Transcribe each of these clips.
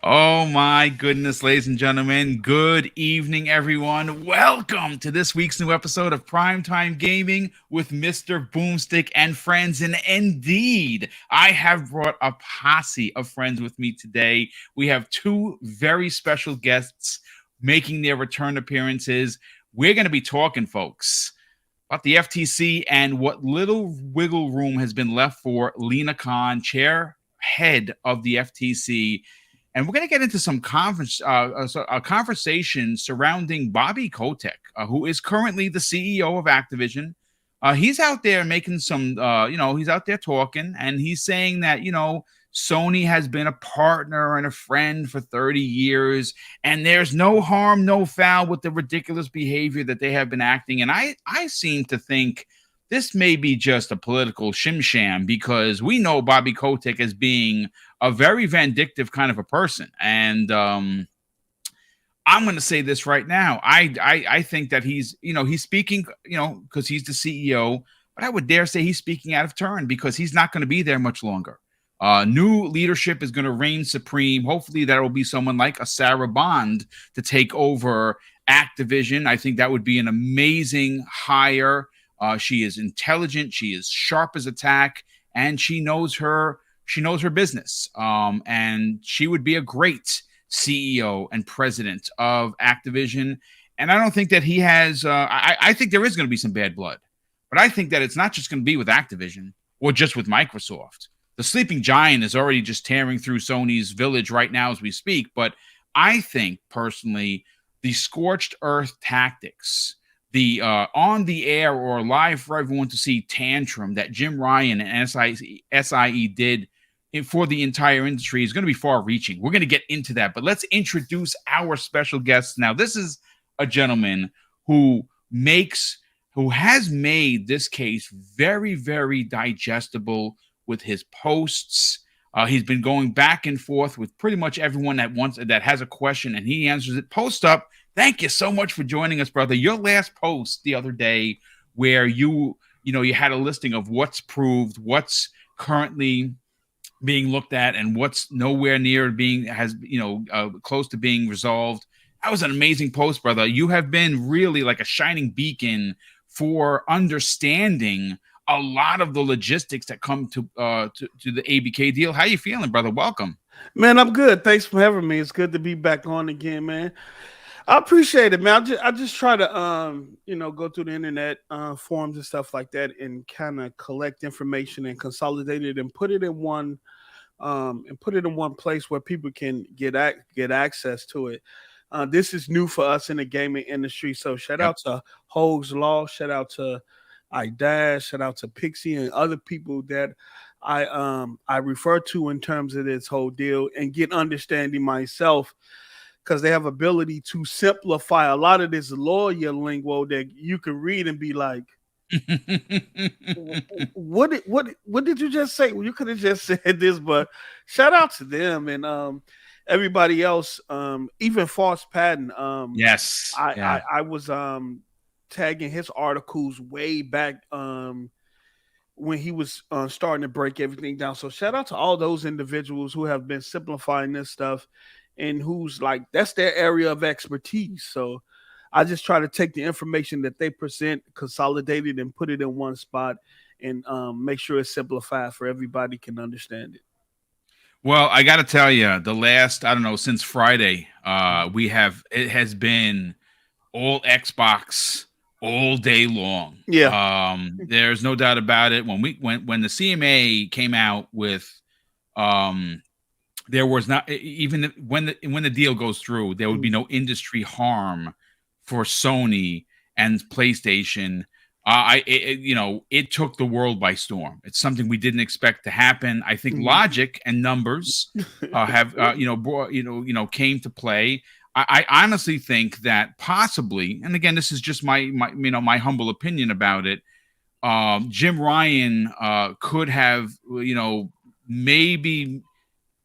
Oh my goodness, ladies and gentlemen. Good evening, everyone. Welcome to this week's new episode of Primetime Gaming with Mr. Boomstick and friends. And indeed, I have brought a posse of friends with me today. We have two very special guests making their return appearances. We're going to be talking, folks, about the FTC and what little wiggle room has been left for Lina, chairhead of the FTC. And we're going to get into some conversation surrounding Bobby Kotick, who is currently the CEO of Activision. He's out there making some, he's out there talking, and he's saying that, Sony has been a partner and a friend for 30 years, and there's no harm, no foul with the ridiculous behavior that they have been acting. And I seem to think this may be just a political shim-sham, because we know Bobby Kotick as being a very vindictive kind of a person. And I'm going to say this right now. I think that he's speaking, because he's the CEO, but I would dare say he's speaking out of turn, because he's not going to be there much longer. New leadership is going to reign supreme. Hopefully that will be someone like a Sarah Bond to take over Activision. I think that would be an amazing hire. She is intelligent. She is sharp as a tack, and she knows her business. And she would be a great CEO and president of Activision. And I don't think that he has. I think there is going to be some bad blood, but I think that it's not just going to be with Activision or just with Microsoft. The sleeping giant is already just tearing through Sony's village right now as we speak. But I think personally, the scorched earth tactics, the on the air or live for everyone to see tantrum that Jim Ryan and SIE did for the entire industry is going to be far reaching. We're going to get into that, but let's introduce our special guests now. This is a gentleman who has made this case very, very digestible with his posts. He's been going back and forth with pretty much everyone that has a question, and he answers it. Post Up, thank you so much for joining us, brother. Your last post the other day, where you had a listing of what's proved, what's currently being looked at, and what's nowhere near close to being resolved. That was an amazing post, brother. You have been really like a shining beacon for understanding a lot of the logistics that come to the ABK deal. How you feeling, brother? Welcome. Man, I'm good. Thanks for having me. It's good to be back on again, man. I appreciate it, man. I just try to go through the internet forums and stuff like that, and kind of collect information and consolidate it and put it in one place where people can get access to it. This is new for us in the gaming industry, so shout out to Hogs Law, shout out to iDash, shout out to Pixie and other people that I refer to in terms of this whole deal, and get understanding myself, because they have ability to simplify a lot of this lawyer lingo that you can read and be like, what did you just say? Well, you could have just said this. But shout out to them and everybody else, even False Patton. Yes. I was tagging his articles way back when he was starting to break everything down. So shout out to all those individuals who have been simplifying this stuff, and who's like, that's their area of expertise. So I just try to take the information that they present, consolidate it, and put it in one spot, and make sure it's simplified for everybody can understand it. Well, I got to tell you, the last, since Friday, it has been all Xbox all day long. Yeah. There's no doubt about it. When the CMA came out with, there was not, even when the deal goes through, there would be no industry harm for Sony and PlayStation. It took the world by storm. It's something we didn't expect to happen. I think logic and numbers have came to play. I honestly think that possibly, and again, this is just my humble opinion about it. Jim Ryan could have maybe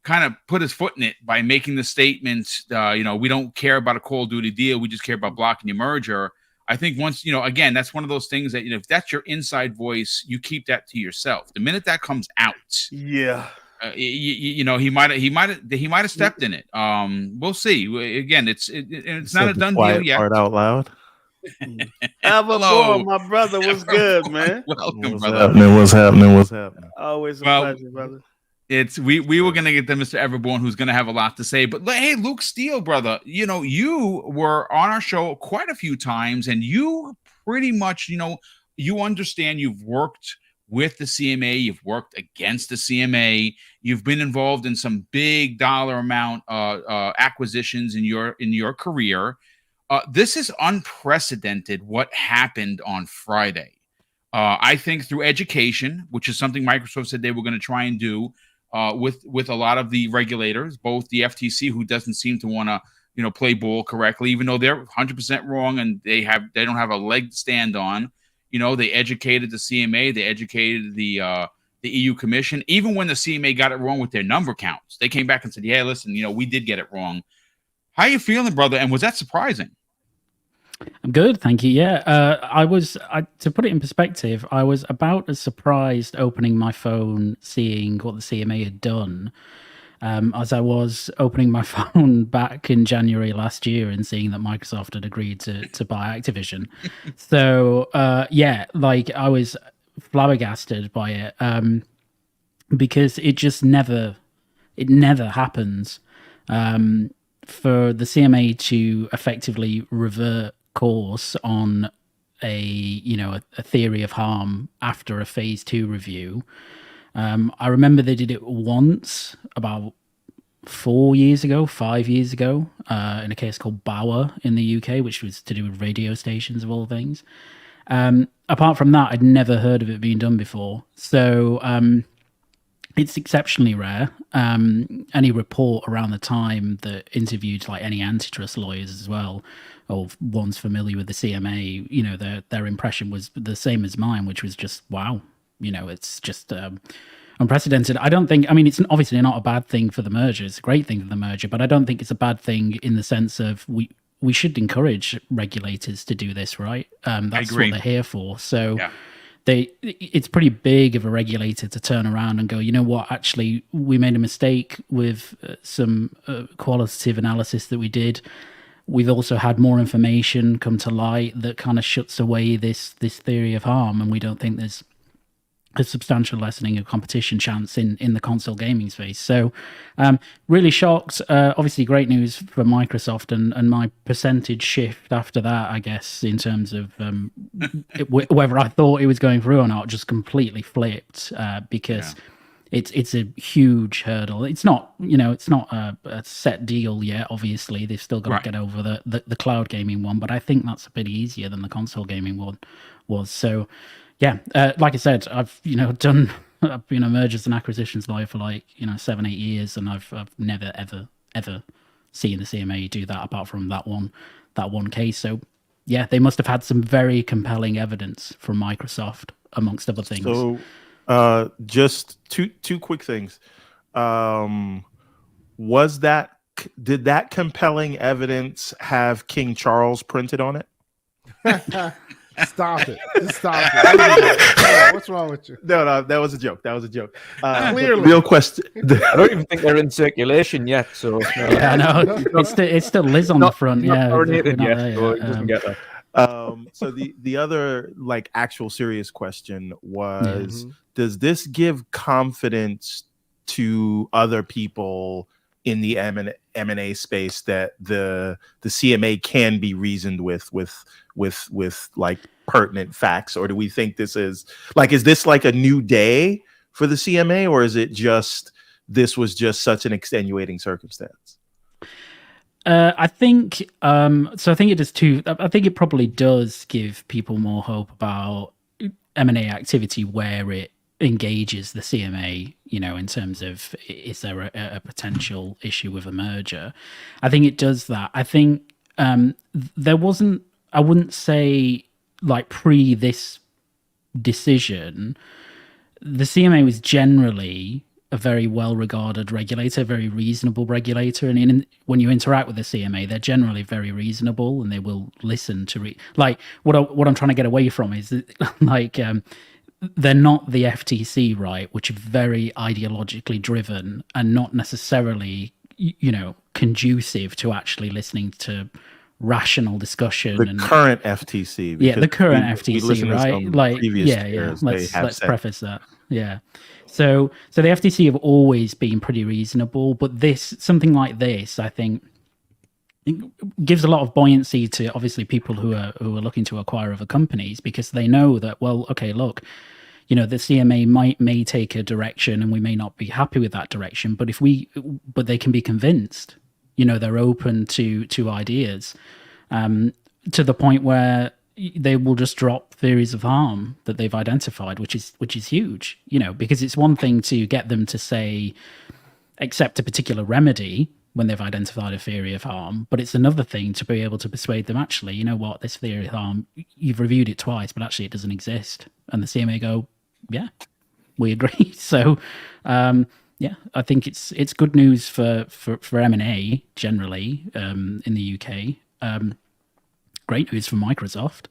kind of put his foot in it by making the statement, we don't care about a Call of Duty deal. We just care about blocking your merger. I think once, again, that's one of those things that, if that's your inside voice, you keep that to yourself. The minute that comes out, yeah, you know, he might have stepped in it. We'll see. Again, it's not a done deal yet. Part out loud. Hello, my brother. What's good, man? Welcome, brother. What's happening? Always a pleasure, brother. It's we were gonna get to Mr. Everborn, who's gonna have a lot to say. But hey, Luke Steele, brother, you know, you were on our show quite a few times, and you pretty much, you know, you understand. You've worked with the CMA, you've worked against the CMA, you've been involved in some big dollar amount acquisitions in your career. This is unprecedented what happened on Friday. I think through education, which is something Microsoft said they were going to try and do with a lot of the regulators, both the FTC, who doesn't seem to want to, you know, play ball correctly, even though they're 100% wrong and they don't have a leg to stand on. You know, they educated the CMA, they educated the EU Commission. Even when the CMA got it wrong with their number counts, they came back and said, "Yeah, listen, you know, we did get it wrong." How are you feeling, brother? And was that surprising? I'm good, thank you. Yeah, to put it in perspective, I was about as surprised opening my phone, seeing what the CMA had done, as I was opening my phone back in January last year and seeing that Microsoft had agreed to buy Activision. So, yeah, like I was flabbergasted by it, because it just never happens for the CMA to effectively revert course on a theory of harm after a phase 2 review. I remember they did it once about 5 years ago, in a case called Bauer in the UK, which was to do with radio stations of all things. Apart from that, I'd never heard of it being done before. So it's exceptionally rare. Any report around the time that interviewed like any antitrust lawyers as well, or ones familiar with the CMA, you know, their impression was the same as mine, which was just, wow, you know, it's just unprecedented. I mean, it's obviously not a bad thing for the merger. It's a great thing for the merger, but I don't think it's a bad thing in the sense of we should encourage regulators to do this, right? That's what they're here for. So yeah. It's pretty big of a regulator to turn around and go, you know what, actually, we made a mistake with some qualitative analysis that we did. We've also had more information come to light that kind of shuts away this theory of harm, and we don't think there's a substantial lessening of competition chance in the console gaming space. So really shocked. Obviously great news for Microsoft, and my percentage shift after that, I guess, in terms of whether I thought it was going through or not, just completely flipped because it's a huge hurdle. It's not, you know, it's not a set deal yet. Obviously, they've still got to get over the cloud gaming one, but I think that's a bit easier than the console gaming one was. So, yeah, like I said, I've been a mergers and acquisitions lawyer for 7-8 years, and I've never ever seen the CMA do that apart from that one case. So, yeah, they must have had some very compelling evidence from Microsoft, amongst other things. So, just two quick things. Did that compelling evidence have King Charles printed on it? Stop it. Just stop it. What's wrong with you? No, that was a joke. Clearly. Real question. I don't even think they're in circulation yet. So yeah, no, it's still Liz on the front. Not yeah, coronated yet, so it yeah. doesn't get there. So the other actual serious question was, does this give confidence to other people in the M&A space that the CMA can be reasoned with pertinent facts, or do we think this is this a new day for the CMA, or is it just this was just such an extenuating circumstance? I think I think it does too. I think it probably does give people more hope about M&A activity where it engages the CMA, in terms of, is there a potential issue with a merger? I think it does that. I think there wasn't, I wouldn't say pre this decision, the CMA was generally a very well-regarded regulator, very reasonable regulator, and when you interact with the CMA, they're generally very reasonable, and they will listen to what I'm trying to get away from is they're not the FTC, right, which are very ideologically driven and not necessarily, conducive to actually listening to rational discussion. The current FTC. Yeah, the current FTC, right? Like, Let's preface that. Yeah. So the FTC have always been pretty reasonable, but something like this, I think, it gives a lot of buoyancy to obviously people who are looking to acquire other companies, because they know that, well, okay, look, the CMA may take a direction and we may not be happy with that direction, but they can be convinced, they're open to ideas, to the point where they will just drop theories of harm that they've identified, which is huge, because it's one thing to get them to say, accept a particular remedy when they've identified a theory of harm, but it's another thing to be able to persuade them, actually, you know what, this theory of harm, you've reviewed it twice, but actually it doesn't exist. And the CMA go, yeah, we agree. So, I think it's good news for M&A generally in the UK. Great news for Microsoft.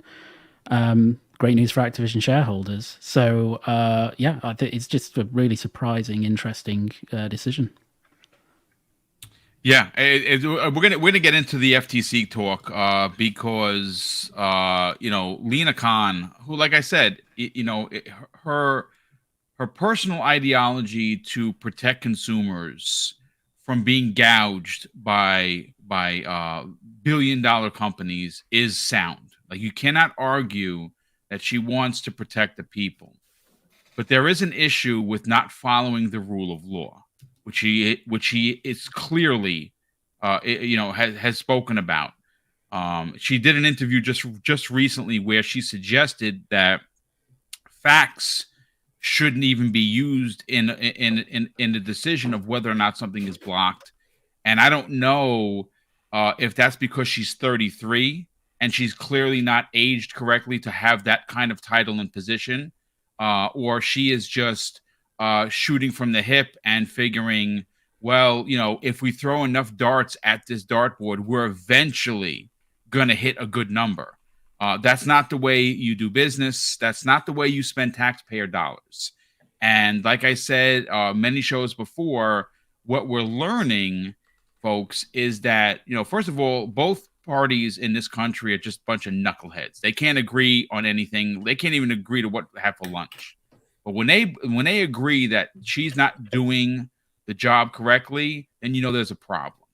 Great news for Activision shareholders. So, I think it's just a really surprising, interesting decision. Yeah, we're gonna get into the FTC talk because Lina Khan, who, like I said, her personal ideology to protect consumers from being gouged by billion-dollar companies is sound. Like, you cannot argue that she wants to protect the people, but there is an issue with not following the rule of law, which he is clearly, has spoken about. She did an interview just recently where she suggested that facts shouldn't even be used in the decision of whether or not something is blocked. And I don't know if that's because she's 33 and she's clearly not aged correctly to have that kind of title and position, or she is just shooting from the hip and figuring, well, if we throw enough darts at this dartboard, we're eventually going to hit a good number. That's not the way you do business. That's not the way you spend taxpayer dollars. And like I said, many shows before, what we're learning, folks, is that, first of all, both parties in this country are just a bunch of knuckleheads. They can't agree on anything. They can't even agree to what to have for lunch. But when they agree that she's not doing the job correctly, then there's a problem.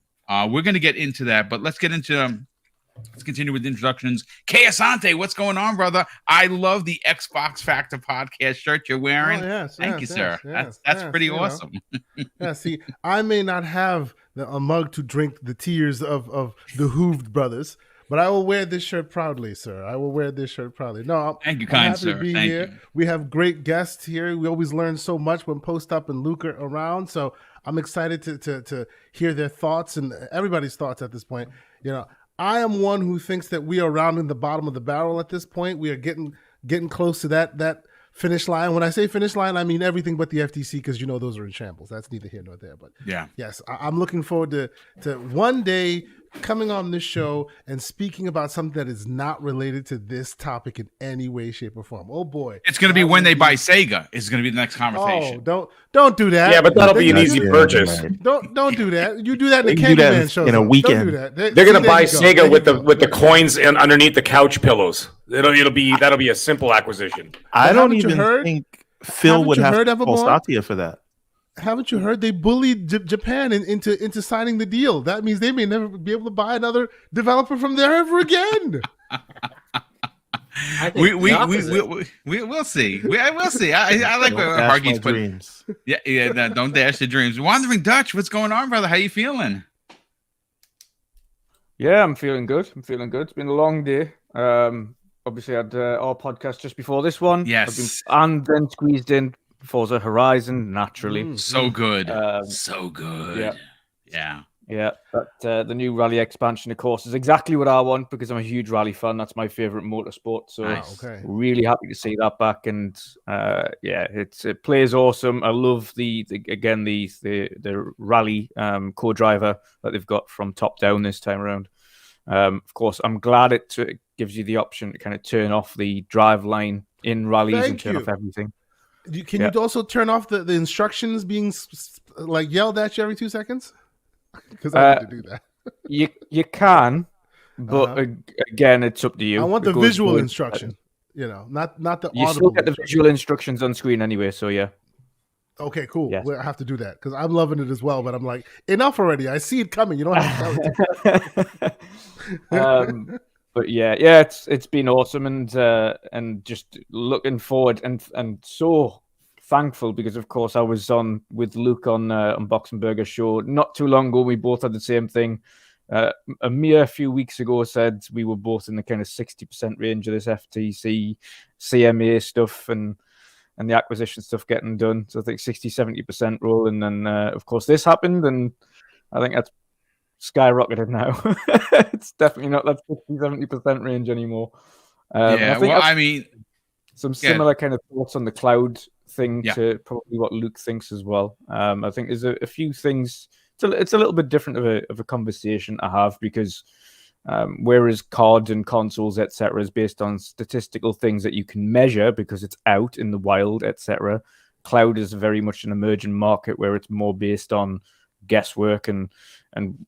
We're going to get into that, but let's continue with introductions. Kay Asante, what's going on, brother? I love the Xbox Factor podcast shirt you're wearing. Thank you, sir. That's pretty awesome. See, I may not have a mug to drink the tears of the Hooved brothers, but I will wear this shirt proudly, sir. I will wear this shirt proudly. No, thank you, I'm kind happy sir. to be Thank here. you. We have great guests here. We always learn so much when Post Up and Luke are around. So I'm excited to hear their thoughts and everybody's thoughts at this point. I am one who thinks that we are rounding the bottom of the barrel at this point. We are getting close to that finish line. When I say finish line, I mean everything but the FTC, because those are in shambles. That's neither here nor there. But yeah, yes, I'm looking forward to one day coming on this show and speaking about something that is not related to this topic in any way, shape, or form. Oh boy, it's going to be when they buy Sega. Is going to be the next conversation. Oh, don't do that. Yeah, but that'll be an easy purchase. Don't do that. You do that in the Candyman show in a weekend. Don't do that. They're going to buy Sega with the coins and underneath the couch pillows. That'll be a simple acquisition. I don't even think Phil would have to call Satya for that. Haven't you heard they bullied Japan into signing the deal? That means they may never be able to buy another developer from there ever again. We'll see. We'll see. I like where Hargy's put dreams. Yeah. No, don't dash your dreams. Wandering Dutch, what's going on, brother? How you feeling? Yeah, I'm feeling good. It's been a long day. Obviously, I had our podcast just before this one. Yes, and then squeezed in Forza Horizon, naturally. So good. So good. Yeah. But the new Rally expansion, of course, is exactly what I want, because I'm a huge Rally fan. That's my favorite motorsport. So really happy to see that back. And it plays awesome. I love the Rally co-driver that they've got from top down this time around. Of course, I'm glad it gives you the option to kind of turn off the drive line in rallies and turn off everything. Can you also turn off the instructions being like yelled at you every 2 seconds? Because I need to do that. you can, but again, it's up to you. I want the visual instruction. Not the you audible. still get the visual instructions on screen anyway. So yeah. Okay, cool. Yes. Well, I have to do that because I'm loving it as well. But I'm like, enough already. I see it coming. You don't have to tell it. But yeah, it's been awesome and just looking forward and so thankful because of course I was on with Luke on Box and Burger show not too long ago. We both had the same thing. A mere few weeks ago said we were both in the kind of 60% range of this FTC CMA stuff and the acquisition stuff getting done. So I think 60-70% rolling. And of course this happened and I think that's skyrocketed now. It's definitely not that 60-70% range anymore. I mean, some similar kind of thoughts on the cloud thing to probably what Luke thinks as well. I think there's a few things. It's a little bit different of a conversation to have because whereas cards and consoles, etc., is based on statistical things that you can measure because it's out in the wild, etc. Cloud is very much an emerging market where it's more based on guesswork and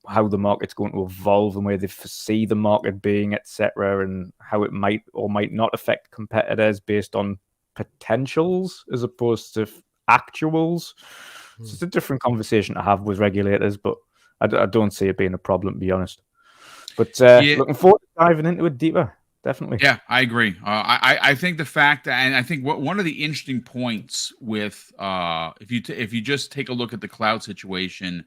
how the market's going to evolve and where they foresee the market being, etc., and how it might or might not affect competitors based on potentials as opposed to actuals. So it's a different conversation to have with regulators, but I don't see it being a problem, to be honest. But looking forward to diving into it deeper. Definitely. Yeah, I agree. I think the fact that, and I think one of the interesting points with if you just take a look at the cloud situation,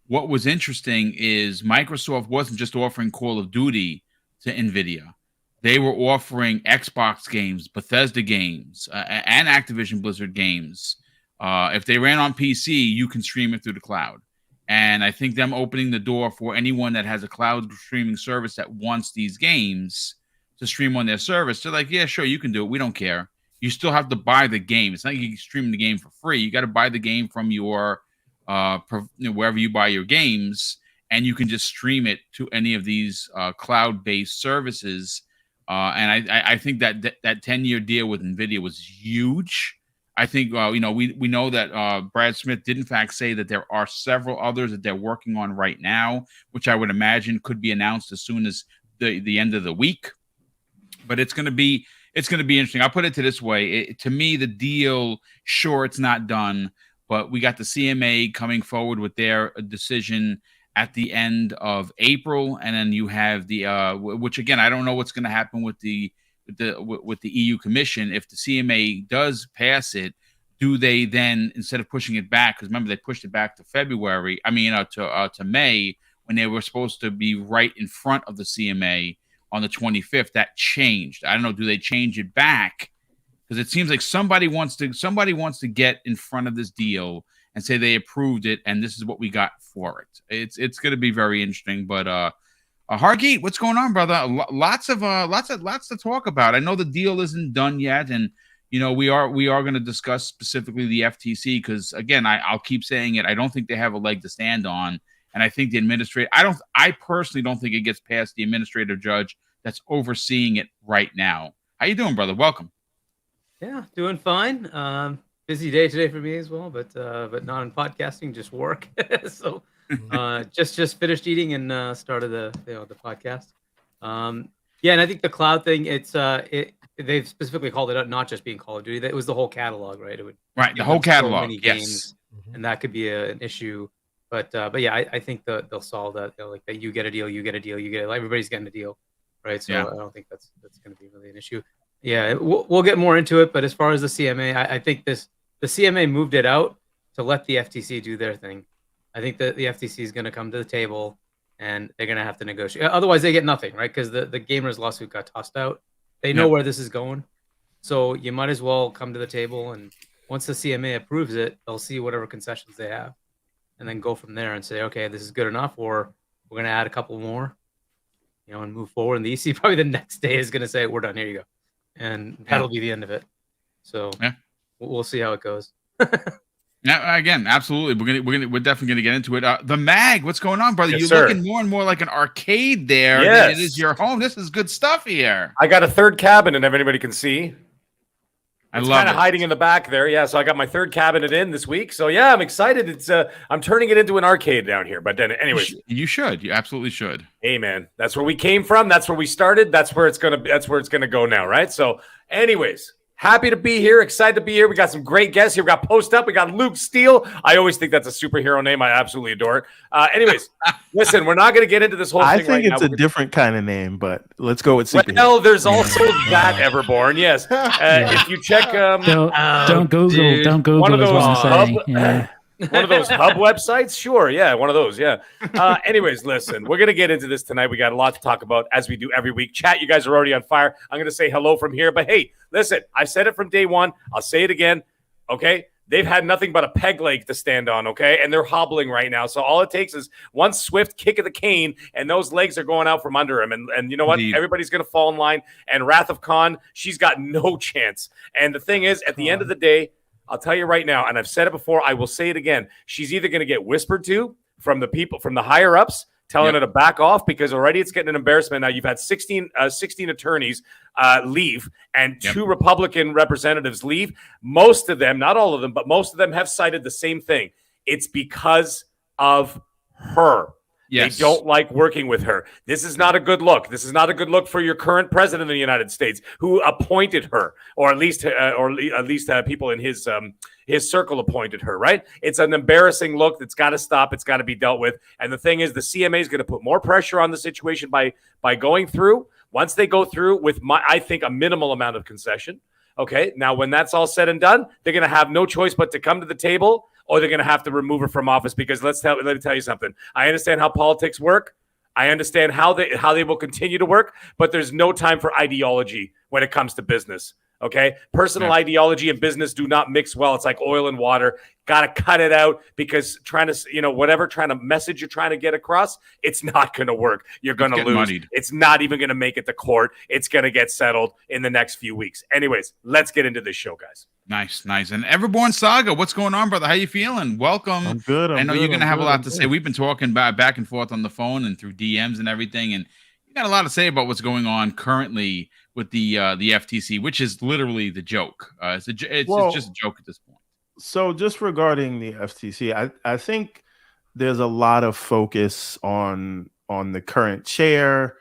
what was interesting is Microsoft wasn't just offering Call of Duty to NVIDIA. They were offering Xbox games, Bethesda games, and Activision Blizzard games. If they ran on PC, you can stream it through the cloud. And I think them opening the door for anyone that has a cloud streaming service that wants these games to stream on their service, they're like, yeah, sure, you can do it. We don't care. You still have to buy the game. It's not like you can stream the game for free. You got to buy the game from your wherever you buy your games, and you can just stream it to any of these cloud-based services. And I think that 10-year deal with NVIDIA was huge. I think, we know that Brad Smith did in fact say that there are several others that they're working on right now, which I would imagine could be announced as soon as the end of the week. But it's going to be interesting. I'll put it to this way. To me, the deal, sure, it's not done, but we got the CMA coming forward with their decision at the end of April. And then you have the, which again, I don't know what's going to happen with the EU Commission. If the CMA does pass it, do they then, instead of pushing it back, because remember they pushed it back to to May, when they were supposed to be right in front of the CMA on the 25th, that changed. I don't know. Do they change it back? Because it seems like somebody wants to get in front of this deal and say they approved it and this is what we got for it. It's going to be very interesting. But Hargeet, what's going on, brother? Lots to talk about. I know the deal isn't done yet, and we are going to discuss specifically the FTC because again, I'll keep saying it. I don't think they have a leg to stand on. And I think the administrator, I personally don't think it gets past the administrative judge that's overseeing it right now. How you doing, brother? Welcome. Yeah, doing fine. Busy day today for me as well, but not in podcasting, just work. So just finished eating and started the podcast. And I think the cloud thing, they've specifically called it out, not just being Call of Duty. It was the whole catalog, right? The whole catalog. So many games, and that could be an issue. But yeah, I think they'll solve that. Like that, you get a deal, everybody's getting a deal, right? So I don't think that's going to be really an issue. Yeah, we'll get more into it. But as far as the CMA, I think the CMA moved it out to let the FTC do their thing. I think that the FTC is going to come to the table and they're going to have to negotiate. Otherwise, they get nothing, right? Because the gamers lawsuit got tossed out. They know where this is going, so you might as well come to the table. And once the CMA approves it, they'll see whatever concessions they have. And then go from there and say, okay, this is good enough, or we're going to add a couple more, and move forward. And the EC probably the next day is going to say, we're done, here you go. And that'll be the end of it. So we'll see how it goes. Yeah, again, absolutely. We're definitely gonna get into it. The mag, what's going on, brother? Yes, You're sir. looking more and more like an arcade there than it is your home. This is good stuff here. I got a third cabinet, if anybody can see. It's love kind of it. hiding in the back there. Yeah, so I got my third cabinet in this week. So yeah, I'm excited. It's I'm turning it into an arcade down here. But then, anyways, you should. You absolutely should. Hey man, that's where we came from. That's where we started. That's where it's gonna go now, right? So, anyways. Happy to be here. Excited to be here. We got some great guests here. We got Post Up. We got Luke Steele. I always think that's a superhero name. I absolutely adore it. Anyways, listen, we're not going to get into this whole thing. I think it's a different kind of name, but let's go with superhero. Well, there's also that Everborn. Yes. If you check, don't Google. Don't Google. One of those one of those hub websites? Sure. Yeah. One of those. Yeah. Anyways, listen, we're going to get into this tonight. We got a lot to talk about as we do every week. Chat, you guys are already on fire. I'm going to say hello from here. But hey, listen, I said it from day one. I'll say it again. Okay. They've had nothing but a peg leg to stand on. Okay. And they're hobbling right now. So all it takes is one swift kick of the cane and those legs are going out from under him. And you know what? Indeed. Everybody's going to fall in line. And Wrath of Khan, she's got no chance. And the thing is, at the end of the day, I'll tell you right now, and I've said it before, I will say it again. She's either going to get whispered to from the people, from the higher ups, telling her to back off because already it's getting an embarrassment. Now you've had 16 attorneys leave and 2 Republican representatives leave. Most of them, not all of them, but most of them have cited the same thing. It's because of her. Yes. They don't like working with her. This is not a good look. This is not a good look for your current president of the United States, who appointed her, or at least people in his circle appointed her. Right? It's an embarrassing look that's got to stop. It's got to be dealt with. And the thing is, the CMA is going to put more pressure on the situation by going through. Once they go through with I think a minimal amount of concession. Okay. Now, when that's all said and done, they're going to have no choice but to come to the table, or they're going to have to remove her from office. Because let me tell you something. I understand how politics work. I understand how they will continue to work, but there's no time for ideology when it comes to business. Okay. Personal ideology and business do not mix well. It's like oil and water. Got to cut it out because trying to message you're trying to get across, it's not going to work. You're going to lose. Muddied. It's not even going to make it to court. It's going to get settled in the next few weeks. Anyways, let's get into this show, guys. Nice. And Everborn Saga, what's going on, brother? How you feeling? Welcome. I'm good. I know you're going to have a lot to say. We've been talking back and forth on the phone and through DMs and everything, and you got a lot to say about what's going on currently with the FTC, which is literally the joke. It's just a joke at this point. So just regarding the FTC, I think there's a lot of focus on the current chair,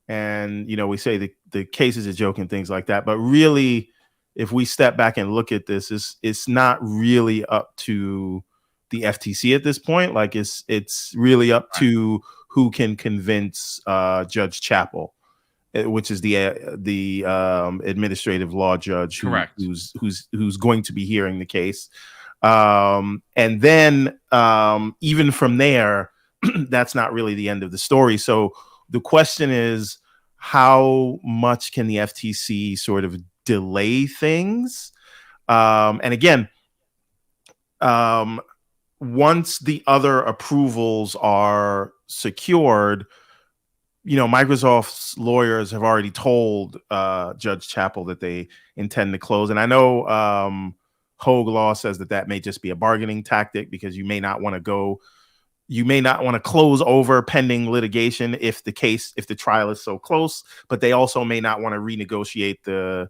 and we say the case is a joke and things like that, but really, if we step back and look at this, it's not really up to the FTC at this point. Like it's really up to who can convince Judge Chappell, which is the administrative law judge, who's going to be hearing the case, and then even from there, that's not really the end of the story. So the question is, how much can the FTC sort of delay things? And again, once the other approvals are secured, Microsoft's lawyers have already told Judge Chappell that they intend to close. And I know Hogue Law says that may just be a bargaining tactic because you may not want to close over pending litigation if the trial is so close, but they also may not want to renegotiate the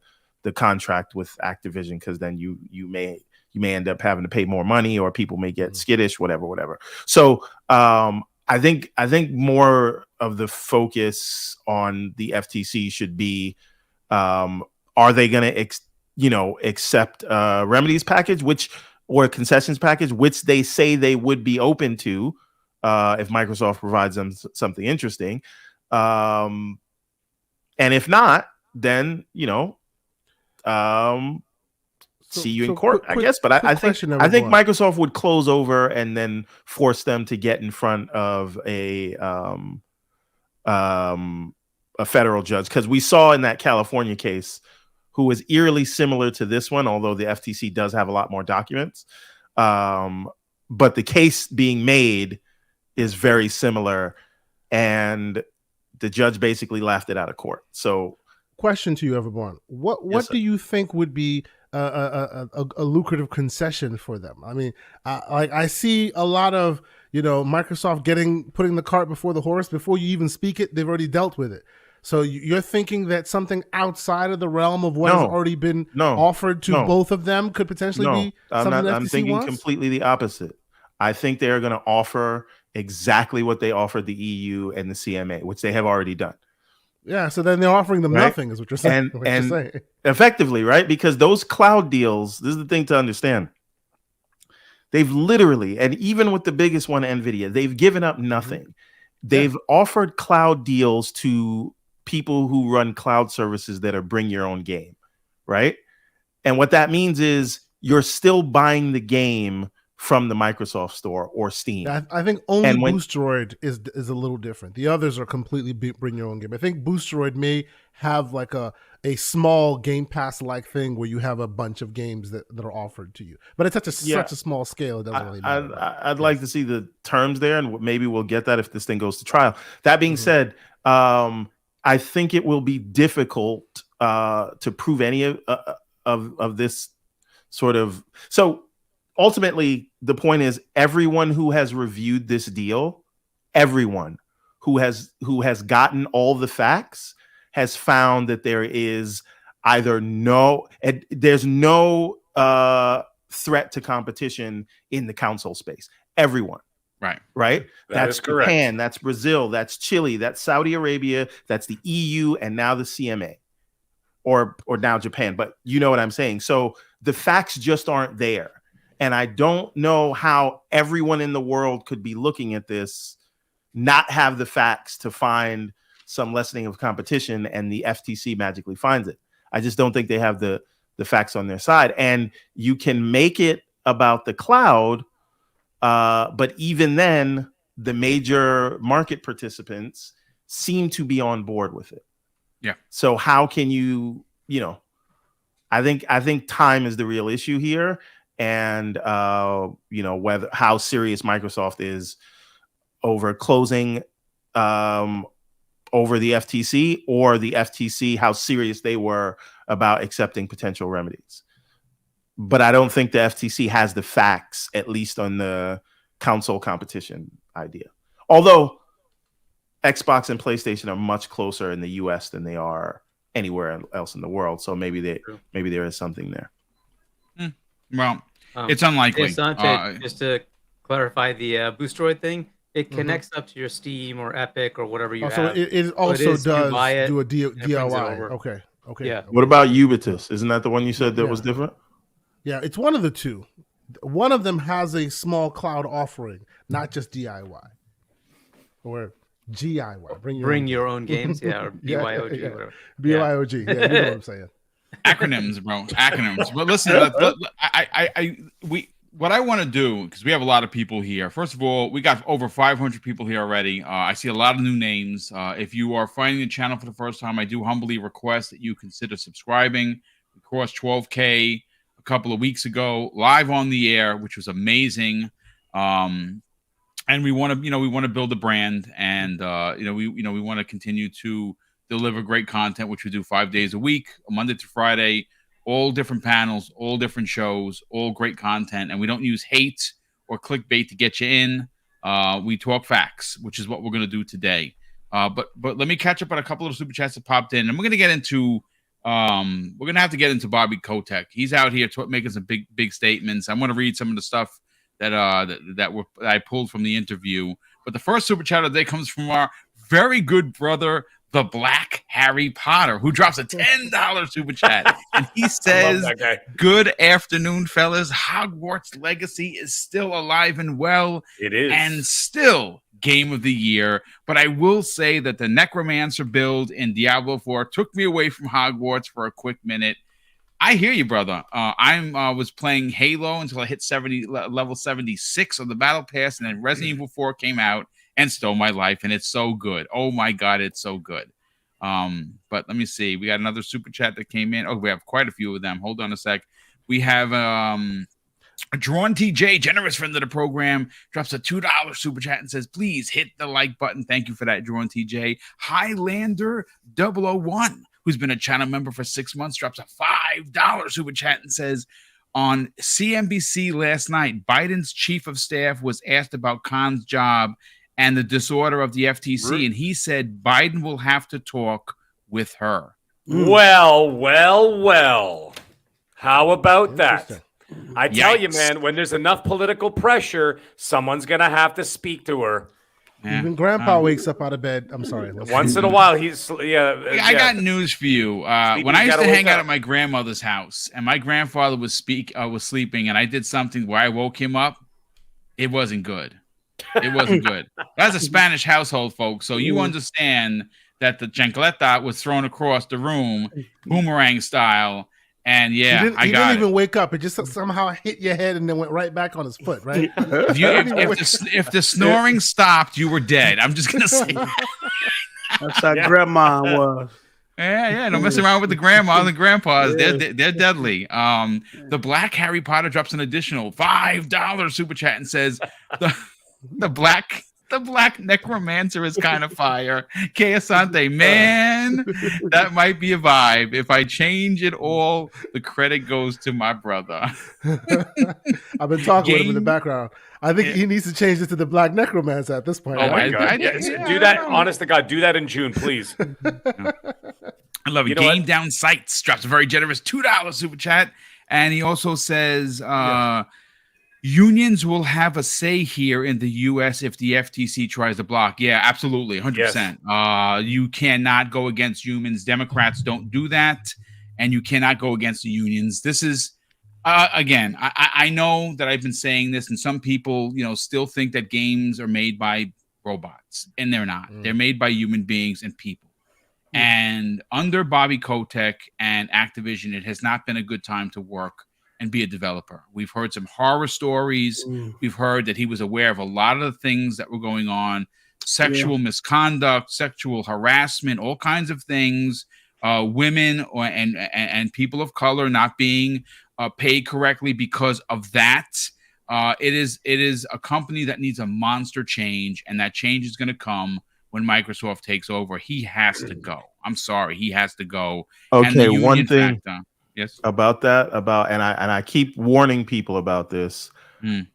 contract with Activision because then you may end up having to pay more money, or people may get skittish, whatever. So I think more of the focus on the FTC should be, are they going to accept remedies package, or concessions package, which they say they would be open to if Microsoft provides them something interesting, and if not, then see you in court, I guess. But I think Microsoft would close over and then force them to get in front of a federal judge, because we saw in that California case, who was eerily similar to this one, although the FTC does have a lot more documents, but the case being made is very similar, and the judge basically laughed it out of court. So, question to you, Everborn: what do you think would be a lucrative concession for them. I mean, I see a lot of Microsoft putting the cart before the horse. Before you even speak it, they've already dealt with it. So you're thinking that something outside of the realm of what has already been offered to both of them could potentially be something that FTC I'm thinking wants? Completely the opposite. I think they are going to offer exactly what they offered the EU and the CMA, which they have already done. Yeah, so then they're offering them nothing, is what you're saying. And effectively, right? Because those cloud deals, this is the thing to understand. They've literally, and even with the biggest one, NVIDIA, they've given up nothing. They've offered cloud deals to people who run cloud services that are bring your own game, right? And what that means is you're still buying the game from the Microsoft store or Steam. I think only Boostroid is a little different. The others are completely bring your own game. I think Boostroid may have like a small Game Pass like thing where you have a bunch of games that are offered to you, but it's such a small scale. It doesn't really matter. I'd like to see the terms there, and maybe we'll get that if this thing goes to trial. That being said, I think it will be difficult to prove any of this sort of. So ultimately, the point is everyone who has reviewed this deal, everyone who has gotten all the facts has found that there is there's no threat to competition in the console space. Everyone. Right. That's Japan, that's Brazil, that's Chile, that's Saudi Arabia, that's the EU, and now the CMA, or now Japan. But you know what I'm saying. So the facts just aren't there. And I don't know how everyone in the world could be looking at this, not have the facts to find some lessening of competition, and the FTC magically finds it. I just don't think they have the facts on their side. And you can make it about the cloud, but even then, the major market participants seem to be on board with it. Yeah. So how can I think time is the real issue here. And how serious Microsoft is over closing over the FTC, or the FTC, how serious they were about accepting potential remedies. But I don't think the FTC has the facts, at least on the console competition idea. Although Xbox and PlayStation are much closer in the US than they are anywhere else in the world. So maybe there is something there. Well, it's unlikely. Just to clarify the Boostroid thing, it connects up to your Steam or Epic or whatever you have. So it also does do a DIY. Okay. Yeah. What about Ubitus? Isn't that the one you said that was different? Yeah, it's one of the two. One of them has a small cloud offering, not just DIY or GIY. Bring your own games, or BYOG, whatever. BYOG, you know what I'm saying. Acronyms, bro. Acronyms. But listen, what I want to do, because we have a lot of people here. First of all, we got over 500 people here already. I see a lot of new names. If you are finding the channel for the first time, I do humbly request that you consider subscribing. We crossed 12K a couple of weeks ago, live on the air, which was amazing. And we want to build a brand, and we want to continue to deliver great content, which we do 5 days a week, Monday to Friday. All different panels, all different shows, all great content. And we don't use hate or clickbait to get you in. We talk facts, which is what we're going to do today. But let me catch up on a couple of super chats that popped in. And we're going to get into we're going to have to get into Bobby Kotick. He's out here making some big statements. I'm going to read some of the stuff that I pulled from the interview. But the first super chat of the day comes from our very good brother, the Black Harry Potter, who drops a $10 super chat. And he says, good afternoon, fellas. Hogwarts Legacy is still alive and well. It is. And still game of the year. But I will say that the Necromancer build in Diablo 4 took me away from Hogwarts for a quick minute. I hear you, brother. I was playing Halo until I hit level 76 of the Battle Pass, and then Resident Evil 4 came out and stole my life, and it's so good. Oh my God, it's so good. But let me see. We got another super chat that came in. Oh, we have quite a few of them. Hold on a sec. We have Drawn TJ, generous friend of the program, drops a $2 super chat and says, please hit the like button. Thank you for that, Drawn TJ. Highlander 001. who's been a channel member for 6 months, drops a $5 super chat and says, on CNBC last night, Biden's chief of staff was asked about Khan's job and the disorder of the FTC, and he said Biden will have to talk with her. Well. How about that? I tell you, man, when there's enough political pressure, someone's going to have to speak to her. Yeah. Even Grandpa wakes up out of bed. I'm sorry. Once in a while, he's I got news for you. When I used to hang out at my grandmother's house, and my grandfather was sleeping, and I did something where I woke him up, it wasn't good. It wasn't good. That's a Spanish household, folks. So you understand that the chancleta was thrown across the room, boomerang style. And he didn't even wake up. It just somehow hit your head and then went right back on his foot, right? if the snoring stopped, you were dead. I'm just gonna say that's how grandma was. Yeah. Don't mess around with the grandma and the grandpas. They're deadly. The Black Harry Potter drops an additional $5 super chat and says the black necromancer is kind of fire. Que Asante, man, that might be a vibe. If I change it all, the credit goes to my brother. I've been talking with him in the background. I think he needs to change it to the black necromancer at this point. Oh my God. Do that. Honest to God, do that in June, please. I love it. Game Down Sights drops a very generous $2 super chat. And he also says, unions will have a say here in the U.S. if the FTC tries to block. Yeah, absolutely, 100%. Yes. You cannot go against unions. Democrats don't do that, and you cannot go against the unions. This is, again, I know that I've been saying this, and some people, still think that games are made by robots, and they're not. They're made by human beings and people. And under Bobby Kotick and Activision, it has not been a good time to work and be a developer. We've heard some horror stories. We've heard that he was aware of a lot of the things that were going on, sexual misconduct, sexual harassment, all kinds of things, women and people of color not being paid correctly because of that. It is a company that needs a monster change, and that change is going to come when Microsoft takes over. He has to go. I'm sorry. He has to go. Okay, one thing. Yes. About that, and I keep warning people about this.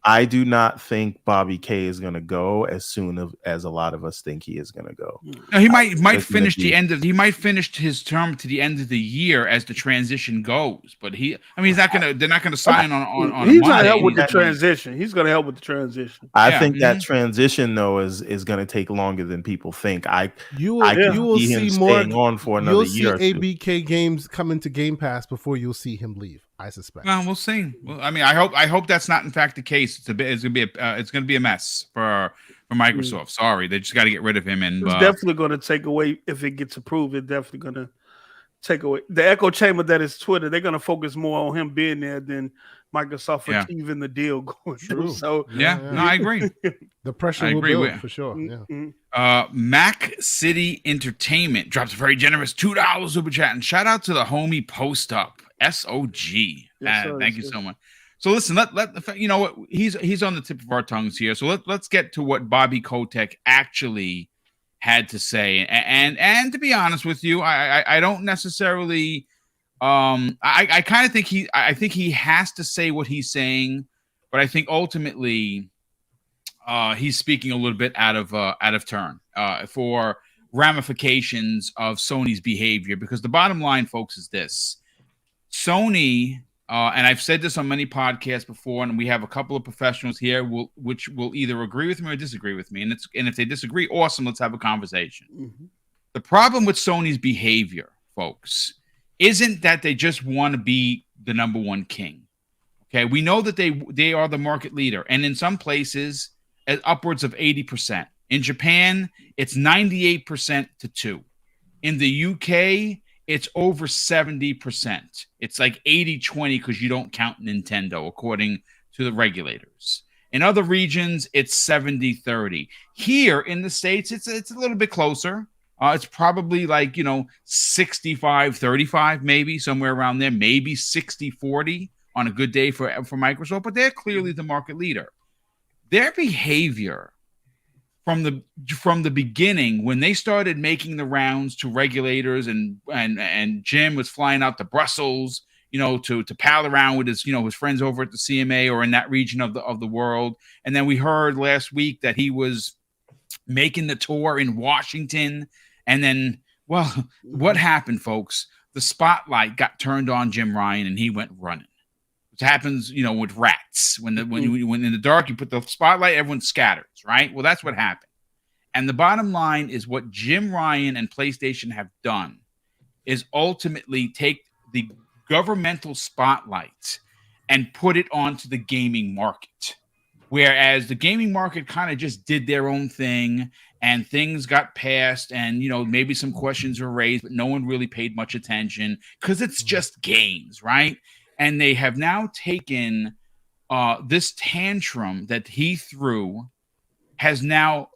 I do not think Bobby K is going to go as soon as a lot of us think he is going to go. No, he might finish he might finish his term to the end of the year as the transition goes. But he's not going to. They're not going to sign on. He's going to help with the transition. He's going to help with the transition. I think that transition though is going to take longer than people think. You will see more on for another year. You'll see ABK games come into Game Pass before you'll see him leave. I suspect. Well, we'll see. Well, I mean, I hope that's not in fact the case. It's going to be a mess for Microsoft. Sorry, they just got to get rid of him. And it's definitely going to take away if it gets approved. It's definitely going to take away the echo chamber that is Twitter. They're going to focus more on him being there than Microsoft achieving the deal going through. So no, I agree. The pressure will build for sure. Mac City Entertainment drops a very generous $2 super chat, and shout out to the homie Post Up SOG. Thank you so much. So listen, let you know what he's on the tip of our tongues here. So let's get to what Bobby Kotick actually had to say. And to be honest with you, I don't necessarily I kind of think he has to say what he's saying, but I think ultimately he's speaking a little bit out of turn for ramifications of Sony's behavior, because the bottom line, folks, is this. Sony, and I've said this on many podcasts before, and we have a couple of professionals here which will either agree with me or disagree with me. And if they disagree, awesome, let's have a conversation. The problem with Sony's behavior, folks, isn't that they just want to be the number one king. Okay, we know that they are the market leader, and in some places, at upwards of 80%. In Japan, it's 98% to 2. In the UK, it's over 70%. It's like 80-20 because you don't count Nintendo, according to the regulators. In other regions, it's 70-30. Here in the States, it's a little bit closer. It's probably like, 65-35, maybe somewhere around there, maybe 60-40 on a good day for Microsoft, but they're clearly the market leader. Their behavior from the beginning, when they started making the rounds to regulators, and Jim was flying out to Brussels, to pal around with his friends over at the CMA or in that region of the world. And then we heard last week that he was making the tour in Washington. And then, well, what happened, folks? The spotlight got turned on Jim Ryan, and he went running. It happens, with rats. When in the dark you put the spotlight, everyone scatters, right? Well, that's what happened. And the bottom line is, what Jim Ryan and PlayStation have done is ultimately take the governmental spotlight and put it onto the gaming market. Whereas the gaming market kind of just did their own thing, and things got passed, and maybe some questions were raised, but no one really paid much attention because it's just games, right? And they have now taken this tantrum that he threw, has now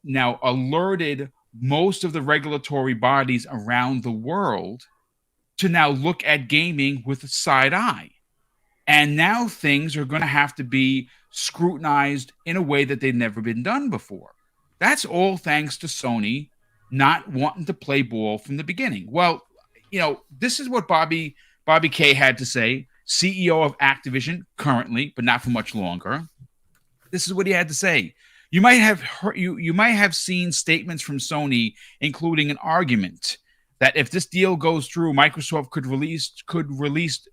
alerted most of the regulatory bodies around the world to now look at gaming with a side eye. And now things are going to have to be scrutinized in a way that they've never been done before. That's all thanks to Sony not wanting to play ball from the beginning. Well, this is what Bobby K had to say, CEO of Activision currently, but not for much longer. This is what he had to say. You might have heard, you might have seen statements from Sony, including an argument that if this deal goes through, Microsoft could release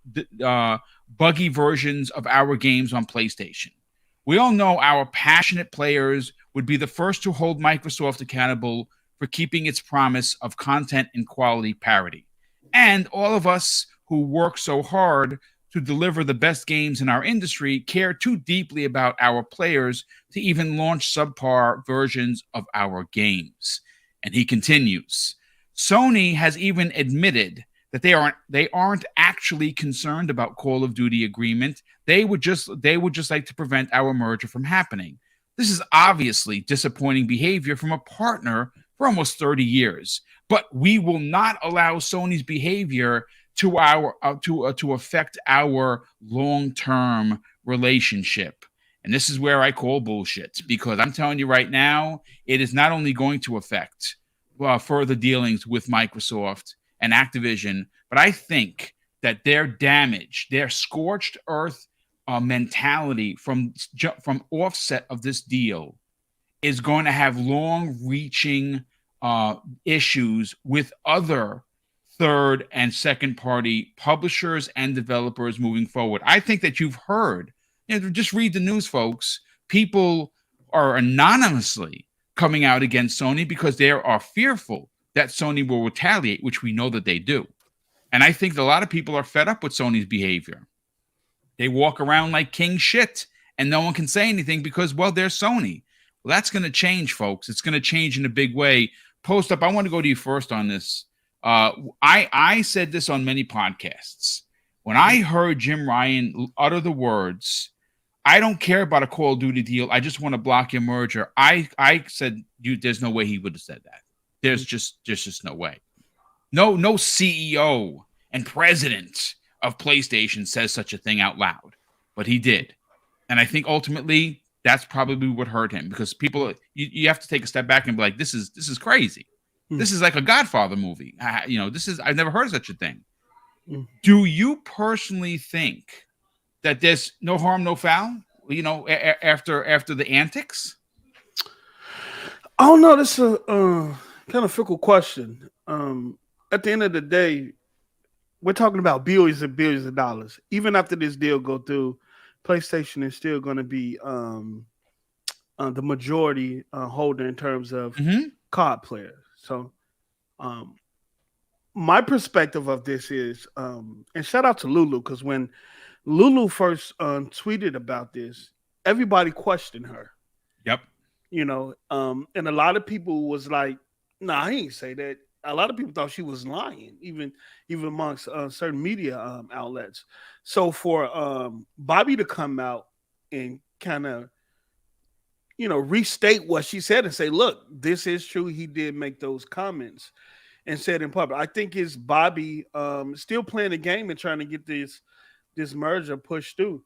buggy versions of our games on PlayStation. We all know our passionate players would be the first to hold Microsoft accountable for keeping its promise of content and quality parity. And all of us who work so hard to deliver the best games in our industry care too deeply about our players to even launch subpar versions of our games. And he continues, Sony has even admitted that they aren't actually concerned about Call of Duty agreement. They would just like to prevent our merger from happening. This is obviously disappointing behavior from a partner for almost 30 years, but we will not allow Sony's behavior to affect our long-term relationship. And this is where I call bullshit, because I'm telling you right now, it is not only going to affect further dealings with Microsoft and Activision, but I think that their scorched earth mentality from offset of this deal is going to have long-reaching issues with other third and second party publishers and developers moving forward. I think that you've heard, just read the news, folks. People are anonymously coming out against Sony because they are fearful that Sony will retaliate, which we know that they do. And I think that a lot of people are fed up with Sony's behavior. They walk around like king shit, and no one can say anything because, well, they're Sony. Well, that's going to change, folks. It's going to change in a big way. Post Up, I want to go to you first on this. I said this on many podcasts. When I heard Jim Ryan utter the words, I don't care about a Call of Duty deal, I just want to block your merger, I said, there's no way he would have said that. There's just no way. No CEO and president of PlayStation says such a thing out loud, but he did. And I think ultimately that's probably what hurt him, because people, you have to take a step back and be like, this is crazy. This is like a Godfather movie. I've never heard of such a thing. Do you personally think that there's no harm, no foul, after the antics? Oh no, that's a kind of fickle question. At the end of the day, we're talking about billions and billions of dollars. Even after this deal go through, PlayStation is still going to be the majority holder in terms of COD players. So, my perspective of this is, and shout out to Lulu, because when Lulu first tweeted about this, everybody questioned her. Yep. And a lot of people was like, "Nah, I ain't say that." A lot of people thought she was lying, even amongst certain media outlets. So for Bobby to come out and kind of, restate what she said and say, "Look, this is true. He did make those comments and said in public." I think it's Bobby still playing the game and trying to get this merger pushed through.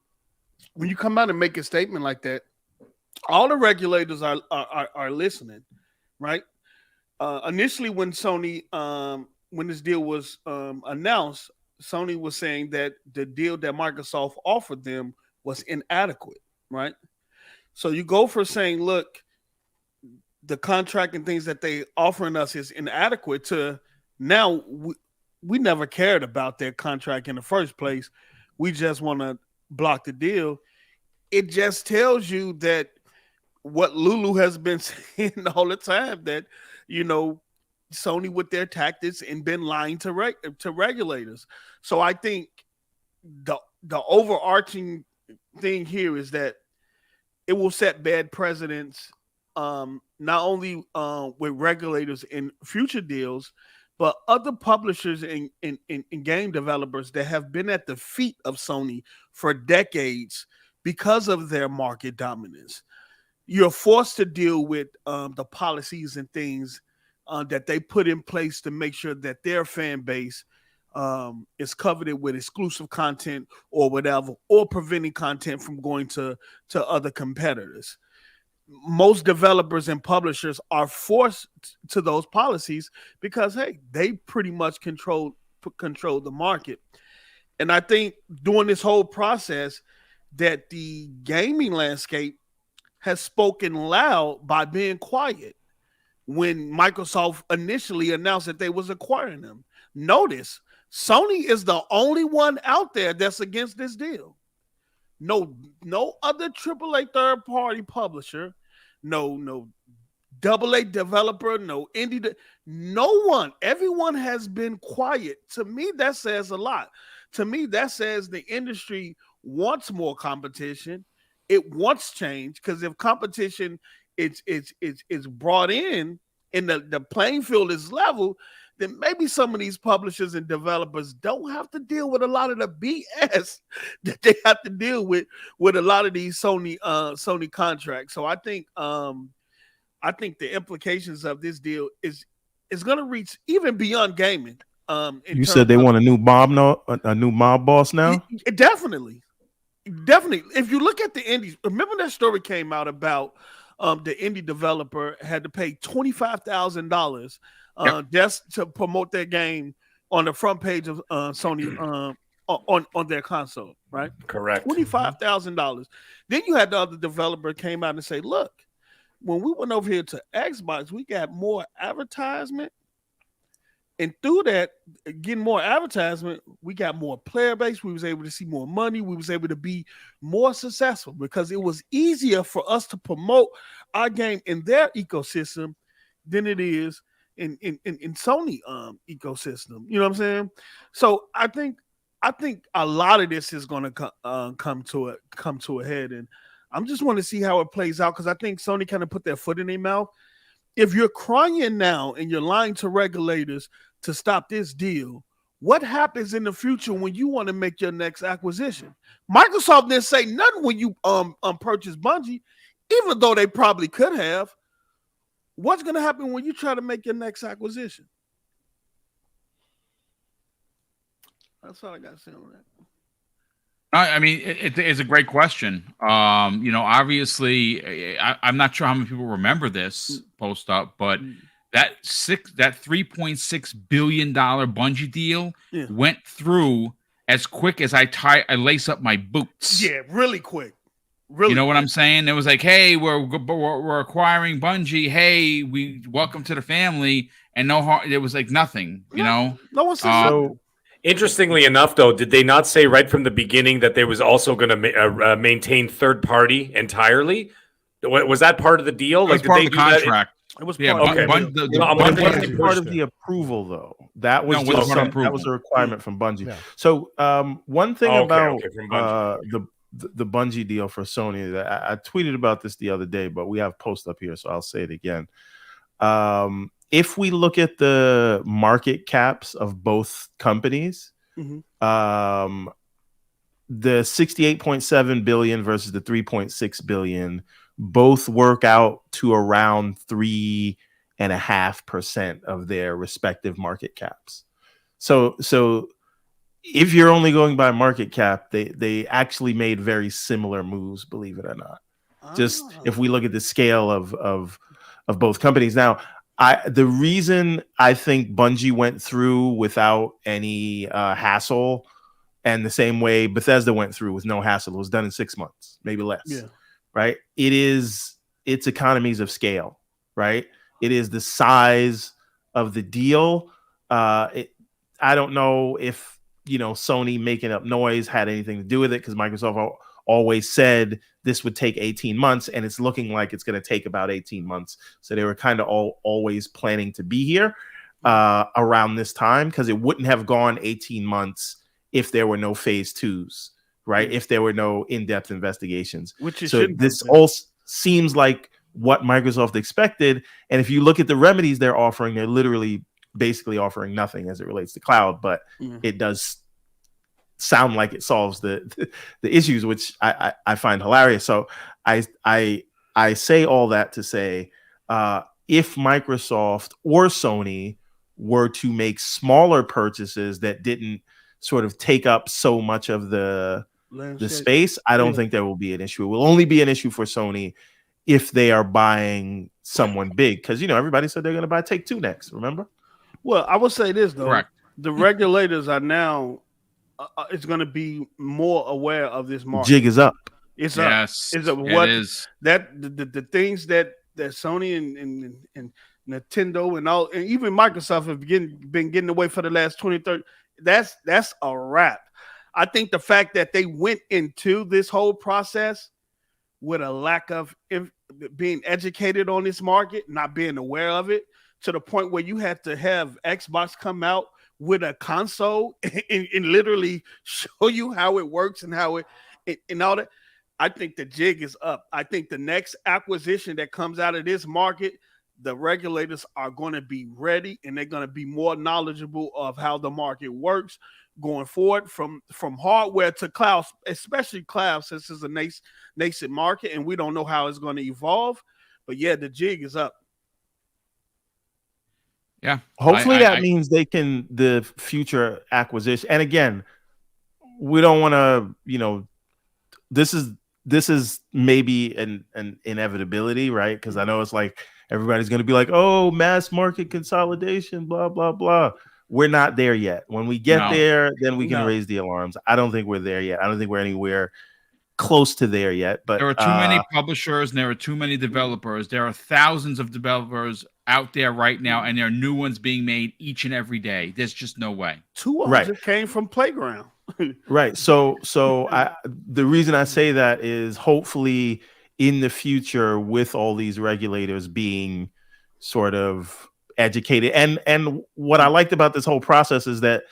When you come out and make a statement like that, all the regulators are listening. right? Initially, when Sony, when this deal was announced, Sony was saying that the deal that Microsoft offered them was inadequate, right? So you go for saying, look, the contract and things that they offering us is inadequate to now we never cared about their contract in the first place. We just want to block the deal. It just tells you that what Lulu has been saying all the time, that, you know, Sony with their tactics and been lying to regulators. So I think the overarching thing here is that it will set bad precedents, not only with regulators in future deals, but other publishers and game developers that have been at the feet of Sony for decades because of their market dominance. You're forced to deal with the policies and things that they put in place to make sure that their fan base is coveted with exclusive content or whatever, or preventing content from going to other competitors. Most developers and publishers are forced to those policies because, hey, they pretty much control the market. And I think during this whole process that the gaming landscape has spoken loud by being quiet when Microsoft initially announced that they was acquiring them. Notice, Sony is the only one out there that's against this deal. No other AAA third-party publisher, no AA developer, no indie, no one. Everyone has been quiet. To me, that says a lot. To me, that says the industry wants more competition. It wants change, because if competition is brought in and the playing field is level, then maybe some of these publishers and developers don't have to deal with a lot of the BS that they have to deal with a lot of these Sony contracts. So I think the implications of this deal is going to reach even beyond gaming. You said they want a new mob boss now? Definitely. If you look at the indies, remember that story came out about the indie developer had to pay $25,000 just to promote their game on the front page of Sony on their console, right? Correct. $25,000. Then you had the other developer came out and say, look, when we went over here to Xbox, we got more advertisement. And through that, getting more advertisement, we got more player base. We was able to see more money. We was able to be more successful because it was easier for us to promote our game in their ecosystem than it is in Sony ecosystem. You know what I'm saying? So I think a lot of this is going to come to a head, and I'm just want to see how it plays out, because I think Sony kind of put their foot in their mouth. If you're crying now and you're lying to regulators to stop this deal, what happens in the future when you want to make your next acquisition? Microsoft didn't say nothing when you purchased Bungie, even though they probably could have. What's going to happen when you try to make your next acquisition? That's all I got to say on that. I mean, it's a great question. Obviously, I'm not sure how many people remember this post up, but that $3.6 billion Bungie deal went through as quick as I lace up my boots. Yeah, really quick. Really, you know what I'm saying? It was like, hey, we're acquiring Bungie. Hey, we welcome to the family, and no harm. It was like nothing. You know, no one said so. Interestingly enough, though, did they not say right from the beginning that they was also going to maintain third party entirely? Was that part of the deal? Like, part of the contract. It was part of the approval, though. That was that was a requirement from Bungie. Yeah. So one thing about the Bungie deal for Sony, that I tweeted about this the other day, but we have post up here, so I'll say it again. If we look at the market caps of both companies, the 68.7 billion versus the 3.6 billion both work out to around 3.5% of their respective market caps. So if you're only going by market cap, they actually made very similar moves, believe it or not. Just if we look at the scale of both companies. Now, the reason I think Bungie went through without any hassle, and the same way Bethesda went through with no hassle, it was done in 6 months, maybe less. Yeah. Right? It's economies of scale, right? It is the size of the deal. I don't know if Sony making up noise had anything to do with it, because Microsoft always said this would take 18 months, and it's looking like it's going to take about 18 months. So they were kind of always planning to be here around this time, because it wouldn't have gone 18 months if there were no phase 2s, right? If there were no in-depth investigations. So this all seems like what Microsoft expected. And if you look at the remedies they're offering, they're literally basically offering nothing as it relates to cloud, but it does sound like it solves the issues, which I find hilarious. So I say all that to say, if Microsoft or Sony were to make smaller purchases that didn't sort of take up so much of the space, I don't think there will be an issue. It will only be an issue for Sony if they are buying someone big, because everybody said they're going to buy Take-Two next. Remember? Well, I will say this though: Correct. The regulators are now it's going to be more aware of this market. Jig is up. It's yes, up. It's up. What is that the things that Sony and Nintendo and all, and even Microsoft have been getting away for the last 20, 30. That's a wrap. I think the fact that they went into this whole process with a lack of being educated on this market, not being aware of it, to the point where you had to have Xbox come out with a console and literally show you how it works and how it and all that. I think the jig is up. I think the next acquisition that comes out of this market, the regulators are going to be ready, and they're going to be more knowledgeable of how the market works going forward, from hardware to cloud, especially cloud, since it's a nascent market and we don't know how it's going to evolve. But yeah, the jig is up. Yeah. Hopefully that means they can, the future acquisition. And again, we don't want to, this is maybe an inevitability, right? Because I know it's like everybody's going to be like, oh, mass market consolidation, blah, blah, blah. We're not there yet. When we get there, then we can raise the alarms. I don't think we're there yet. I don't think we're anywhere close to there yet. But there are too many publishers and there are too many developers. There are thousands of developers out there right now, and there are new ones being made each and every day. There's just no way. 200 came from Playground. Right. So the reason I say that is hopefully in the future, with all these regulators being sort of educated, and what I liked about this whole process is that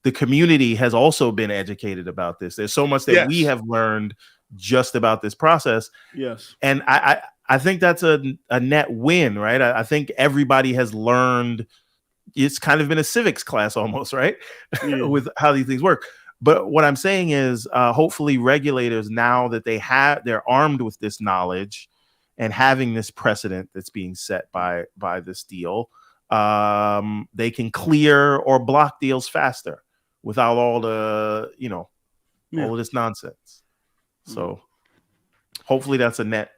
the community has also been educated about this. There's so much that we have learned just about this process. Yes. And I think that's a net win, right? I think everybody has learned. It's kind of been a civics class almost, right? With how these things work. But what I'm saying is, hopefully regulators, now that they're armed with this knowledge and having this precedent that's being set by this deal, they can clear or block deals faster without all the, all of this nonsense. So hopefully that's a net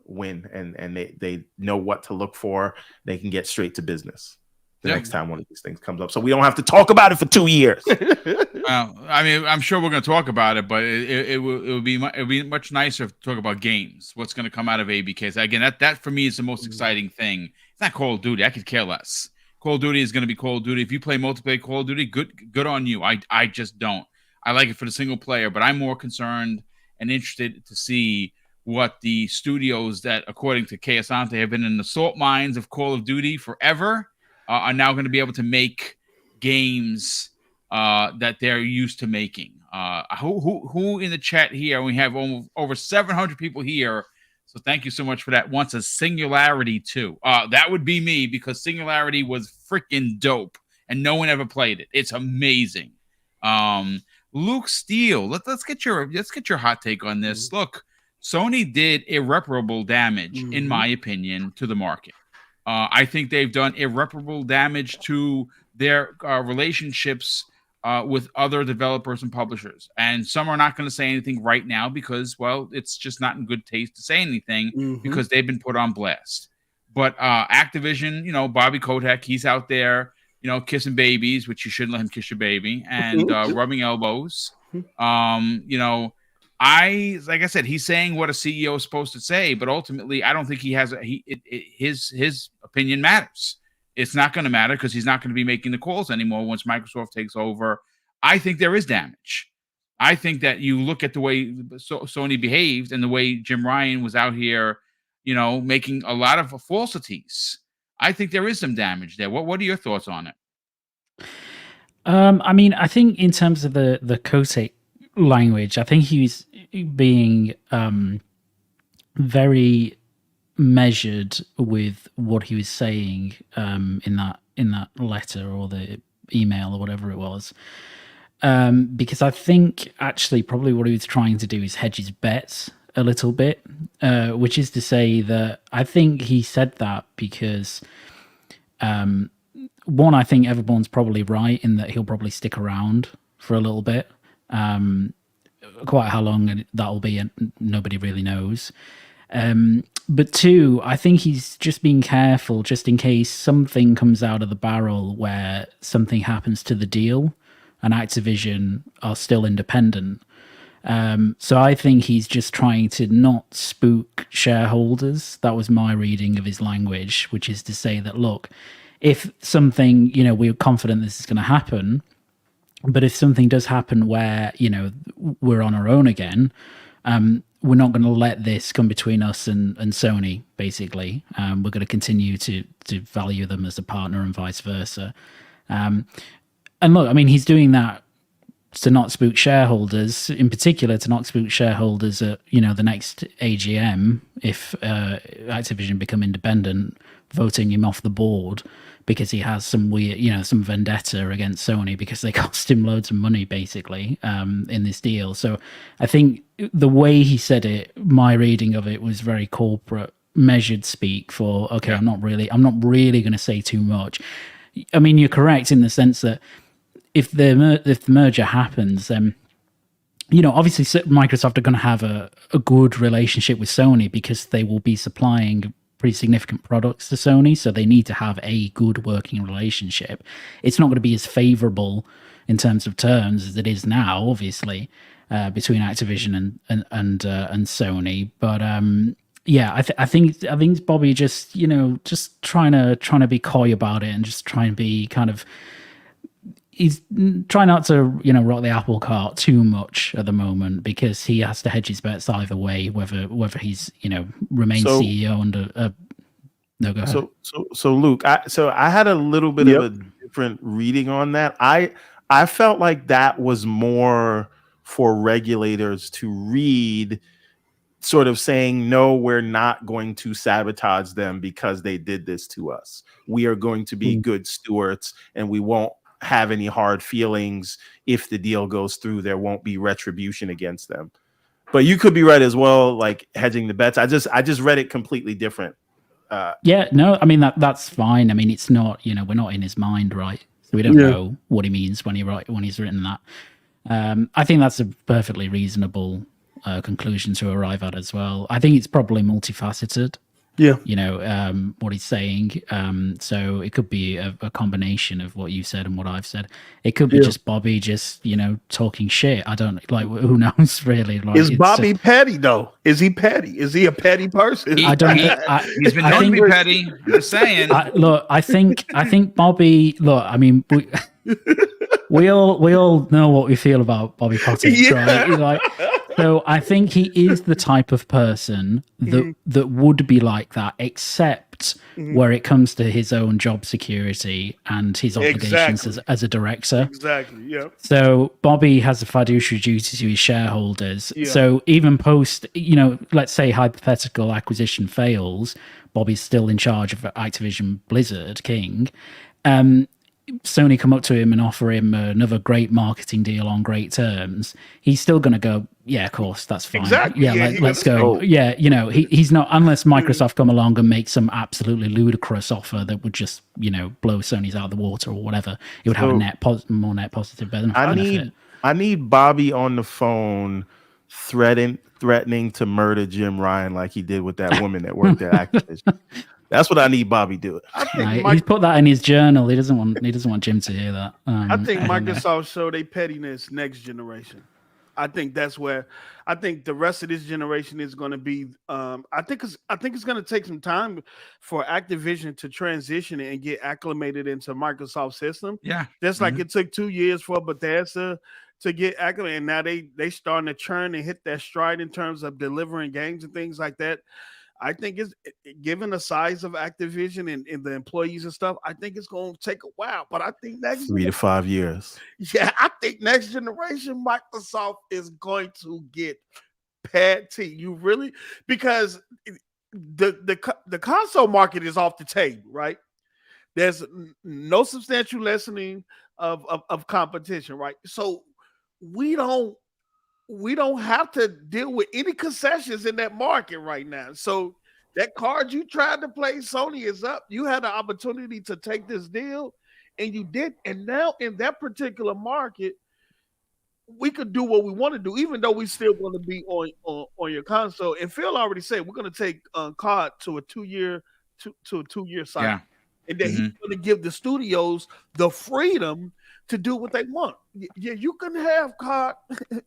win, and they know what to look for. They can get straight to business the next time one of these things comes up, so we don't have to talk about it for 2 years. Well, I mean, I'm sure we're going to talk about it, but it would be much nicer to talk about games. What's going to come out of ABK? Again, that for me is the most exciting thing. It's not Call of Duty. I could care less. Call of Duty is going to be Call of Duty. If you play multiplayer Call of Duty, good on you. I just don't. I like it for the single player, but I'm more concerned and interested to see what the studios that, according to Kay Asante, have been in the salt mines of Call of Duty forever, are now going to be able to make games that they're used to making. Who in the chat here? We have over 700 people here, so thank you so much for that. Wants a Singularity 2. That would be me, because Singularity was freaking dope, and no one ever played it. It's amazing. Luke Steele, let's get your hot take on this. Look, Sony did irreparable damage, in my opinion, to the market. I think they've done irreparable damage to their relationships with other developers and publishers. And some are not going to say anything right now because, well, it's just not in good taste to say anything because they've been put on blast. But Activision, Bobby Kotick, he's out there, kissing babies, which you shouldn't let him kiss your baby, and rubbing elbows. Like I said, he's saying what a CEO is supposed to say, but ultimately, I don't think he has his opinion matters. It's not going to matter because he's not going to be making the calls anymore once Microsoft takes over. I think there is damage. I think that you look at the way Sony behaved and the way Jim Ryan was out here, making a lot of falsities. I think there is some damage there. What are your thoughts on it? I think in terms of the Kotick language, I think he was being very measured with what he was saying in that letter or the email or whatever it was. Because I think actually probably what he was trying to do is hedge his bets a little bit, which is to say that I think he said that because one, I think everyone's probably right in that he'll probably stick around for a little bit. Quite how long that'll be, nobody really knows. But two, I think he's just being careful just in case something comes out of the barrel where something happens to the deal and Activision are still independent. So I think he's just trying to not spook shareholders. That was my reading of his language, which is to say that, look, if something, we're confident this is going to happen, but if something does happen where, we're on our own again, we're not going to let this come between us and Sony, basically. We're going to continue to value them as a partner and vice versa. And look, he's doing that to not spook shareholders, in particular to not spook shareholders at, the next AGM, if Activision become independent, voting him off the board because he has some weird, some vendetta against Sony because they cost him loads of money, basically, in this deal. So I think the way he said it, my reading of it was very corporate, measured speak for, okay, I'm not really going to say too much. You're correct in the sense that if the merger happens, then obviously Microsoft are going to have a good relationship with Sony because they will be supplying pretty significant products to Sony, so they need to have a good working relationship. It's not going to be as favorable in terms of terms as it is now, obviously, between Activision and Sony. But I think Bobby just just trying to be coy about it and just trying to be kind of. He's trying not to, rock the apple cart too much at the moment because he has to hedge his bets either way, whether he's, remains CEO under. No, go ahead. So Luke, I had a little bit of a different reading on that. I felt like that was more for regulators to read, sort of saying, no, we're not going to sabotage them because they did this to us. We are going to be good stewards and we won't have any hard feelings. If the deal goes through, there won't be retribution against them. But you could be right as well, like hedging the bets. I just read it completely different. That's fine. It's not, we're not in his mind, right? So we don't know what he means when he's written that. I think that's a perfectly reasonable conclusion to arrive at as well. I think it's probably multifaceted. What he's saying. So it could be a combination of what you said and what I've said. It could be just Bobby just, talking shit. I don't who knows really. Is Bobby petty though? Is he petty? Is he a petty person? He's been known to be petty. I'm just saying. I think Bobby, we all know what we feel about Bobby Kotick, right? So I think he is the type of person that would be like that, except where it comes to his own job security and his obligations as a director. Exactly, yeah. So Bobby has a fiduciary duty to his shareholders. Yeah. So even post, let's say hypothetical acquisition fails, Bobby's still in charge of Activision Blizzard King. Sony come up to him and offer him another great marketing deal on great terms, he's still going to go, yeah, of course, that's fine. Exactly. Yeah, let's go. Yeah, he's not, unless Microsoft come along and make some absolutely ludicrous offer that would just, blow Sony's out of the water or whatever. It would have a more net positive benefit. I need Bobby on the phone threatening to murder Jim Ryan like he did with that woman that worked at Activision. That's what I need Bobby doing. He's put that in his journal. He doesn't want Jim to hear that. I think Microsoft showed their pettiness next generation. I think that's where I think the rest of this generation is going to be. I think it's going to take some time for Activision to transition and get acclimated into Microsoft system. Yeah, just like it took 2 years for Bethesda to get acclimated, and now they starting to churn and hit that stride in terms of delivering games and things like that. I think it's given the size of Activision and the employees and stuff. I think it's going to take a while, but I think next 3 to 5 years. Yeah, I think next generation Microsoft is going to get bad tea. You really, because the console market is off the table, right? There's no substantial lessening of competition, right? So we don't have to deal with any concessions in that market right now. So that card you tried to play, Sony, is up. You had an opportunity to take this deal, and you did. And now in that particular market, we could do what we want to do, even though we still going to be on your console. And Phil already said we're going to take COD to a 2-year cycle, yeah. And then he's going to give the studios the freedom to do what they want. Yeah, you can have COD.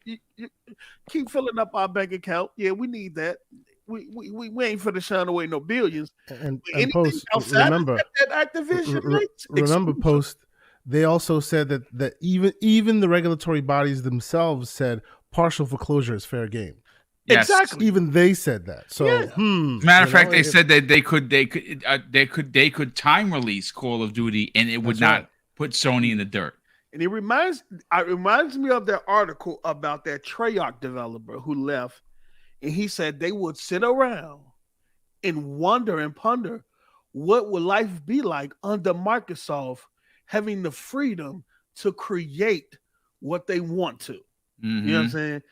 you keep filling up our bank account. Yeah, we need that. We ain't for to shine away no billions. And Post, remember that Activision. Remember, Post. They also said that even the regulatory bodies themselves said partial foreclosure is fair game. Yes. Exactly. Even they said that. So, As a matter of fact, they said that they could time release Call of Duty, and it would not put Sony in the dirt. And it reminds me of that article about that Treyarch developer who left, and he said they would sit around and wonder and ponder what would life be like under Microsoft having the freedom to create what they want to. Mm-hmm. You know what I'm saying?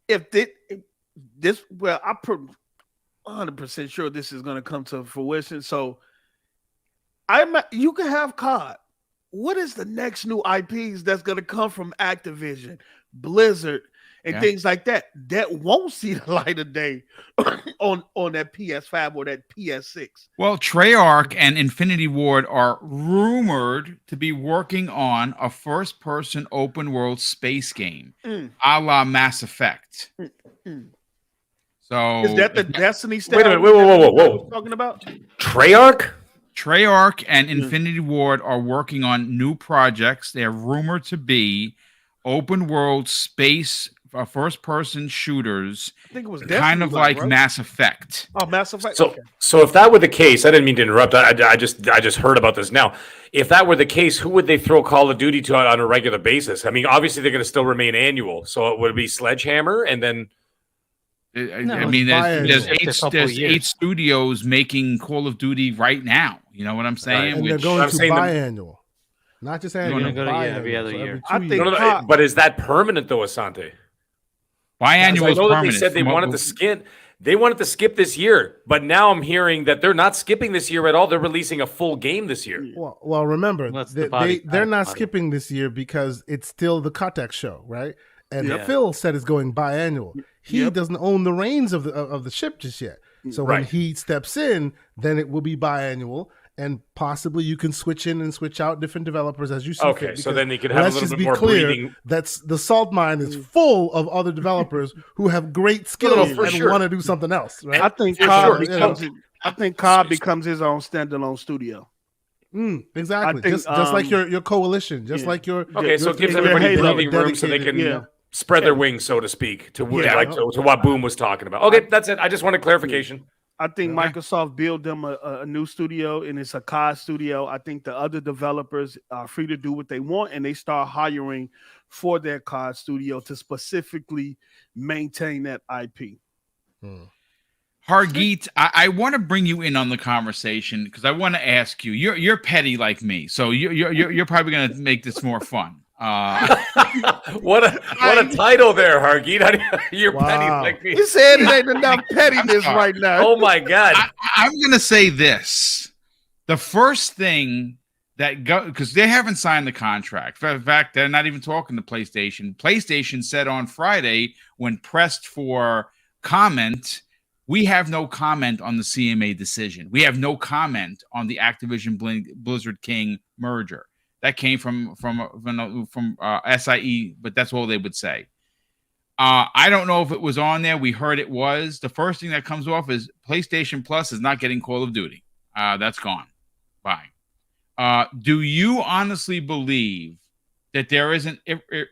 I'm 100% sure this is going to come to fruition. So you can have COD. What is the next new IPs that's going to come from Activision, Blizzard, and things like that won't see the light of day on that PS5 or that PS6? Well, Treyarch and Infinity Ward are rumored to be working on a first-person open-world space game, a la Mass Effect. So is that the Destiny style? Wait a minute, whoa. Talking about Treyarch and Infinity Ward are working on new projects. They're rumored to be open world space first-person shooters. I think it was kind of like right? Mass Effect. Oh, Mass Effect. So if that were the case, I didn't mean to interrupt. I just heard about this now. If that were the case, who would they throw Call of Duty to on a regular basis? I mean, obviously they're going to still remain annual. So it would be Sledgehammer, and then. I mean, there's 8 studios making Call of Duty right now. You know what I'm saying? And they're going to biannual. Not just annual. They're going to go to every other year. I think but is that permanent though, Asante? Biannual is permanent. They said they wanted to skip. They wanted to skip this year, but now I'm hearing that they're not skipping this year at all. They're releasing a full game this year. Well, remember, they're not skipping this year because it's still the Kotick show, right? And Phil said it's going biannual. He doesn't own the reins of the ship just yet. So when he steps in, then it will be biannual, and possibly you can switch in and switch out different developers as you see. Okay, so then they could have a little bit more breathing. That's the salt mine is full of other developers who have great skills and want to do something else. Right? I think COD becomes his own standalone studio. Exactly. Just like your coalition, just like your. Okay, so it gives everybody breathing room so they can spread their wings, so to speak, to what Boom was talking about. Okay, that's it. I just wanted clarification. I think Microsoft built them a new studio, and it's a COD studio. I think the other developers are free to do what they want, and they start hiring for their COD studio to specifically maintain that IP. Hargeet, I want to bring you in on the conversation because I want to ask you. You're petty like me, so you're probably going to make this more fun. What a title there, Hargeet. You're petty like me. He said it ain't enough pettiness right now. Oh my God. I'm gonna say this. The first thing that because they haven't signed the contract. In fact, they're not even talking to PlayStation. PlayStation said on Friday when pressed for comment we have no comment on the CMA decision. We have no comment on the Activision Blizzard King merger. That came from SIE, but that's all they would say. I don't know if it was on there. We heard it was. The first thing that comes off is PlayStation Plus is not getting Call of Duty. That's gone. Bye. Do you honestly believe that there is an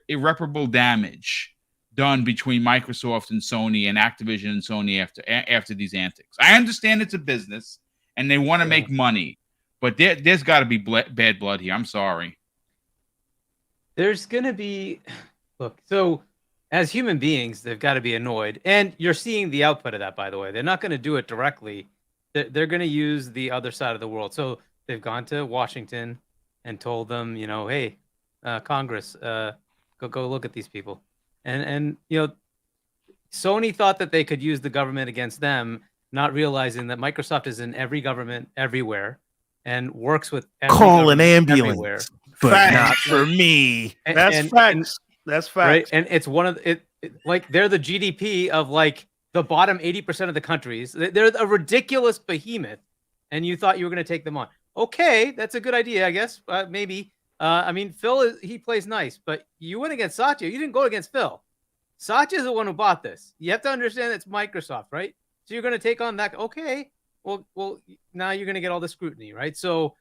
irreparable damage done between Microsoft and Sony and Activision and Sony after these antics? I understand it's a business and they want to make money, but there's got to be bad blood here. I'm sorry. There's going to be, look, so as human beings, they've got to be annoyed. And you're seeing the output of that, by the way. They're not going to do it directly. They're going to use the other side of the world. So they've gone to Washington and told them, you know, hey, Congress, go look at these people. And you know, Sony thought that they could use the government against them, not realizing that Microsoft is in every government everywhere and works with call an ambulance, everywhere. But Facts. not for me. That's facts. That's facts. Right? And it's one of like they're the GDP of like the bottom 80% of the countries. They're a ridiculous behemoth, and you thought you were going to take them on. Okay, that's a good idea, I guess. Maybe. I mean, Phil he plays nice, but you went against Satya. You didn't go against Phil. Satya is the one who bought this. You have to understand it's Microsoft, right? So you're going to take on that. Okay, well, now you're going to get all the scrutiny, right? So,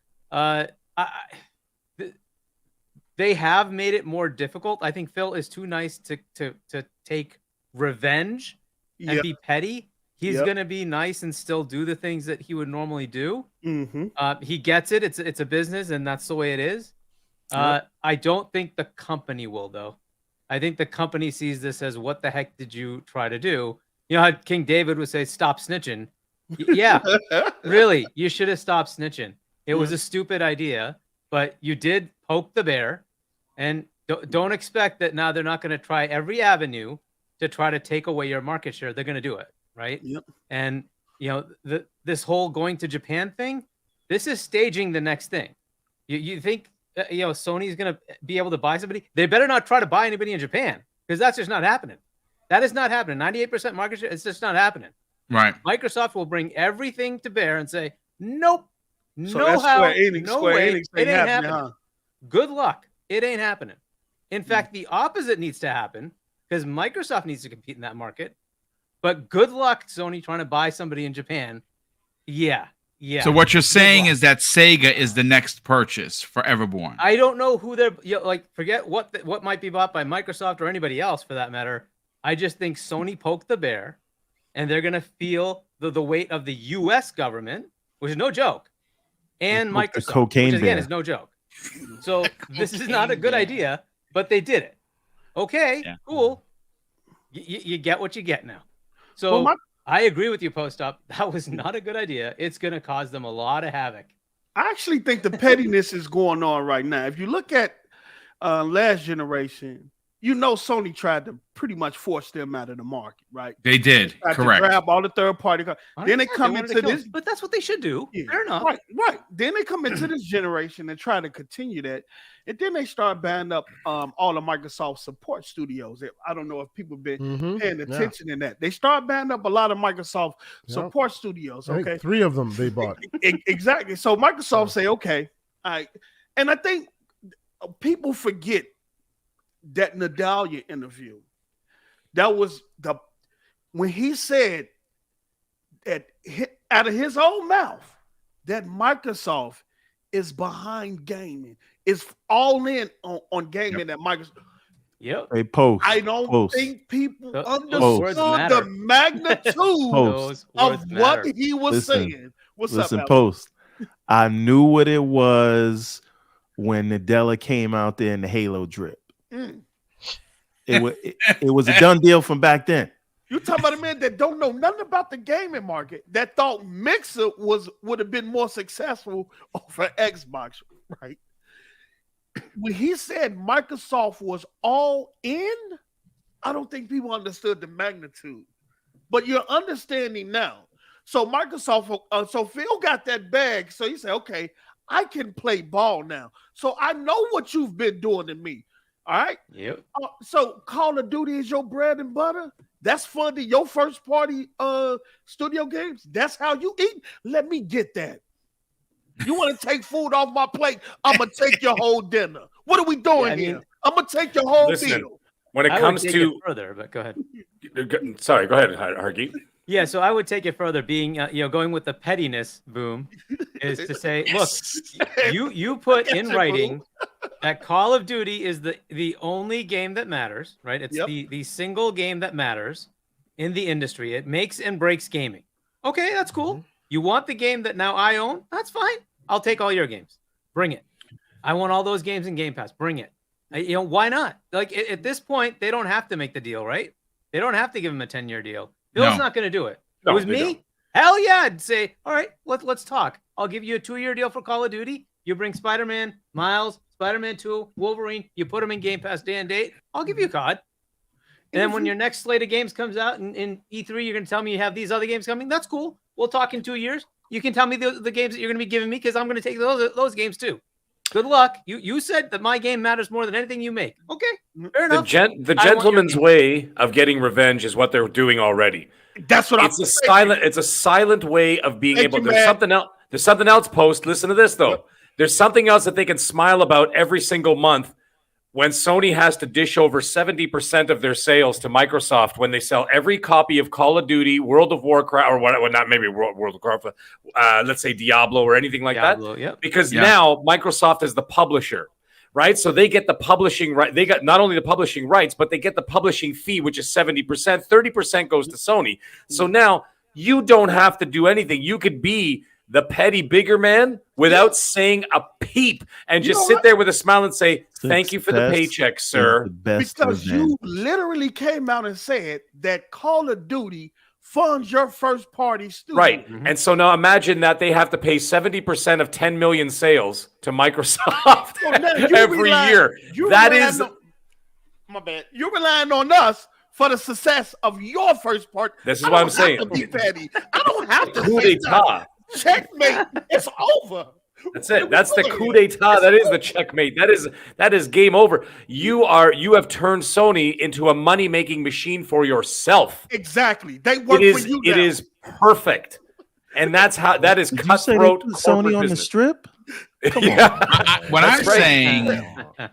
they have made it more difficult. I think Phil is too nice to take revenge and be petty. He's going to be nice and still do the things that he would normally do. Mm-hmm. He gets it. It's a business, and that's the way it is. I don't think the company will, though. I think the company sees this as, what the heck did you try to do? You know how King David would say, stop snitching. Yeah, really, you should have stopped snitching. It was a stupid idea, but you did poke the bear, and don't expect that now they're not going to try every avenue to try to take away your market share. They're going to do it, right? Yep. And, you know, this whole going to Japan thing, this is staging the next thing. You think, you know, Sony's going to be able to buy somebody? They better not try to buy anybody in Japan, because that's just not happening. That is not happening. 98% market share, it's just not happening. Right. Microsoft will bring everything to bear and say, nope, So no that's how, Square Enix. no Square way, Enix it ain't happening. Huh? Good luck. It ain't happening. In fact, the opposite needs to happen, because Microsoft needs to compete in that market. But good luck, Sony, trying to buy somebody in Japan. Yeah. So what you're saying is that Sega is the next purchase for Everborn. I don't know who they're like. Forget what might be bought by Microsoft or anybody else for that matter. I just think Sony poked the bear, and they're gonna feel the weight of the U.S. government, which is no joke, and Microsoft, which again is no joke. So this is not a good idea, but they did it. Okay, cool. You get what you get now. So I agree with you, Post Up. That was not a good idea. It's going to cause them a lot of havoc. I actually think the pettiness is going on right now. If you look at last generation, you know, Sony tried to pretty much force them out of the market, right? They did. Correct. Grab all the third party. Then they come into this, but that's what they should do. Yeah, Fair enough. Right. Then they come into this generation and try to continue that. And then they start banning up all of Microsoft support studios. I don't know if people have been paying attention in that. They start banning up a lot of Microsoft support studios. I think 3 of them they bought. Exactly. So Microsoft say, okay, all right. And I think people forget that Nadalia interview. That was when he said that out of his own mouth that Microsoft is behind gaming, is all in on gaming at Microsoft. Yep. Hey, Post. I don't think people understood the magnitude of what he was saying. What's up, Alex? Post. I knew what it was when Nadella came out there in the Halo drip. It was a done deal from back then. You talking about a man that don't know nothing about the gaming market, that thought Mixer would have been more successful over Xbox, right? When he said Microsoft was all in, I don't think people understood the magnitude. But you're understanding now. So Microsoft, so Phil got that bag. So he said, okay, I can play ball now. So I know what you've been doing to me. All right. Yep. So Call of Duty is your bread and butter. That's funding your first party studio games. That's how you eat. Let me get that. You want to take food off my plate? I'm gonna take your whole dinner. What are we doing here? I'm gonna take your whole meal. When it comes to further, but go ahead. Sorry, go ahead, Hargy. Yeah, so I would take it further. Being going with the pettiness, Boom, is to say, look, you put in writing that Call of Duty is the only game that matters, right? It's the single game that matters in the industry. It makes and breaks gaming. Okay, that's cool. Mm-hmm. You want the game that now I own? That's fine. I'll take all your games. Bring it. I want all those games in Game Pass. Bring it. Why not? Like at this point, they don't have to make the deal, right? They don't have to give him a 10-year deal. Bill's not going to do it. If it was me, don't. Hell yeah, I'd say, all right, let's talk. I'll give you a 2-year deal for Call of Duty. You bring Spider-Man, Miles, Spider-Man 2, Wolverine. You put them in Game Pass day and date. I'll give you a COD. And then when your next slate of games comes out in E3, you're going to tell me you have these other games coming. That's cool. We'll talk in 2 years. You can tell me the games that you're going to be giving me because I'm going to take those games too. Good luck. You said that my game matters more than anything you make. Okay, fair enough. The gentleman's way of getting revenge is what they're doing already. That's what it's It's a silent way of being able. There's something else. There's something else. Post. Listen to this though. Yep. There's something else that they can smile about every single month. When Sony has to dish over 70% of their sales to Microsoft when they sell every copy of Call of Duty, World of Warcraft, or what? Not maybe World of Warcraft. Let's say Diablo or anything like that. Yep. Because now Microsoft is the publisher, right? So they get the publishing right. They got not only the publishing rights, but they get the publishing fee, which is 70%. 30% goes to Sony. So now you don't have to do anything. You could be the petty bigger man without saying a peep and just sit there with a smile and say, thank you for the paycheck, sir. Because you literally came out and said that Call of Duty funds your first party studio. Right. Mm-hmm. And so now imagine that they have to pay 70% of 10 million sales to Microsoft every year. My bad. You're relying on us for the success of your first part. This is what I'm saying. To be petty. I don't have to coup d'etat. Checkmate. It's over. That's it. That's the coup d'etat. That is the checkmate. That is game over. You have turned Sony into a money-making machine for yourself. Exactly. They work for you now. It is perfect. And that is cutthroat. Sony on the strip? Come on. What I'm saying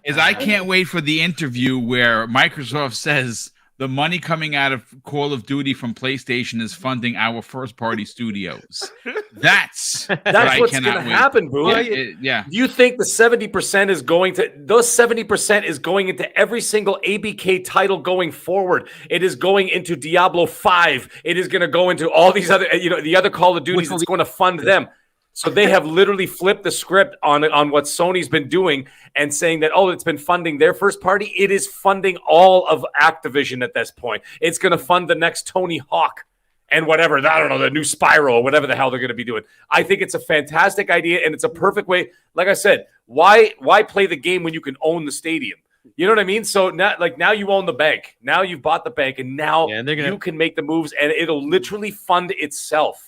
is I can't wait for the interview where Microsoft says the money coming out of Call of Duty from PlayStation is funding our first-party studios. That's what's going to happen, bro. Yeah. Do you think the 70% is going to those 70% is going into every single ABK title going forward? It is going into Diablo 5. It is going to go into all these other, the other Call of Duties. It's going to fund them. So they have literally flipped the script on what Sony's been doing and saying that, it's been funding their first party. It is funding all of Activision at this point. It's going to fund the next Tony Hawk and whatever, I don't know, the new Spyro or whatever the hell they're going to be doing. I think it's a fantastic idea, and it's a perfect way. Like I said, why play the game when you can own the stadium? You know what I mean? So now you own the bank. Now you've bought the bank, and now you can make the moves, and it'll literally fund itself.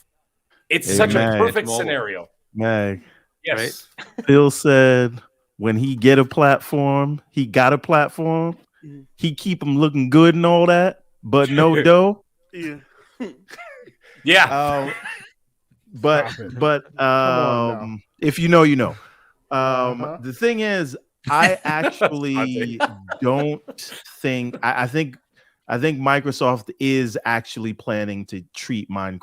It's such a perfect scenario. Mag. Yes. Right? Phil said when he get a platform, he got a platform. He keep them looking good and all that, but no dough. Yeah. Yeah. But if you know, you know. The thing is, I actually don't think. I think Microsoft is actually planning to treat treat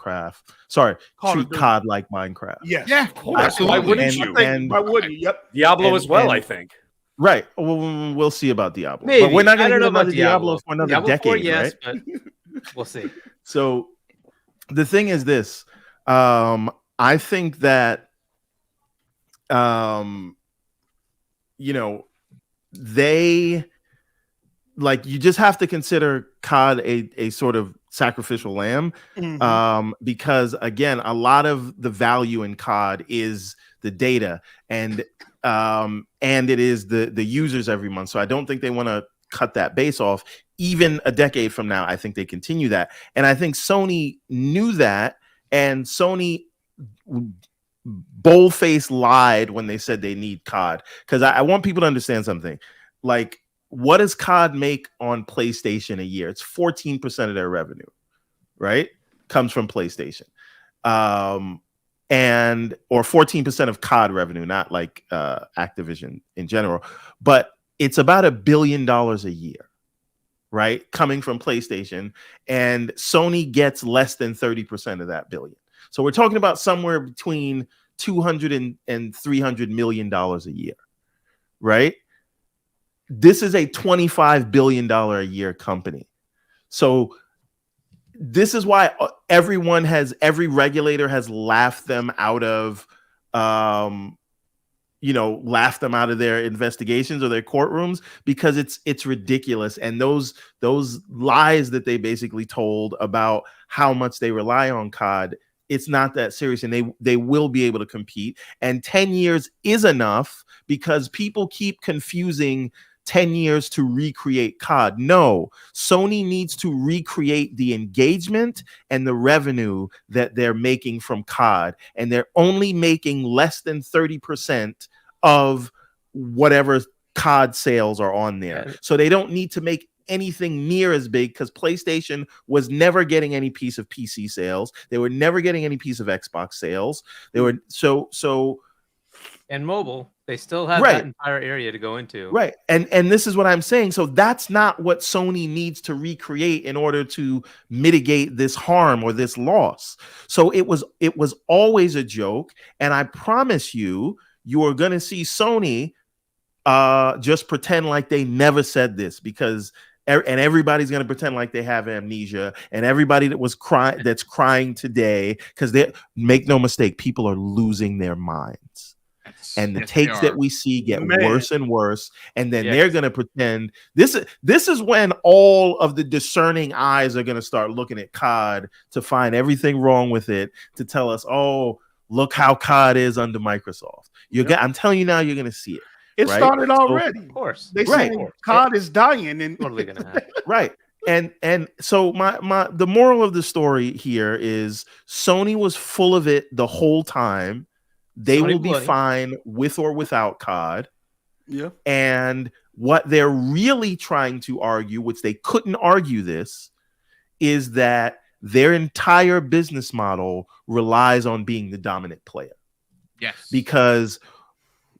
COD like Minecraft. Yes. Yeah, of course. Why wouldn't you? Why wouldn't you? Yep. Diablo as well, I think. Right. Well, we'll see about Diablo. Maybe. But we're not going to get another Diablo for another decade, yes, right? But we'll see. So the thing is this. I think that, they... you just have to consider COD a sort of sacrificial lamb, because again, a lot of the value in COD is the data and it is the users every month. So I don't think they want to cut that base off. Even a decade from now, I think they continue that, and I think Sony knew that, and Sony bold-faced lied when they said they need COD, because I want people to understand something. what does COD make on PlayStation a year? It's 14% of their revenue, right? Comes from PlayStation. And or 14% of COD revenue, not like Activision in general, but it's about $1 billion a year, right? Coming from PlayStation, and Sony gets less than 30% of that billion. So we're talking about somewhere between $200 and $300 million a year, right? This is a $25 billion a year company. So this is why every regulator has laughed them out of, laughed them out of their investigations or their courtrooms, because it's ridiculous. And those lies that they basically told about how much they rely on COD, it's not that serious, and they will be able to compete. And 10 years is enough, because people keep confusing 10 years to recreate COD. No, Sony needs to recreate the engagement and the revenue that they're making from COD, and they're only making less than 30% of whatever COD sales are on there. So they don't need to make anything near as big, because PlayStation was never getting any piece of PC sales. They were never getting any piece of Xbox sales. They were so and mobile, they still have that entire area to go into. Right. And this is what I'm saying. So that's not what Sony needs to recreate in order to mitigate this harm or this loss. So it was always a joke. And I promise you are going to see Sony just pretend like they never said this, because and everybody's going to pretend like they have amnesia, and everybody that's crying today, because they make no mistake, people are losing their minds. And the takes that we see get worse and worse, and then they're going to pretend this is when all of the discerning eyes are going to start looking at COD to find everything wrong with it, to tell us, oh, look how COD is under Microsoft. I'm telling you now, you're going to see it. It started already. Of course, they say COD is dying, and totally going to happen. Right. And so the moral of the story here is Sony was full of it the whole time. They will be fine with or without COD. Yeah. And what they're really trying to argue, which they couldn't argue this, is that their entire business model relies on being the dominant player. Yes. Because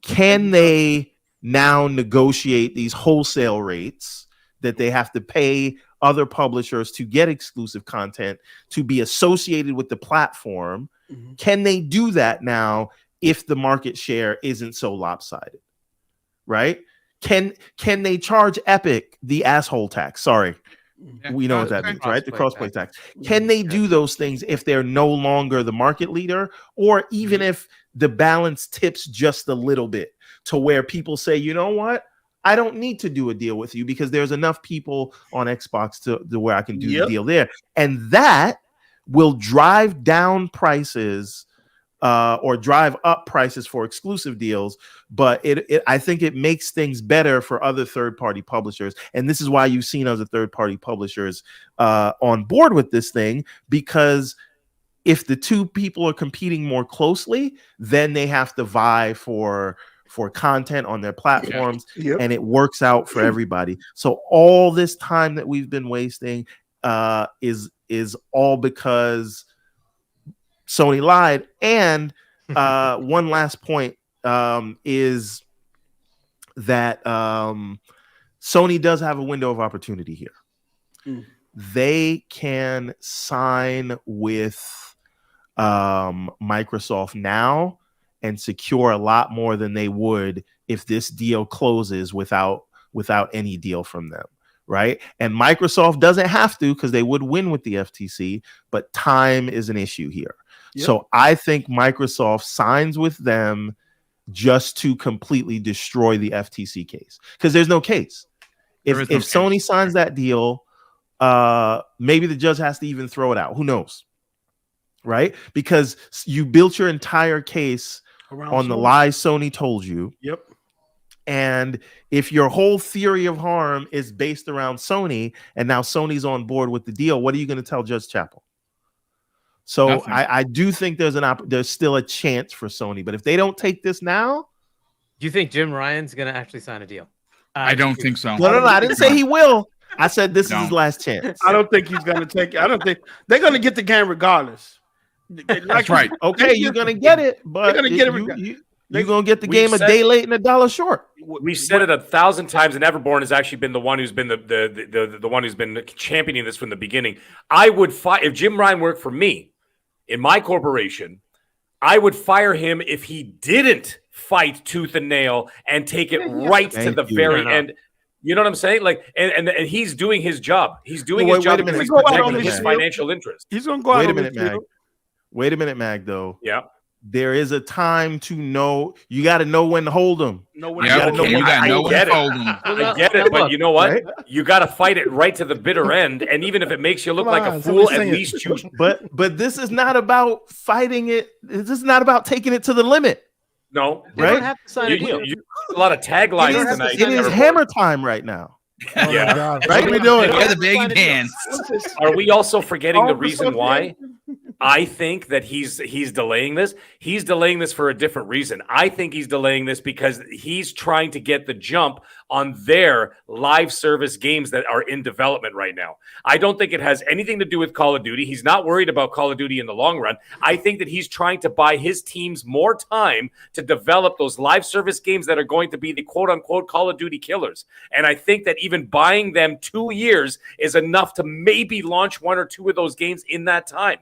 can they now negotiate these wholesale rates that they have to pay other publishers to get exclusive content to be associated with the platform? Mm-hmm. Can they do that now if the market share isn't so lopsided? Right? Can they charge Epic the asshole tax? Sorry. Yeah, we know what that means, right? The crossplay tax. Can they do those things if they're no longer the market leader, or even if the balance tips just a little bit to where people say, you know what? I don't need to do a deal with you because there's enough people on Xbox to where I can do the deal there. And that will drive down prices or drive up prices for exclusive deals. But I think it makes things better for other third-party publishers. And this is why you've seen other third-party publishers on board with this thing, because if the two people are competing more closely, then they have to vie for content on their platforms, and it works out for everybody. So all this time that we've been wasting is all because Sony lied. And one last point is that Sony does have a window of opportunity here. They can sign with Microsoft now and secure a lot more than they would if this deal closes without any deal from them, right? And Microsoft doesn't have to, because they would win with the FTC, but time is an issue here. So I think Microsoft signs with them just to completely destroy the FTC case, because there's no case. If Sony signs that deal, maybe the judge has to even throw it out. Who knows? Right? Because you built your entire case on the lies Sony told you. Yep. And if your whole theory of harm is based around Sony, and now Sony's on board with the deal, what are you going to tell Judge Chappell? So I do think there's still a chance for Sony, but if they don't take this now, do you think Jim Ryan's going to actually sign a deal? I don't think so. No. I didn't say he will. I said this is his last chance. I don't think he's going to take it. I don't think they're going to get the game regardless. That's right. Okay, you're going to get it, but they're going to get it. You're going to get the game a day late and $1 short. We said it 1,000 times, and Everborn has actually been the one who's been the one who's been championing this from the beginning. I would fire if Jim Ryan worked for me in my corporation. I would fire him if he didn't fight tooth and nail and take it right to the very end. You know what I'm saying? Like, and he's doing his job. He's doing his job because he's protecting his financial interest. He's going to go out. Wait a minute, Mag. Wait a minute, Mag. Though. Yeah. There is a time to know. You got to know when to hold them. I get it, but you know what? Right? You got to fight it right to the bitter end, and even if it makes you look like a fool, at least you. But this is not about fighting it. This is not about taking it to the limit. No, you don't have to sign a deal. A lot of taglines tonight. It is hammer time right now. Yeah, right. What are we doing? We're the big hands. Are we also forgetting the reason why? I think that he's delaying this. He's delaying this for a different reason. I think he's delaying this because he's trying to get the jump on their live service games that are in development right now. I don't think it has anything to do with Call of Duty. He's not worried about Call of Duty in the long run. I think that he's trying to buy his teams more time to develop those live service games that are going to be the quote-unquote Call of Duty killers. And I think that even buying them 2 years is enough to maybe launch 1 or 2 of those games in that time,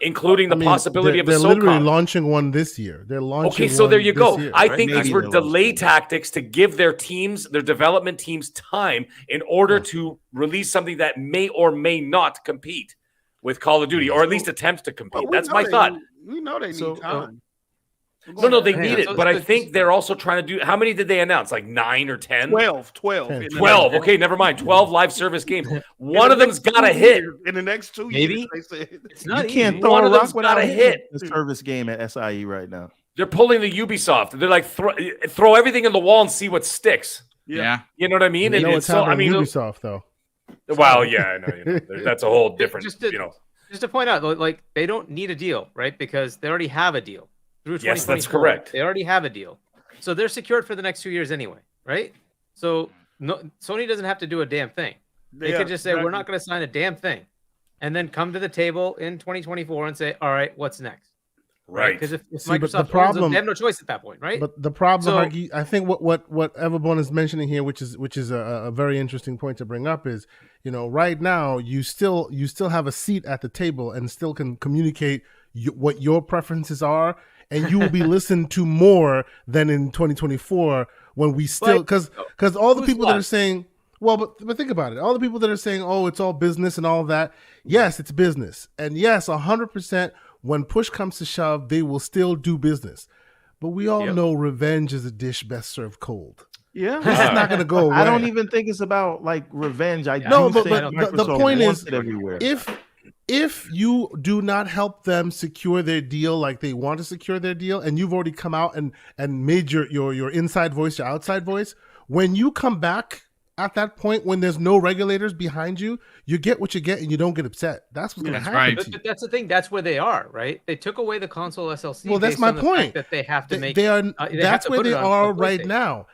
including the possibility of a SOCOM. They're literally launching one this year. They're launching. Okay, so there you go. Year, I think these were delay tactics to give their teams, their development teams, time in order to release something that may or may not compete with Call of Duty, or at least attempt to compete. That's my thought. We know they need time. No, they need it, but I think they're also trying to do. How many did they announce? Like 9 or 10? 12. 12. Okay, never mind. 12 live service games. One of them's got to hit in the next 2 years. Maybe it's not. You can't throw a rock without a hit. The service game at SIE right now. They're pulling the Ubisoft. They're like throw everything in the wall and see what sticks. Yeah, you know what I mean. You know what's happening Ubisoft though. Well, yeah, I know. You know, that's a whole different. Just to point out, like they don't need a deal, right? Because they already have a deal. Yes, that's correct. They already have a deal. So they're secured for the next 2 years anyway, right? So Sony doesn't have to do a damn thing. They could just say, we're not going to sign a damn thing. And then come to the table in 2024 and say, all right, what's next? Right. Because if Microsoft owns them, they have no choice at that point, right? But the problem, Hargy, I think what Everborn is mentioning here, which is a very interesting point to bring up, is right now you still have a seat at the table and still can communicate what your preferences are. And you will be listened to more than in 2024 when we still because all the people that are saying, well, but think about it. All the people that are saying, oh, it's all business and all of that. Yes, it's business. And yes, 100% when push comes to shove, they will still do business. But we all know revenge is a dish best served cold. Yeah. This is not going to go away. I don't even think it's about like revenge. But the point is, everywhere. If you do not help them secure their deal like they want to secure their deal, and you've already come out and made your inside voice your outside voice, when you come back at that point when there's no regulators behind you, you get what you get and you don't get upset. That's what's going to happen. Right. But that's the thing. That's where they are, right? They took away the console SLC. Well, that's my point. That they have to make. That's where they are right now.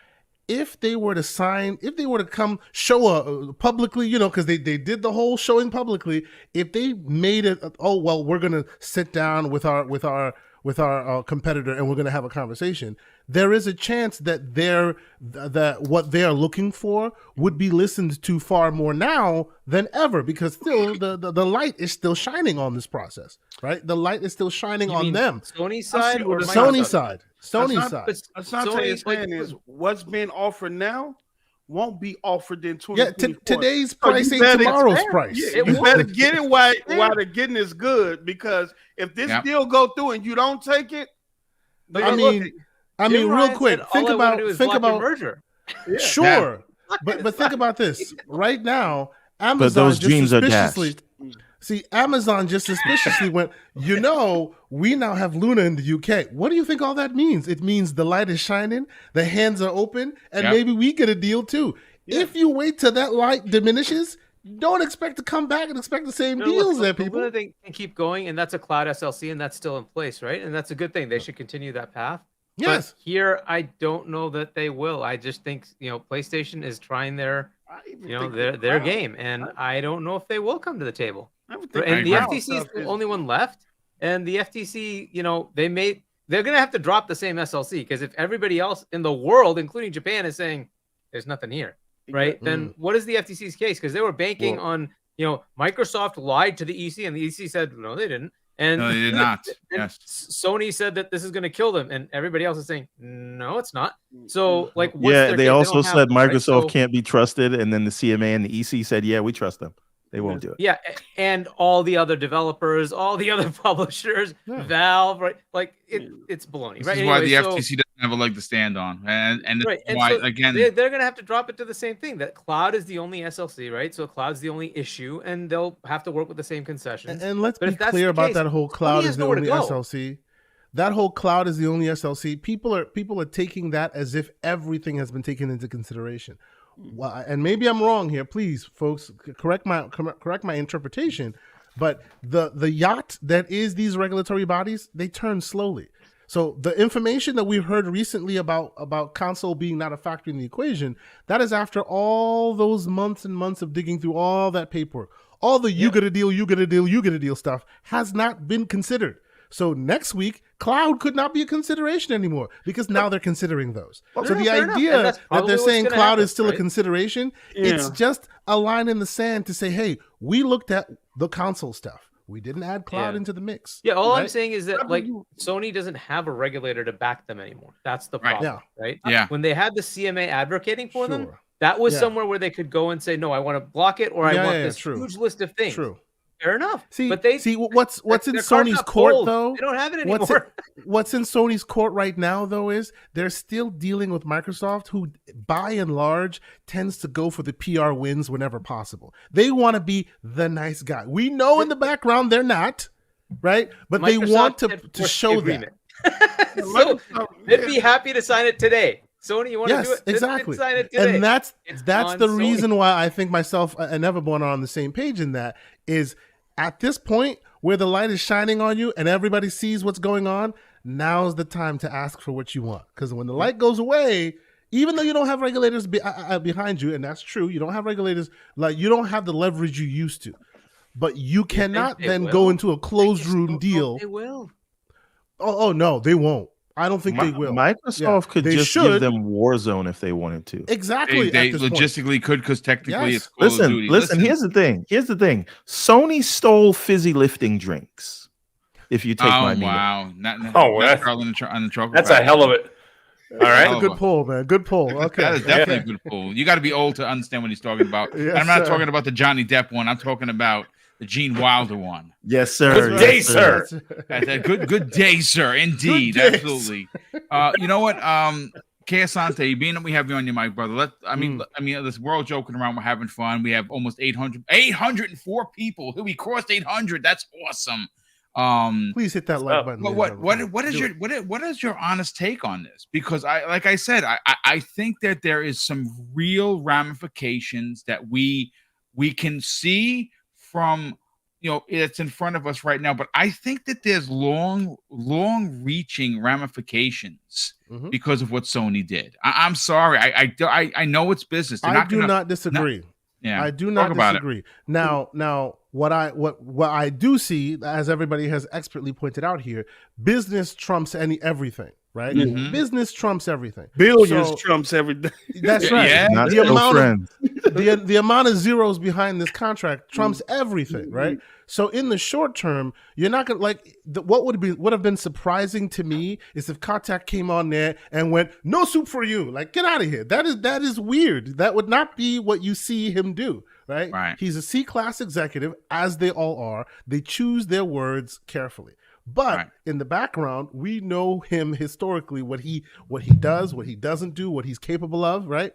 If they were to come show publicly, because they did the whole showing publicly, if they made it, we're going to sit down with our competitor and we're going to have a conversation, there is a chance that what they are looking for would be listened to far more now than ever, because still the light is still shining on this process, right? The light is still shining on them. Sony side or Sony side? Sony side. Asante saying is what's being offered now won't be offered in 2024. Yeah, today's price ain't tomorrow's price. Yeah, you better get it while the getting is good, because if this deal go through and you don't take it, I mean, real quick, think about merger. Sure, but think about this right now. Amazon, but those dreams are dashed. See, Amazon just suspiciously went, we now have Luna in the UK. What do you think all that means? It means the light is shining, the hands are open, and maybe we get a deal too. Yeah. If you wait till that light diminishes, don't expect to come back and expect the same deals there, people. They can keep going, and that's a cloud SLC, and that's still in place, right? And that's a good thing. They should continue that path. Yes. But here, I don't know that they will. I just think, PlayStation is trying their game, and I don't know if they will come to the table. And the FTC is the only one left, and the FTC, they're going to have to drop the same SLC, because if everybody else in the world, including Japan, is saying there's nothing here, right? Then what is the FTC's case? Because they were banking on, Microsoft lied to the EC, and the EC said, no, they didn't. And no, they did not. Yes. Sony said that this is going to kill them, and everybody else is saying, no, it's not. So, what's they also said Microsoft can't be trusted, and then the CMA and the EC said, yeah, we trust them. They won't do it. Yeah, and all the other developers, all the other publishers, Valve, right? Like it's baloney, this right? Is why the FTC doesn't have a leg to stand on, and why so again they're going to have to drop it to the same thing. That cloud is the only SLC, right? So cloud's the only issue, and they'll have to work with the same concessions. And let's be clear about that whole cloud is the only SLC. That whole cloud is the only SLC. People are taking that as if everything has been taken into consideration. Well, and maybe I'm wrong here. Please, folks, correct my interpretation. But the yacht that is these regulatory bodies, they turn slowly. So the information that we've heard recently about console being not a factor in the equation, that is after all those months and months of digging through all that paperwork. All the you get a deal stuff has not been considered. So next week, cloud could not be a consideration anymore, because now they're considering those. So the idea that they're saying cloud is still a consideration, it's just a line in the sand to say, hey, we looked at the console stuff. We didn't add cloud into the mix. Yeah, all I'm saying is that Sony doesn't have a regulator to back them anymore. That's the problem, right? Yeah. When they had the CMA advocating for them, that was somewhere where they could go and say, no, I want to block it, or I want this huge list of things. True. Fair enough. What's in Sony's court though? They don't have it anymore. What's in Sony's court right now though is they're still dealing with Microsoft, who by and large tends to go for the PR wins whenever possible. They want to be the nice guy. We know in the background they're not, right? But Microsoft, they want to show that. So they'd be happy to sign it today. Sony, you want to do it? Exactly. Sign it today. And that's the reason why I think myself and Everborn are on the same page in that is at this point where the light is shining on you and everybody sees what's going on, now's the time to ask for what you want. Because when the light goes away, even though you don't have regulators behind you, and that's true, you don't have regulators, like you don't have the leverage you used to. But you cannot then go into a closed room deal. They will. Oh no, they won't. I don't think they will. Microsoft could just give them Warzone if they wanted to. Exactly. They logistically could, because technically it's Call of Duty. Listen. Here's the thing. Sony stole fizzy lifting drinks. If you take my meaning. Wow. That's a hell of it. All right. That's a good pull, man. Good pull. Okay. That is definitely a good pull. You got to be old to understand what he's talking about. Yes, I'm not talking about the Johnny Depp one. I'm talking about the Gene Wilder one. Yes, sir. Good day, sir. Good day, sir. Indeed. Absolutely. You know what? Asante, being that we have you on your mic, brother. We're all joking around. We're having fun. We have almost 804 people. We crossed 800. That's awesome. Please hit that like button. What is your honest take on this? Because I think that there is some real ramifications that we can see from it's in front of us right now, but I think that there's long reaching ramifications because of what Sony did. I'm sorry. I know it's business. I do not disagree. I do not disagree. Now, what I do see, as everybody has expertly pointed out here, business trumps everything, right? Mm-hmm. Business trumps everything. Billions trumps everything. That's right. Yeah. The amount of zeros behind this contract trumps everything, right? So in the short term, you're not gonna what would have been surprising to me is if Kotick came on there and went, "No soup for you," like get out of here. That is weird. That would not be what you see him do, right? He's a C-class executive, as they all are. They choose their words carefully. But in the background, we know him historically, what he does, what he doesn't do, what he's capable of, right?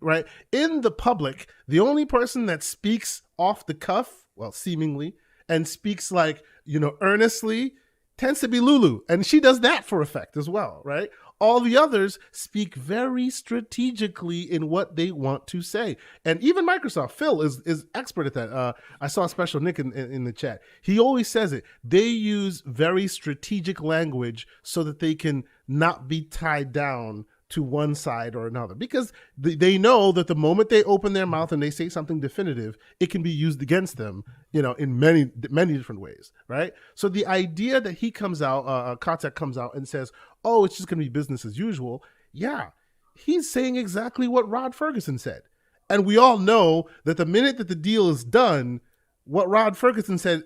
Right. In the public, the only person that speaks off the cuff, well, seemingly, and speaks earnestly, tends to be Lulu. And she does that for effect as well, right? All the others speak very strategically in what they want to say. And even Microsoft, Phil is expert at that. I saw Special Nick in the chat. He always says it. They use very strategic language so that they can not be tied down to one side or another, because they know that the moment they open their mouth and they say something definitive, it can be used against them, in many different ways, right? So the idea that he comes out, Kotick comes out and says, oh, it's just going to be business as usual. Yeah, he's saying exactly what Rod Ferguson said. And we all know that the minute that the deal is done, what Rod Ferguson said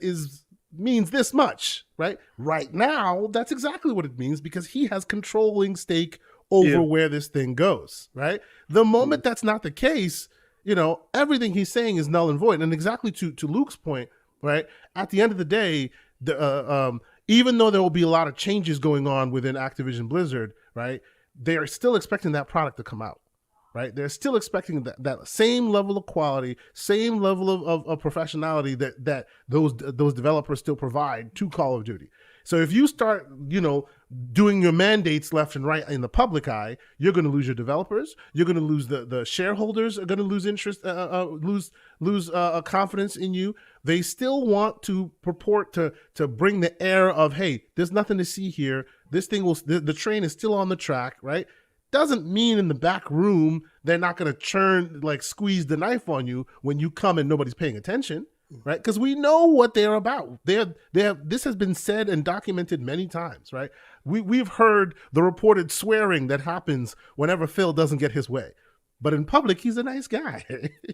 means this much, right? Right now, that's exactly what it means, because he has controlling stake over where this thing goes, right? The moment that's not the case, everything he's saying is null and void. And exactly to Luke's point, right? At the end of the day, even though there will be a lot of changes going on within Activision Blizzard, right? They are still expecting that product to come out, right? They're still expecting that same level of quality, same level of professionality that those developers still provide to Call of Duty. So if you start, doing your mandates left and right in the public eye, you're going to lose your developers. You're going to lose the shareholders are going to lose interest, lose confidence in you. They still want to purport to bring the air of, hey, there's nothing to see here. This thing the train is still on the track, right? Doesn't mean in the back room they're not going to squeeze the knife on you when you come and nobody's paying attention. Right, because we know what they're about. This has been said and documented many times. Right, we've heard the reported swearing that happens whenever Phil doesn't get his way, but in public he's a nice guy.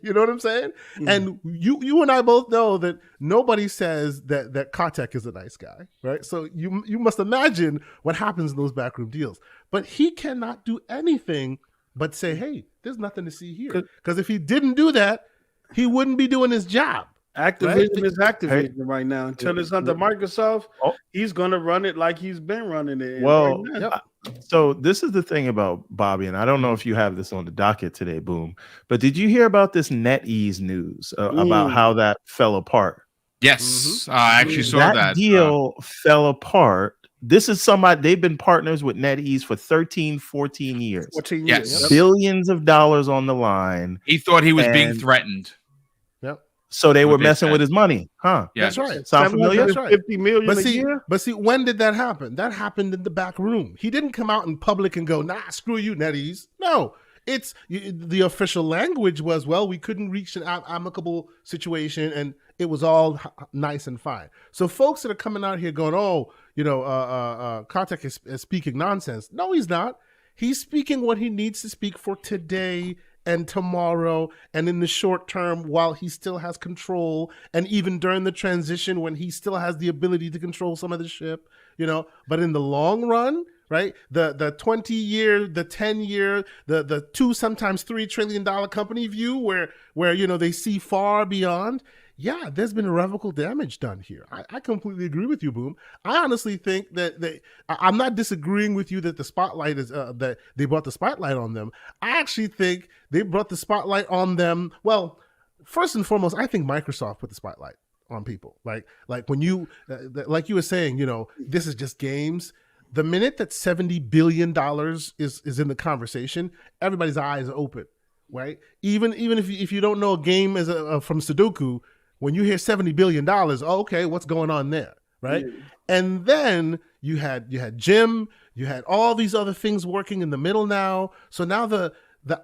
You know what I'm saying? Mm-hmm. And you and I both know that nobody says that Kotick is a nice guy, right? So you must imagine what happens in those backroom deals. But he cannot do anything but say, "Hey, there's nothing to see here," because if he didn't do that, he wouldn't be doing his job. Activision is Activision right now. Until it's under Microsoft, he's going to run it like he's been running it. Well, so this is the thing about Bobby, and I don't know if you have this on the docket today, Boom, but did you hear about this NetEase news about how that fell apart? Yes, I actually saw that. That deal fell apart. This is somebody, they've been partners with NetEase for 13, 14 years. 14 years. Yes. Billions of dollars on the line. He thought he was being threatened. So they were messing with his money, huh? Yeah. That's right. Sound familiar? That's right. 50 million a year. But see, when did that happen? That happened in the back room. He didn't come out in public and go, "Nah, screw you, NetEase." No, it's the official language was, well, we couldn't reach an amicable situation, and it was all nice and fine. So folks that are coming out here going, "Oh, Kotick is speaking nonsense." No, he's not. He's speaking what he needs to speak for today and tomorrow and in the short term while he still has control, and even during the transition when he still has the ability to control some of the ship, but in the long run, right? The 20-year, the 10-year, the 2, sometimes $3 trillion company view where they see far beyond. Yeah, there's been irrevocable damage done here. I completely agree with you, Boom. I honestly think that I'm not disagreeing with you that the spotlight is that they brought the spotlight on them. I actually think they brought the spotlight on them. Well, first and foremost, I think Microsoft put the spotlight on people. Like when you, like you were saying, this is just games. The minute that $70 billion is in the conversation, everybody's eyes are open, right? Even if you don't know a game as from Sudoku. When you hear $70 billion, okay, what's going on there, right? Yeah. And then you had Jim, you had all these other things working in the middle now. So now the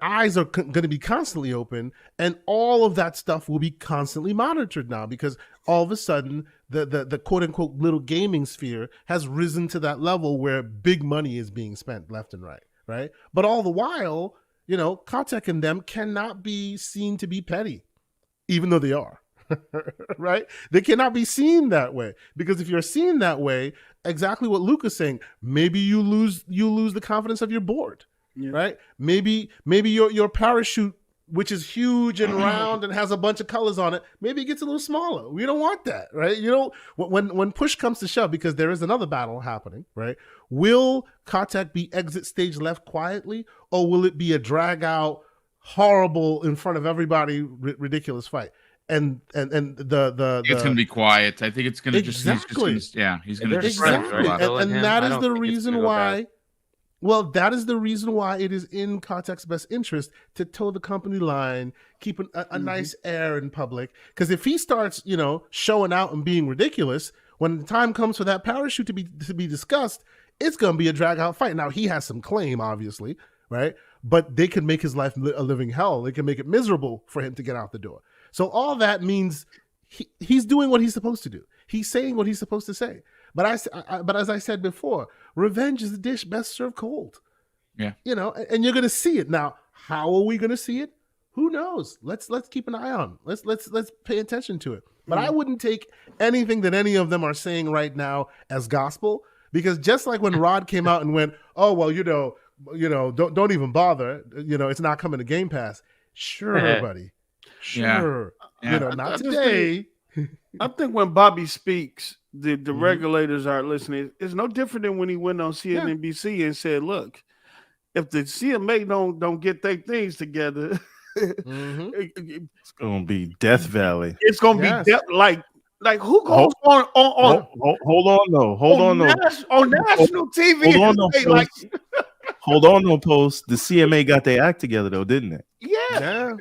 eyes are going to be constantly open, and all of that stuff will be constantly monitored now, because all of a sudden the quote unquote little gaming sphere has risen to that level where big money is being spent left and right, right? But all the while, Kotick and them cannot be seen to be petty, even though they are. Right? They cannot be seen that way, because if you're seen that way, exactly what Luke is saying, maybe you lose the confidence of your board, right? Maybe your parachute, which is huge and round and has a bunch of colors on it, maybe it gets a little smaller. We don't want that, right? When push comes to shove, because there is another battle happening, right? Will Kotick be exit stage left quietly, or will it be a drag out, horrible, in front of everybody, ridiculous fight? And it's going to be quiet. I think it's going to exactly. He's going to exactly. And that is the reason why. Well, that is the reason why it is in Kotick's best interest to toe the company line, keep a nice air in public. Because if he starts, showing out and being ridiculous, when the time comes for that parachute to be discussed, it's going to be a drag out fight. Now, he has some claim, obviously, right? But they can make his life a living hell. They can make it miserable for him to get out the door. So all that means he's doing what he's supposed to do. He's saying what he's supposed to say. But as I said before, revenge is a dish best served cold. Yeah. And you're going to see it. Now, how are we going to see it? Who knows? Let's keep an eye on. Let's pay attention to it. But I wouldn't take anything that any of them are saying right now as gospel, because just like when Rod came out and went, "Oh, well, don't even bother. It's not coming to Game Pass." Sure, buddy. Sure. Yeah. Not today. I think when Bobby speaks, the regulators are listening. It's no different than when he went on CNBC and said, "Look, if the CMA don't get their things together, it's gonna be Death Valley. It's gonna be like who goes on national TV? Hold on, no post. The CMA got their act together though, didn't it? Yeah.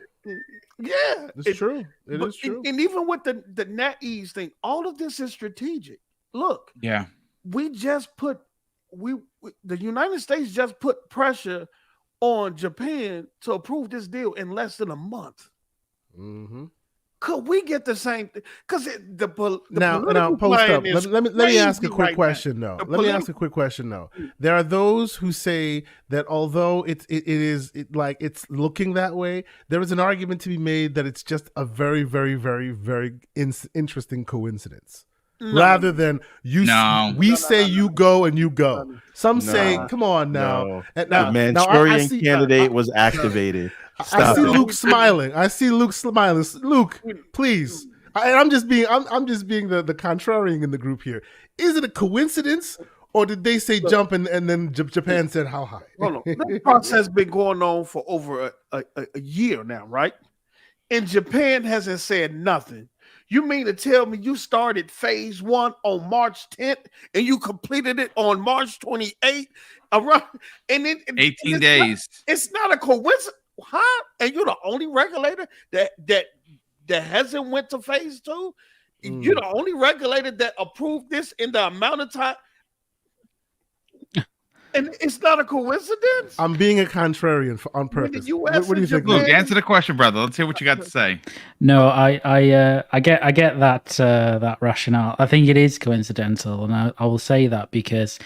It's true. It is true. And even with the NetEase thing, all of this is strategic. Look, we just the United States just put pressure on Japan to approve this deal in less than a month. Could we get the same thing? Because now post up. Let me ask a quick question though. There are those who say that although it's looking that way, there is an argument to be made that it's just a very, very, very, very interesting coincidence. Rather than we say you go and you go. Some say, come on now. The Manchurian candidate was activated. I see Luke smiling. Luke, please. I'm just being the contrarian in the group here. Is it a coincidence, or did they say jump and then Japan said how high? Hold on. That process has been going on for over a year now, right? And Japan hasn't said nothing. You mean to tell me you started phase 1 on March 10th and you completed it on March 28th? Around, and then 18 days. It's not a coincidence. Huh? And you're the only regulator that hasn't went to phase 2? You're the only regulator that approved this in the amount of time. And it's not a coincidence. I'm being a contrarian on purpose. What do you think? Luke, answer the question, brother. Let's hear what you got to say. No, I get that rationale. I think it is coincidental, and I will say that because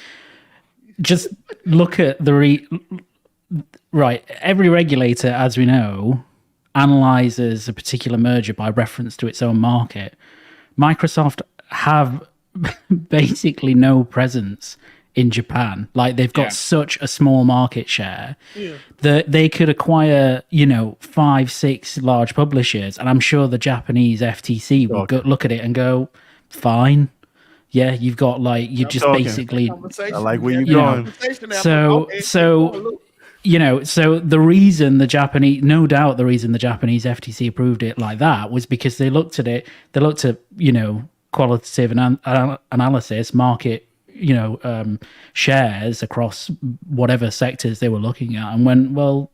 just look at every regulator, as we know, analyzes a particular merger by reference to its own market. Microsoft have basically no presence in Japan. Like, they've got such a small market share that they could acquire 5-6 large publishers, and I'm sure the Japanese FTC will look at it and go, fine, you've got basically I like where you're going. So the reason the Japanese FTC approved it like that was because they looked at qualitative analysis, market shares across whatever sectors they were looking at, and went, well,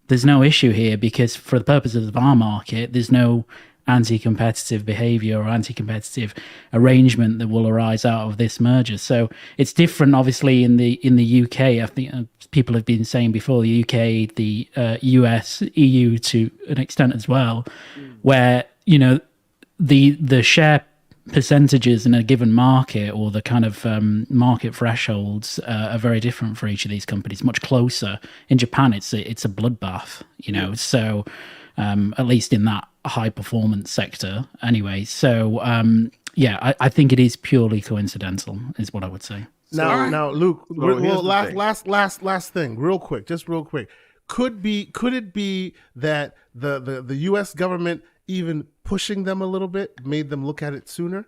there's no issue here because for the purposes of our market, there's no anti-competitive behavior or anti-competitive arrangement that will arise out of this merger. So it's different, obviously, in the UK. I think people have been saying before, the UK, the US, EU to an extent as well, where the share percentages in a given market or the kind of market thresholds are very different for each of these companies, much closer. In Japan, it's a bloodbath, so at least in that high performance sector anyway. So I think it is purely coincidental is what I would say. Now Luke, last thing, real quick. Could it be that the US government even pushing them a little bit made them look at it sooner?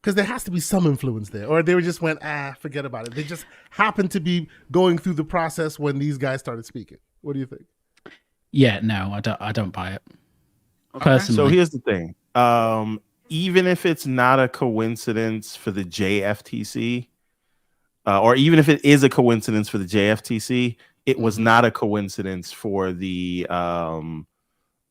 Because there has to be some influence there, or they just went, forget about it. They just happened to be going through the process when these guys started speaking. What do you think? Yeah, no, I don't buy it. Personally. So here's the thing. Even if it's not a coincidence for the JFTC, or even if it is a coincidence for the JFTC, it was not a coincidence for the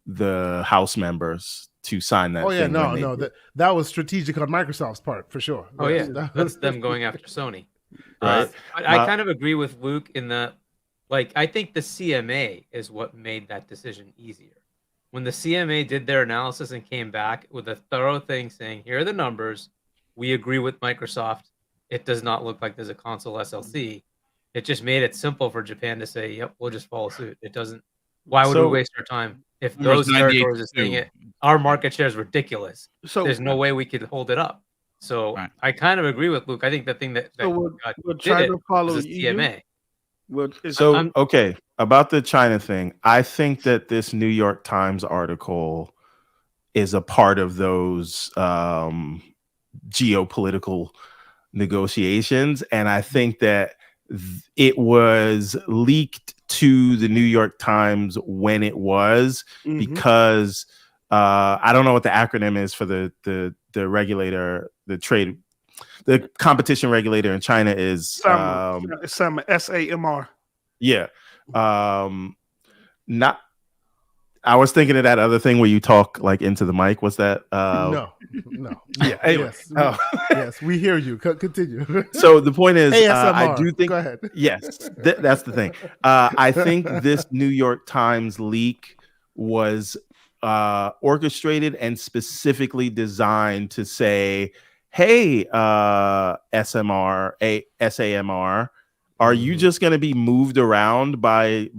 House members to sign that. Oh yeah, no, that was strategic on Microsoft's part for sure. Oh yeah, that's them going after Sony. Right. I kind of agree with Luke in that, like, I think the CMA is what made that decision easier. When the CMA did their analysis and came back with a thorough thing saying, here are the numbers, we agree with Microsoft, it does not look like there's a console SLC. It just made it simple for Japan to say, yep, we'll just follow suit. It doesn't. Why would we waste our time if those territories are saying it? Our market share is ridiculous. So there's no way we could hold it up. So I kind of agree with Luke. I think the thing that we'll try to follow the CMA. Okay, about the China thing, I think that this New York Times article is a part of those geopolitical negotiations, and I think that it was leaked to the New York Times when it was because I don't know what the acronym is for the regulator, the competition regulator in China is SAMR. Yeah. Not. I was thinking of that other thing where you talk like into the mic. What's that? No. Yeah. Anyway. Yes, we hear you. Continue. So the point is, ASMR. I do think. Go ahead. Yes, that's the thing. I think this New York Times leak was orchestrated and specifically designed to say, "Hey, SAMR, are you just going to be moved around by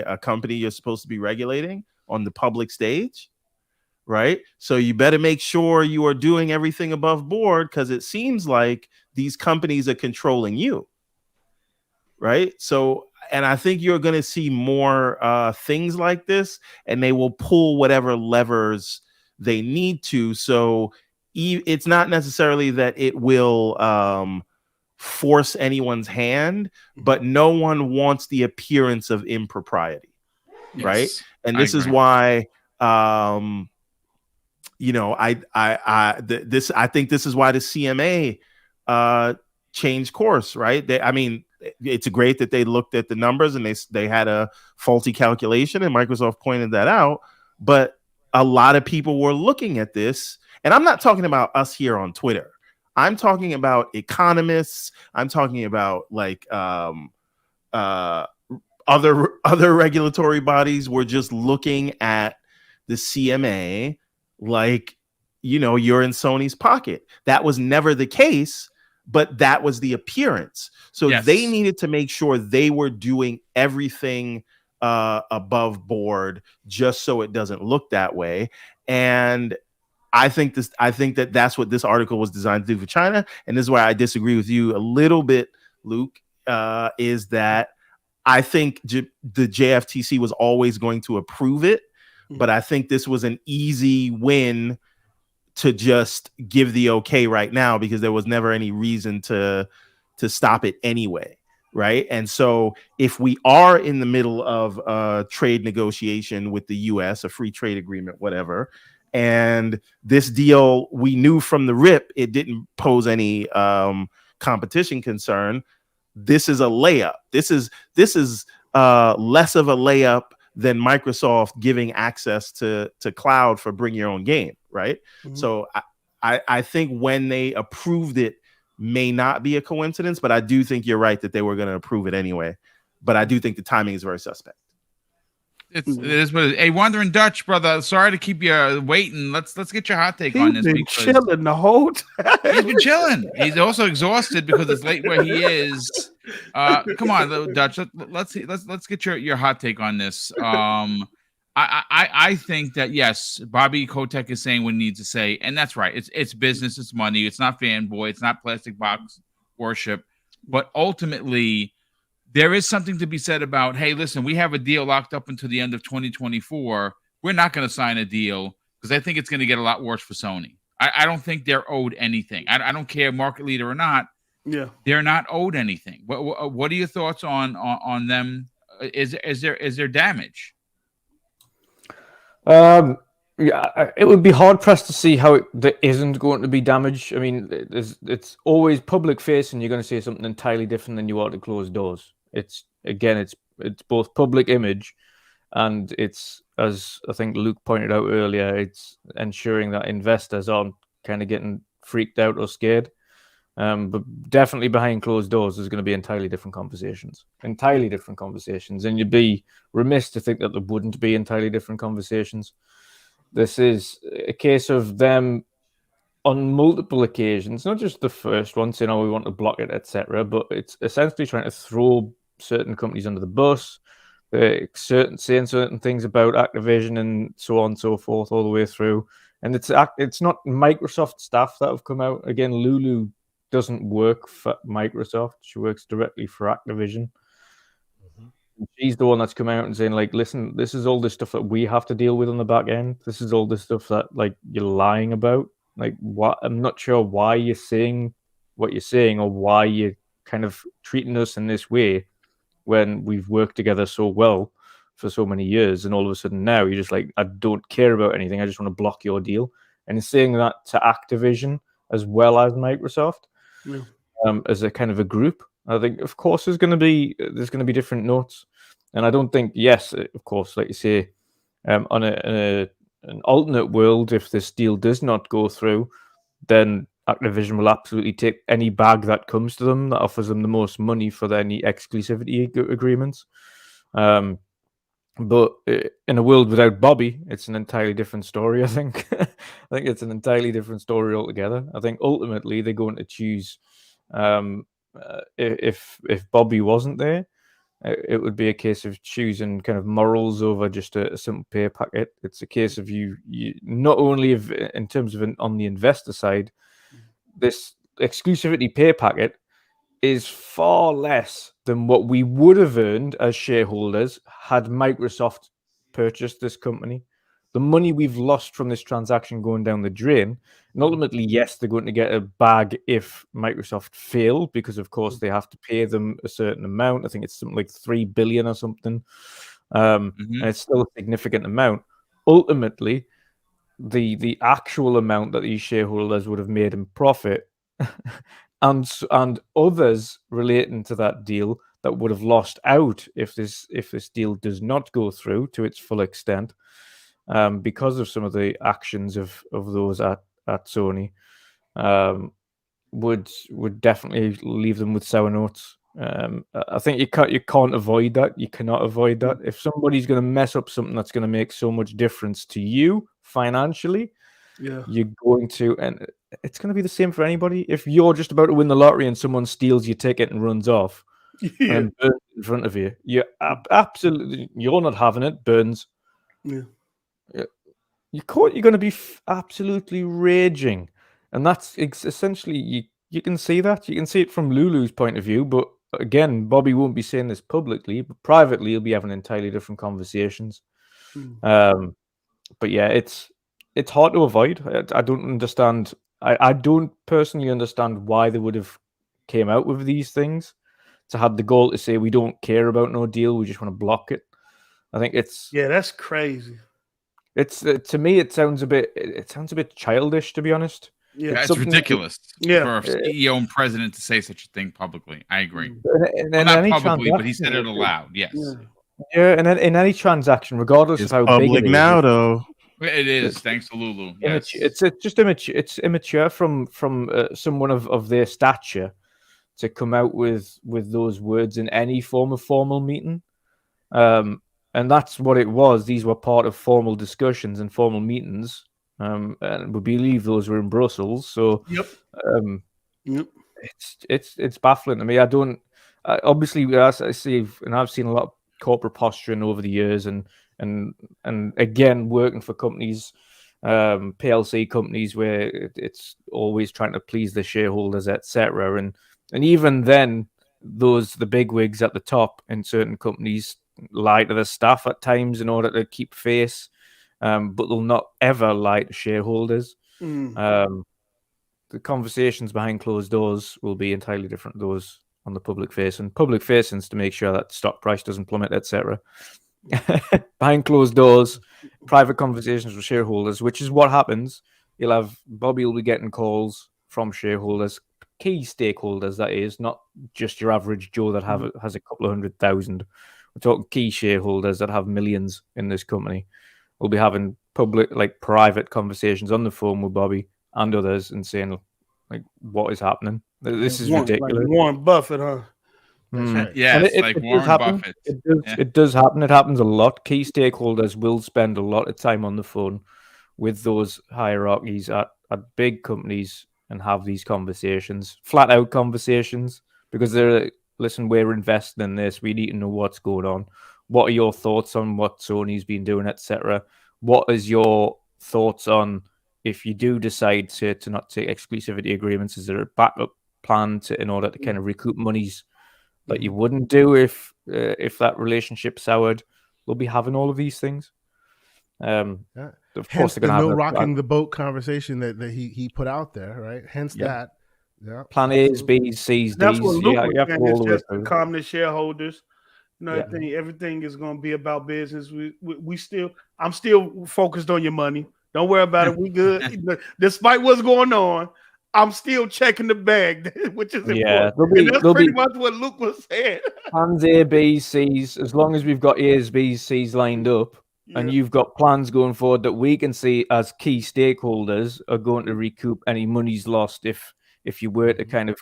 a company you're supposed to be regulating on the public stage, right? So you better make sure you are doing everything above board because it seems like these companies are controlling you, right? So, and I think you're going to see more things like this, and they will pull whatever levers they need to. So it's not necessarily that it will force anyone's hand, but no one wants the appearance of impropriety, right? And this is why I think this is why the CMA changed course, right? It's great that they looked at the numbers and they had a faulty calculation, and Microsoft pointed that out, but a lot of people were looking at this, and I'm not talking about us here on Twitter. I'm talking about economists. I'm talking about like other regulatory bodies were just looking at the CMA like, you're in Sony's pocket. That was never the case, but that was the appearance. So they needed to make sure they were doing everything above board just so it doesn't look that way. And I think that that's what this article was designed to do for China. And this is why I disagree with you a little bit, Luke, is that I think the JFTC was always going to approve it, but I think this was an easy win to just give the okay right now because there was never any reason to stop it anyway, right? And so if we are in the middle of a trade negotiation with the US, a free trade agreement, whatever, and this deal, we knew from the rip, it didn't pose any competition concern. This is a layup. This is less of a layup than Microsoft giving access to cloud for bring your own game, right? So I think when they approved it may not be a coincidence, but I do think you're right that they were going to approve it anyway. But I do think the timing is very suspect. It is what it is. Hey, Wandering Dutch, brother. Sorry to keep you waiting. Let's get your hot take on this. He's been chilling the whole time. He's been chilling. He's also exhausted because it's late where he is. Come on, Dutch. Let's get your hot take on this. I think that yes, Bobby Kotick is saying what he needs to say, and that's right. It's business, it's money, it's not fanboy, it's not plastic box worship, but ultimately. There is something to be said about, hey, listen, we have a deal locked up until the end of 2024. We're not going to sign a deal because I think it's going to get a lot worse for Sony. I don't think they're owed anything. I don't care, market leader or not. Yeah, they're not owed anything. What are your thoughts on them? Is there damage? Yeah, it would be hard pressed to see how there isn't going to be damage. I mean, it's always public facing. You're going to say something entirely different than you are to closed doors. It's both public image, and it's, as I think Luke pointed out earlier, it's ensuring that investors aren't kind of getting freaked out or scared. But definitely behind closed doors, there's going to be entirely different conversations. And you'd be remiss to think that there wouldn't be entirely different conversations. This is a case of them on multiple occasions, not just the first one, saying, "Oh, we want to block it, etc." But it's essentially trying to throw certain companies under the bus, saying certain things about Activision and so on and so forth, all the way through. And it's not Microsoft staff that have come out. Again, Lulu doesn't work for Microsoft; she works directly for Activision. She's the one that's come out and saying, like, listen, this is all the stuff that we have to deal with on the back end. This is all the stuff that, like, you're lying about. Like, what? I'm not sure why you're saying what you're saying or why you're kind of treating us in this way when we've worked together so well for so many years. And all of a sudden now you're just like, I don't care about anything. I just want to block your deal. And saying that to Activision as well as Microsoft, as a kind of a group, I think, of course, there's going to be different notes, and I don't think, yes, of course, like you say, on an alternate world, if this deal does not go through, then Activision will absolutely take any bag that comes to them that offers them the most money for any exclusivity agreements. But in a world without Bobby, it's an entirely different story. I think. I think it's an entirely different story altogether. I think ultimately they're going to choose. If Bobby wasn't there, it would be a case of choosing kind of morals over just a simple pay packet. It's a case of you not only in terms of on the investor side, this exclusivity pay packet is far less than what we would have earned as shareholders had Microsoft purchased this company. The money we've lost from this transaction going down the drain, and ultimately, yes, they're going to get a bag if Microsoft fail, because of course they have to pay them a certain amount. I think it's something like $3 billion or something, and it's still a significant amount. Ultimately, the actual amount that these shareholders would have made in profit, and others relating to that deal that would have lost out if this deal does not go through to its full extent. Because of some of the actions of those at Sony, would definitely leave them with sour notes. I think you can't avoid that. You cannot avoid that. If somebody's going to mess up something that's going to make so much difference to you financially, you're going to, and it's going to be the same for anybody. If you're just about to win the lottery and someone steals your ticket and runs off and burns in front of you, you're not having it. Burns. You're going to be absolutely raging, and that's essentially you can see that. You can see it from Lulu's point of view, but again, Bobby won't be saying this publicly, but privately he'll be having entirely different conversations. But yeah, it's hard to avoid. I don't understand. I don't personally understand why they would have came out with these things to have the goal to say we don't care about no deal, we just want to block it. I think that's crazy. It's to me, it sounds a bit childish, to be honest. Yeah, it's ridiculous for a CEO and president to say such a thing publicly. I agree. Not publicly, but he said it aloud. Yes. Yeah, and in any transaction, regardless of how public big it now, is, though. It is, thanks to Lulu. Yes. It's just immature. It's immature from someone of their stature to come out with those words in any form of formal meeting. And that's what it was. These were part of formal discussions and formal meetings. And we believe those were in Brussels. So it's baffling to me. I don't obviously, as I see, and I've seen a lot of corporate posturing over the years, and again working for companies, PLC companies, where it's always trying to please the shareholders, etc. And even then, the bigwigs at the top in certain companies lie to the staff at times in order to keep face, but they'll not ever lie to shareholders. The conversations behind closed doors will be entirely different to those on the public facing. Public facing is to make sure that stock price doesn't plummet, etc. behind closed doors, private conversations with shareholders, which is what happens. You'll have Bobby will be getting calls from shareholders, key stakeholders, that is, not just your average Joe that has a couple of 100,000. We're talking key shareholders that have millions in this company. We'll be having public, like private conversations on the phone with Bobby and others and saying, like, what is happening? This is ridiculous. Like Warren Buffett, huh? That's right. Yes, it like does Warren happen. Buffett. It does happen. It happens a lot. Key stakeholders will spend a lot of time on the phone with those hierarchies at big companies and have these conversations, flat out conversations, because they're, listen, we're investing in this. We need to know what's going on. What are your thoughts on what Sony's been doing, etc.? What is your thoughts on if you do decide to not take exclusivity agreements? Is there a backup plan in order to kind of recoup monies that you wouldn't do if that relationship soured? We'll be having all of these things. Of course, they're going to have no rocking the boat conversation that he put out there, right? Hence that. Yeah. Plan A's, B's, C's, D's. That's what Luke was saying. all It's the way just to through. calm the shareholders. You know, everything is going to be about business. I'm still focused on your money. Don't worry about it. We good. Despite what's going on, I'm still checking the bag, which is important. And that's pretty much what Luke was saying. Plans A, B, C's. As long as we've got A's, B's, C's lined up, and you've got plans going forward that we can see as key stakeholders are going to recoup any monies lost if you were to kind of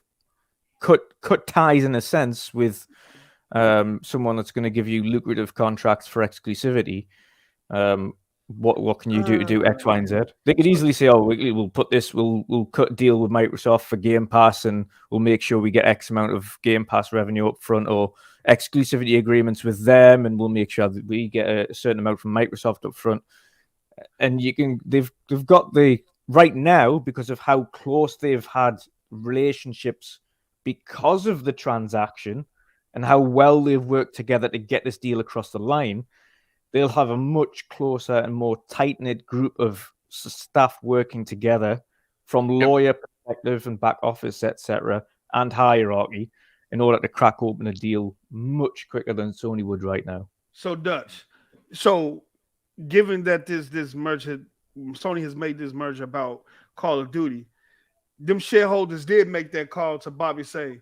cut ties in a sense with someone that's going to give you lucrative contracts for exclusivity. What can you do to do X, Y, and Z? They could easily say, "Oh, we'll put this. We'll cut a deal with Microsoft for Game Pass, and we'll make sure we get X amount of Game Pass revenue up front, or exclusivity agreements with them, and we'll make sure that we get a certain amount from Microsoft up front." And they've got the right now, because of how close they've had relationships because of the transaction and how well they've worked together to get this deal across the line. They'll have a much closer and more tight-knit group of staff working together from lawyer perspective and back office, etc., and hierarchy in order to crack open a deal much quicker than Sony would right now. So, Dutch, given that this merger, Sony has made this merger about Call of Duty, them shareholders did make that call to Bobby, say,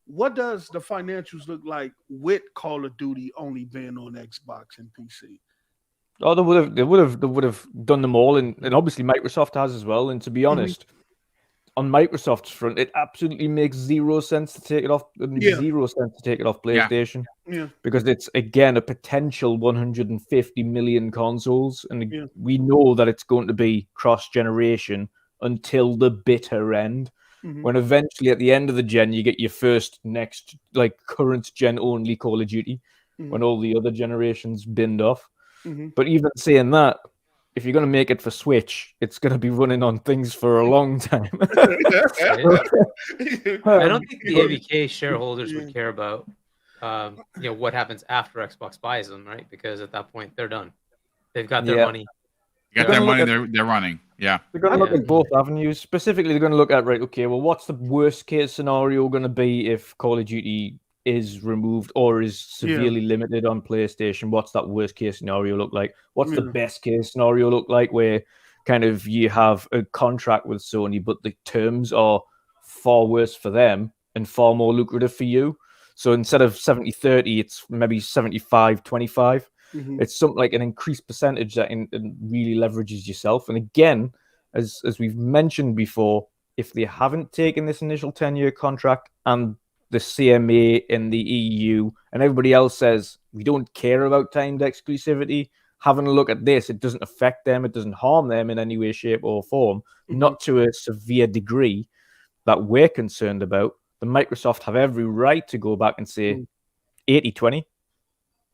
what does the financials look like with Call of Duty only being on Xbox and PC? Oh, they would have done them all, and obviously Microsoft has as well. And to be honest, on Microsoft's front, it absolutely makes zero sense to take it off. Zero sense to take it off PlayStation, because it's again a potential 150 million consoles, and we know that it's going to be cross-generation until the bitter end. When eventually at the end of the gen you get your first next current gen only Call of Duty, when all the other generations binned off. But even saying that, if you're going to make it for Switch, it's going to be running on things for a long time. I don't think the ABK shareholders would care about what happens after Xbox buys them, right? Because at that point they're done. They've got their money. Got their money, they're running. Yeah. They're going to look at both avenues. Specifically, they're going to look at, right, okay, well, what's the worst case scenario going to be if Call of Duty is removed or is severely limited on PlayStation? What's that worst case scenario look like? What's the best case scenario look like, where kind of you have a contract with Sony, but the terms are far worse for them and far more lucrative for you? So instead of 70-30, it's maybe 75-25. It's something like an increased percentage that really leverages yourself. And again, as we've mentioned before, if they haven't taken this initial 10-year contract and the CMA in the EU and everybody else says we don't care about timed exclusivity, having a look at this, it doesn't affect them, it doesn't harm them in any way, shape, or form, not to a severe degree that we're concerned about, then Microsoft have every right to go back and say 80-20.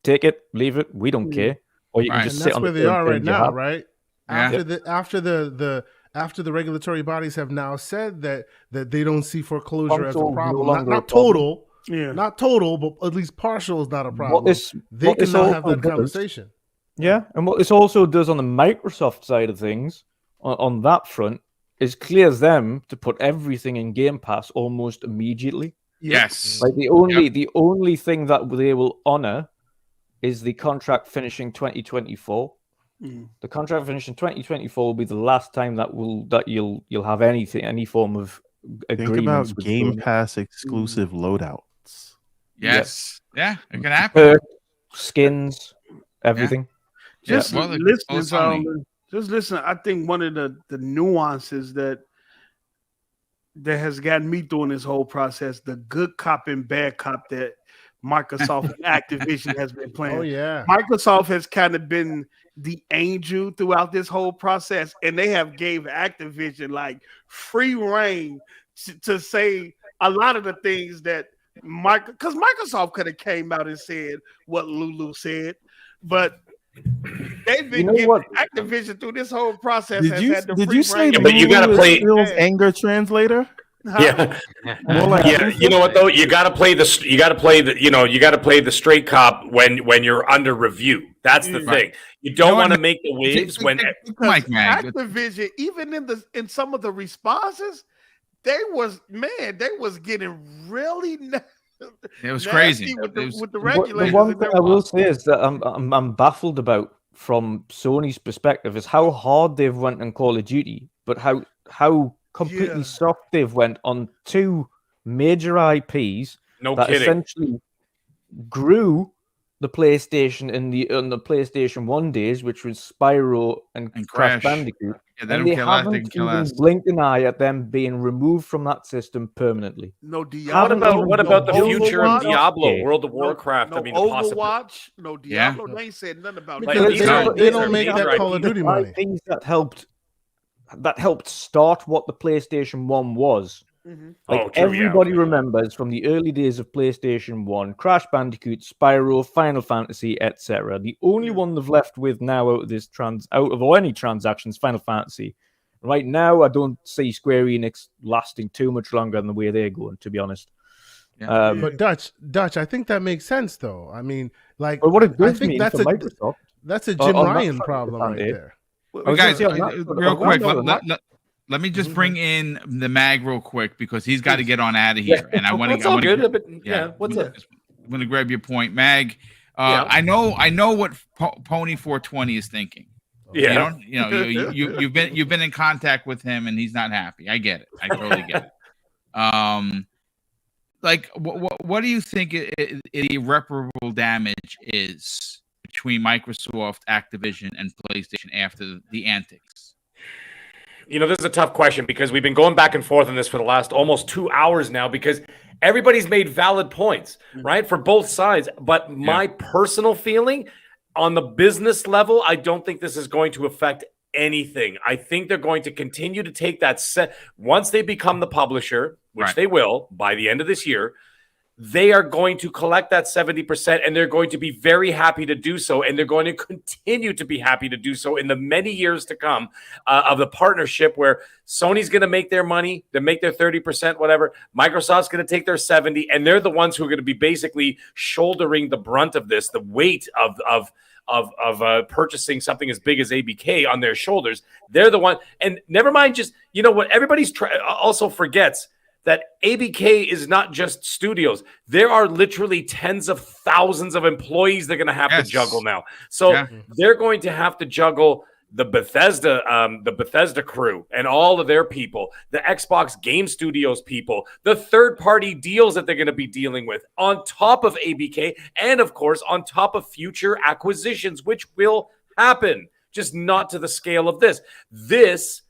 Take it, leave it. We don't care. Or you can just sit on the. That's where they are right now, right? After the regulatory bodies have now said that they don't see foreclosure as a problem, not total, not total, but at least partial is not a problem. They can now have that conversation. Yeah, and what this also does on the Microsoft side of things, on that front, is clears them to put everything in Game Pass almost immediately. Yes, like the only thing that they will honor is the contract finishing 2024. The contract finishing 2024 will be the last time that you'll have any form of agreement. Think about Game Pass exclusive loadouts. Yes. Yeah, it can happen. Skins, everything. Just listen. I think one of the nuances that has gotten me during this whole process, the good cop and bad cop that Microsoft and Activision has been playing. Oh yeah, Microsoft has kind of been the angel throughout this whole process, and they have gave Activision like free reign to say a lot of the things that because Microsoft could have came out and said what Lulu said, but they've been giving Activision through this whole process. Did you say yeah, but you got to play anger translator? Yeah. You know what though? You got to play the straight cop when you're under review. That's the thing. You don't want to make the waves when Activision, even in some of the responses, they was getting really. It was crazy with the regulators. The one thing I will say is that I'm baffled about from Sony's perspective is how hard they've went on Call of Duty, but how completely soft they've went on two major IPs that essentially grew the PlayStation in the PlayStation 1 days, which was Spyro and Crash Bandicoot. Yeah, and they haven't even blinked an eye at them being removed from that system permanently. No Diablo. What about the future of Diablo, World of Warcraft? No Overwatch, no Diablo. They ain't said nothing about that. They don't make that Call of Duty money. Things that helped start what the PlayStation 1 was. Everybody remembers from the early days of PlayStation 1, Crash Bandicoot, Spyro, Final Fantasy, etc. The only one they've left with now out of any transactions, Final Fantasy. Right now, I don't see Square Enix lasting too much longer than the way they're going, to be honest. Yeah. But Dutch, I think that makes sense, though. I mean, like, but what it does mean for Microsoft, that's a Jim Ryan problem right there. Well, guys, real quick, let me just bring in the mag real quick because he's got to get on out of here, and I want to. What's up? I'm going to grab your point, Mag. I know what Pony 420 is thinking. Yeah, you've been in contact with him, and he's not happy. I get it. I totally get it. Like, what do you think irreparable damage is between Microsoft, Activision, and PlayStation after the antics? This is a tough question because we've been going back and forth on this for the last almost 2 hours now because everybody's made valid points, right, for both sides. But my personal feeling on the business level, I don't think this is going to affect anything. I think they're going to continue to take that set once they become the publisher, which they will by the end of this year. They are going to collect that 70%, and they're going to be very happy to do so, and they're going to continue to be happy to do so in the many years to come of the partnership where Sony's going to make their money, they make their 30%, whatever. Microsoft's going to take their 70%, and they're the ones who are going to be basically shouldering the brunt of this, the weight of purchasing something as big as ABK on their shoulders. They're the one, and never mind just, what everybody's also forgets that ABK is not just studios. There are literally tens of thousands of employees they're going to have to juggle now. So they're going to have to juggle the Bethesda crew and all of their people, the Xbox Game Studios people, the third-party deals that they're going to be dealing with on top of ABK, and of course on top of future acquisitions, which will happen, just not to the scale of this. This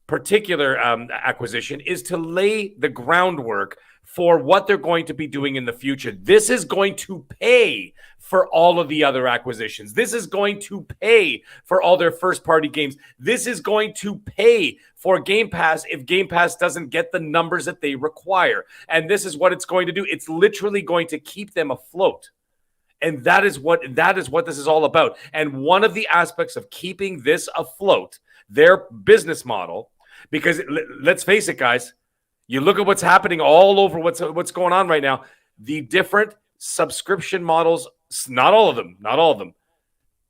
particular acquisition is to lay the groundwork for what they're going to be doing in the future. This is going to pay for all of the other acquisitions. This is going to pay for all their first-party games. This is going to pay for Game Pass if Game Pass doesn't get the numbers that they require. And this is what it's going to do. It's literally going to keep them afloat. And that is what this is all about. And one of the aspects of keeping this afloat, their business model, because let's face it, guys, you look at what's happening all over what's going on right now. The different subscription models, not all of them.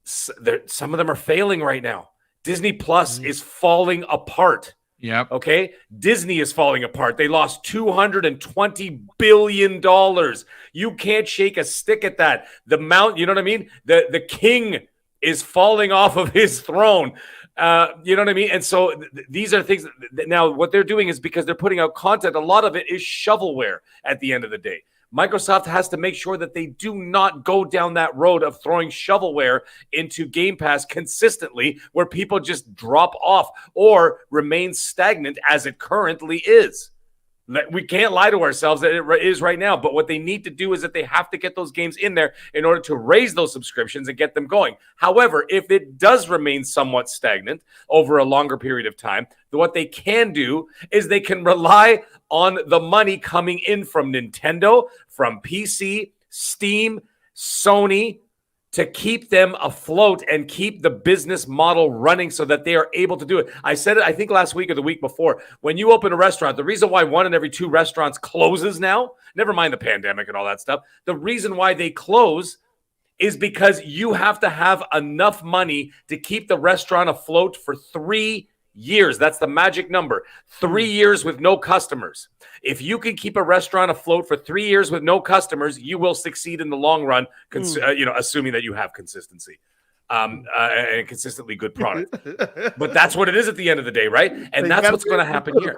Some of them are failing right now. Disney Plus is falling apart. Yep. Okay. Disney is falling apart. They lost $220 billion. You can't shake a stick at that. The mount, you know what I mean? The king is falling off of his throne. You know what I mean? And so these are things now what they're doing is because they're putting out content. A lot of it is shovelware at the end of the day. Microsoft has to make sure that they do not go down that road of throwing shovelware into Game Pass consistently where people just drop off or remain stagnant as it currently is. We can't lie to ourselves that it is right now, but what they need to do is that they have to get those games in there in order to raise those subscriptions and get them going. However, if it does remain somewhat stagnant over a longer period of time, what they can do is they can rely on the money coming in from Nintendo, from PC, Steam, Sony, to keep them afloat and keep the business model running so that they are able to do it. I said it, I think last week or the week before, when you open a restaurant, the reason why 1 in every 2 restaurants closes now, never mind the pandemic and all that stuff, the reason why they close is because you have to have enough money to keep the restaurant afloat for 3 years. That's the magic number. 3 years with no customers. If you can keep a restaurant afloat for 3 years with no customers, you will succeed in the long run, assuming that you have consistency and consistently good product. But that's what it is at the end of the day, right? And that's what's going to happen here.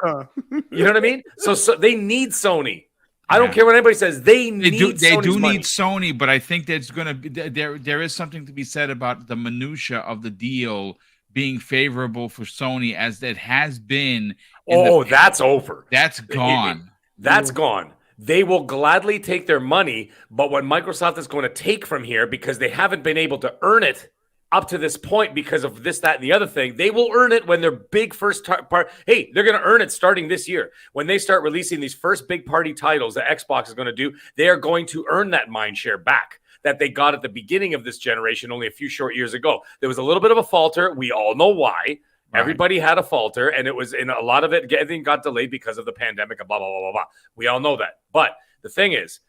You know what I mean? So they need Sony. I don't care what anybody says. They do need Sony, but I think there's going to be there is something to be said about the minutia of the deal being favorable for Sony as it has been. That's over. That's gone. That's gone. They will gladly take their money, but what Microsoft is going to take from here, because they haven't been able to earn it up to this point because of this, that, and the other thing, they will earn it when their big first part. Hey, they're going to earn it starting this year. When they start releasing these first big party titles that Xbox is going to do, they are going to earn that mind share back that they got at the beginning of this generation only a few short years ago. There was a little bit of a falter. We all know why. Right. Everybody had a falter, and it was in a lot of it, everything got delayed because of the pandemic and blah, blah, blah, blah, blah. We all know that. But the thing is,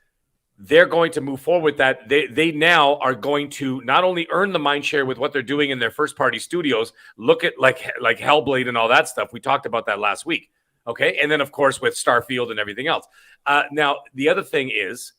they're going to move forward with that. They now are going to not only earn the mind share with what they're doing in their first-party studios, look at like Hellblade and all that stuff. We talked about that last week. Okay? And then, of course, with Starfield and everything else. Now, the other thing is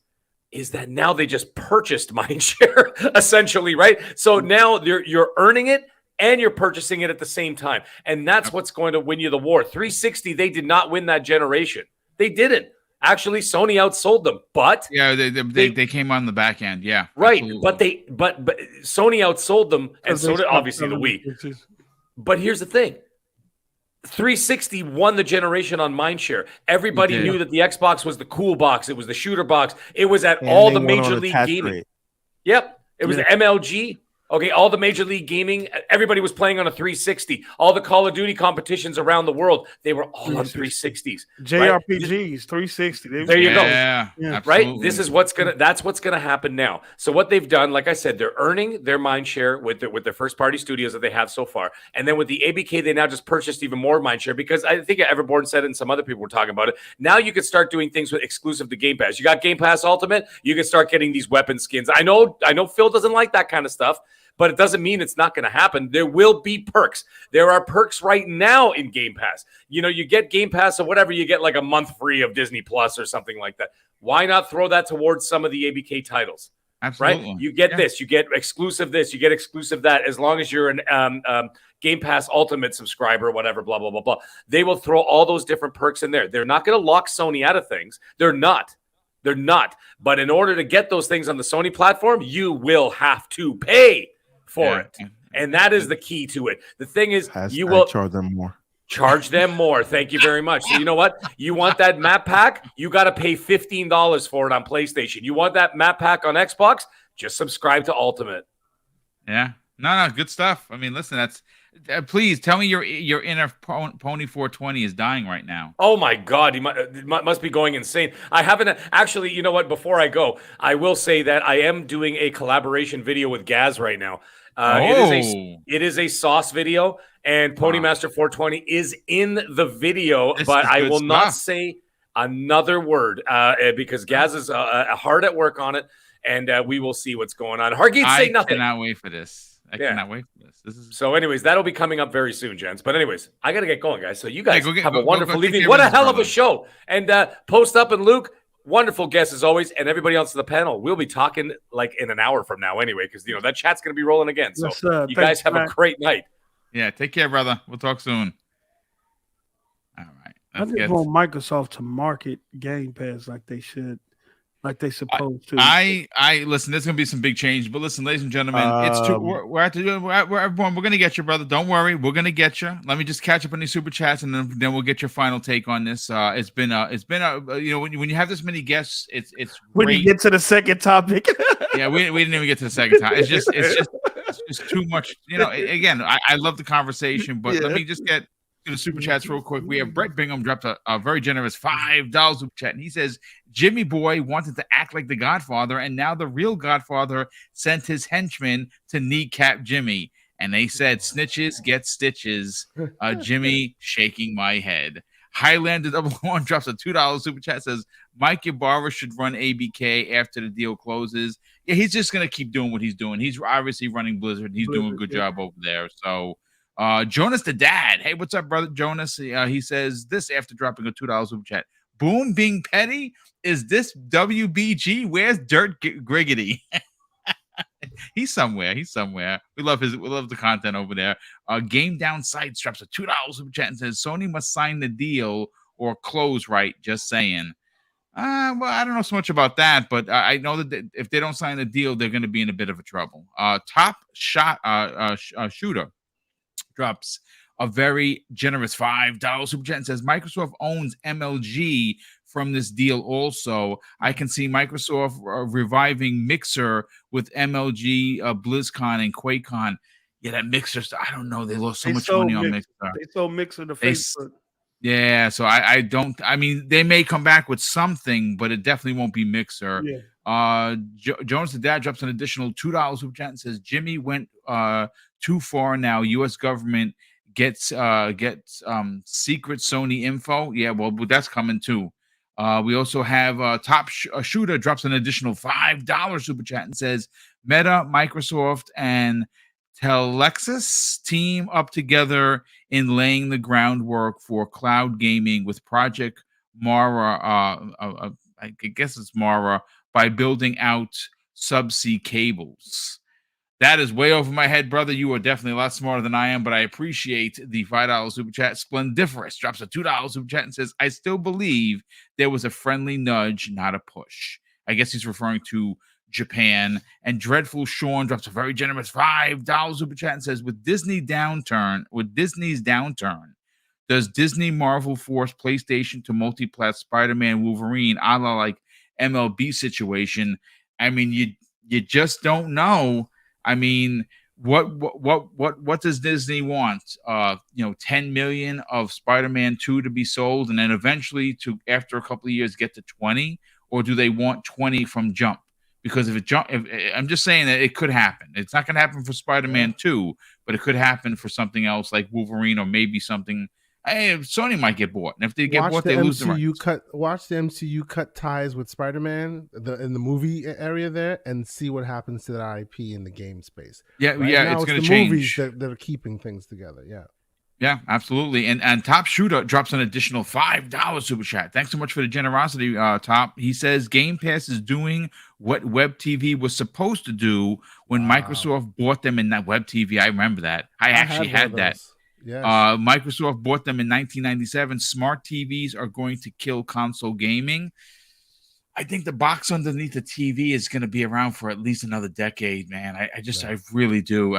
that now they just purchased mindshare essentially, right? So now you're earning it and you're purchasing it at the same time. And that's what's going to win you the war. 360, they did not win that generation. They didn't. Actually, Sony outsold them, but they came on the back end. Yeah. Right. Absolutely. But Sony outsold them, and so did obviously the Wii. But here's the thing. 360 won the generation on mindshare. Everybody knew that the Xbox was the cool box. It was the shooter box. It was at all the major league gaming. Yep. It was the MLG. Okay, all the Major League Gaming, everybody was playing on a 360. All the Call of Duty competitions around the world, they were all on 360s. JRPGs, 360. There you go. Yeah, right? This is that's what's gonna happen now. So what they've done, like I said, they're earning their mind share with their first party studios that they have so far. And then with the ABK, they now just purchased even more mind share because I think Everborn said it and some other people were talking about it. Now you can start doing things with exclusive to Game Pass. You got Game Pass Ultimate, you can start getting these weapon skins. I know Phil doesn't like that kind of stuff, but it doesn't mean it's not going to happen. There will be perks. There are perks right now in Game Pass. You get Game Pass or whatever, you get like a month free of Disney Plus or something like that. Why not throw that towards some of the ABK titles? Absolutely. Right? You get this, you get exclusive this, you get exclusive that, as long as you're an Game Pass Ultimate subscriber, whatever, blah, blah, blah, blah. They will throw all those different perks in there. They're not going to lock Sony out of things. They're not. But in order to get those things on the Sony platform, you will have to pay for it. And that is the key to it. The thing is, you will charge them more. Charge them more. Thank you very much. So you know what? You want that map pack? You got to pay $15 for it on PlayStation. You want that map pack on Xbox? Just subscribe to Ultimate. Yeah. No, good stuff. I mean, listen, that's please tell me your inner Pony 420 is dying right now. Oh my God, he must be going insane. I haven't actually. You know what? Before I go, I will say that I am doing a collaboration video with Gaz right now. It is a sauce video, and Ponymaster 420 is in the video, but I will not say another word because Gaz is hard at work on it, and we will see what's going on. Hargeet, say nothing. I cannot wait for this. I cannot wait for this. So, anyways, that'll be coming up very soon, gents. But anyways, I got to get going, guys. So you guys have a wonderful evening. What a hell of a show. And Post Up and Luke, wonderful guests as always. And everybody else on the panel, we'll be talking like in an hour from now anyway, because, that chat's going to be rolling again. So you guys have a great night. Yeah, take care, brother. We'll talk soon. All right. I just want Microsoft to market Game Pass like they should. Like they supposed to. I listen. There's gonna be some big change, but listen, ladies and gentlemen, it's too. We're everyone. We're gonna get you, brother. Don't worry, we're gonna get you. Let me just catch up on these super chats, and then we'll get your final take on this. It's been when you have this many guests, it's when great. you get to the second topic. Yeah, we didn't even get to the second time. It's just too much. Again, I love the conversation, but let me just get the super chats real quick. We have Brett Bingham dropped a very generous $5 super chat, and he says Jimmy Boy wanted to act like the Godfather, and now the real Godfather sent his henchmen to kneecap Jimmy, and they said snitches get stitches. Jimmy shaking my head. Highlander 1 drops a $2 super chat, says Mike Ybarra should run ABK after the deal closes. Yeah, he's just gonna keep doing what he's doing. He's obviously running Blizzard. He's doing a good job over there. So Jonas the Dad. Hey, what's up, brother Jonas? He says this after dropping a $2 super chat. Boom being petty? Is this WBG? Where's Dirt Griggity? He's somewhere. We love the content over there. Game Down Sites drops a $2 super chat and says Sony must sign the deal or close right. Just saying. Well, I don't know so much about that, but I know that if they don't sign the deal, they're going to be in a bit of a trouble. Top Shot Shooter drops a very generous $5 super chat and says Microsoft owns MLG from this deal also. I can see Microsoft reviving Mixer with MLG, BlizzCon, and QuakeCon. Yeah, that Mixer, I don't know. They lost so much money on Mixer. They sold Mixer to Facebook. Yeah, so I mean, they may come back with something, but it definitely won't be Mixer. Yeah. Jones the Dad drops an additional $2 super chat and says Jimmy went too far now. U.S. government gets secret Sony info. Yeah, well, that's coming too. We also have Top Shooter drops an additional $5 super chat and says Meta, Microsoft, and Telexis team up together in laying the groundwork for cloud gaming with Project Mara. I guess it's Mara, by building out subsea cables. That is way over my head, brother. You are definitely a lot smarter than I am, but I appreciate the $5 super chat. Splendiferous drops a $2 super chat and says, I still believe there was a friendly nudge, not a push. I guess he's referring to Japan. And Dreadful Sean drops a very generous $5 super chat and says, with Disney's downturn, does Disney Marvel force PlayStation to multi-plat Spider-Man Wolverine a la like MLB situation? I mean, you just don't know. I mean, what does Disney want? 10 million of Spider-Man 2 to be sold, and then eventually to after a couple of years get to 20, or do they want 20 from jump? Because if I'm just saying that it could happen. It's not going to happen for Spider-Man 2, but it could happen for something else like Wolverine or maybe something. Hey, Sony might get bought, and if they get bought, they lose the rights. Watch the MCU cut ties with Spider-Man in the movie area there, and see what happens to that IP in the game space. Yeah, right yeah, now, it's going to change. Movies that are keeping things together. Yeah, absolutely. And Top Shooter drops an additional $5 super chat. Thanks so much for the generosity, Top. He says Game Pass is doing what Web TV was supposed to do when Microsoft bought them in that Web TV. I remember that. I actually had that. Yes. Microsoft bought them in 1997. Smart TVs are going to kill console gaming. I think the box underneath the TV is going to be around for at least another decade, man. I really do.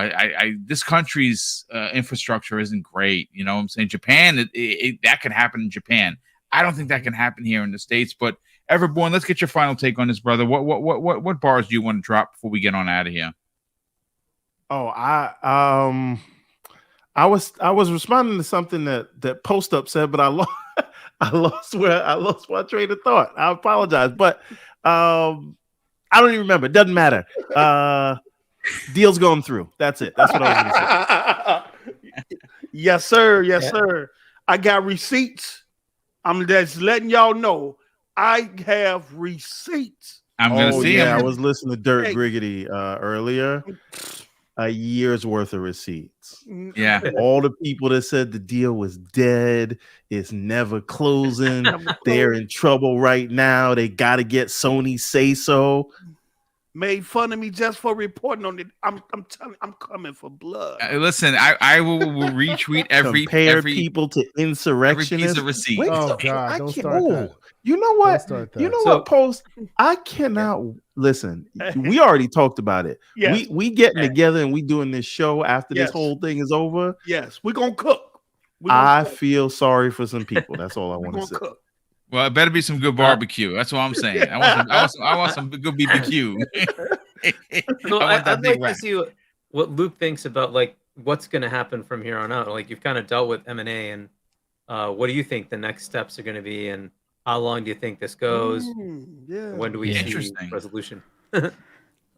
This country's infrastructure isn't great. You know what I'm saying? Japan, that can happen in Japan. I don't think that can happen here in the States. But Everborn, let's get your final take on this, brother. What bars do you want to drop before we get on out of here? Oh, I was responding to something that Post Up said, but I lost my train of thought. I apologize, but I don't even remember. It doesn't matter. Deal's going through. That's it. That's what I was going to say. Yes, sir. Yes, sir. I got receipts. I'm just letting y'all know I have receipts. I'm going to see him. I was listening to Dirt Griggity earlier. a year's worth of receipts. Yeah. All the people that said the deal was dead, it's never closing, they're in trouble right now. They got to get Sony say so. Made fun of me just for reporting on it. I'm telling you, I'm coming for blood. Listen, I will retweet every people to insurrectionists. Every piece of receipt. Wait, Oh God! Don't start that. You know what? Don't start that. You know what, Post? I cannot listen. We already talked about it. Yes. We getting together and we doing this show after this whole thing is over. Yes, we're gonna cook. I feel sorry for some people. That's all I want to say. Cook. Well, it better be some good barbecue. That's what I'm saying. I want some good BBQ. So I'd like to see what Luke thinks about like what's going to happen from here on out. Like you've kind of dealt with M&A, and what do you think the next steps are going to be, and how long do you think this goes? When do we see resolution?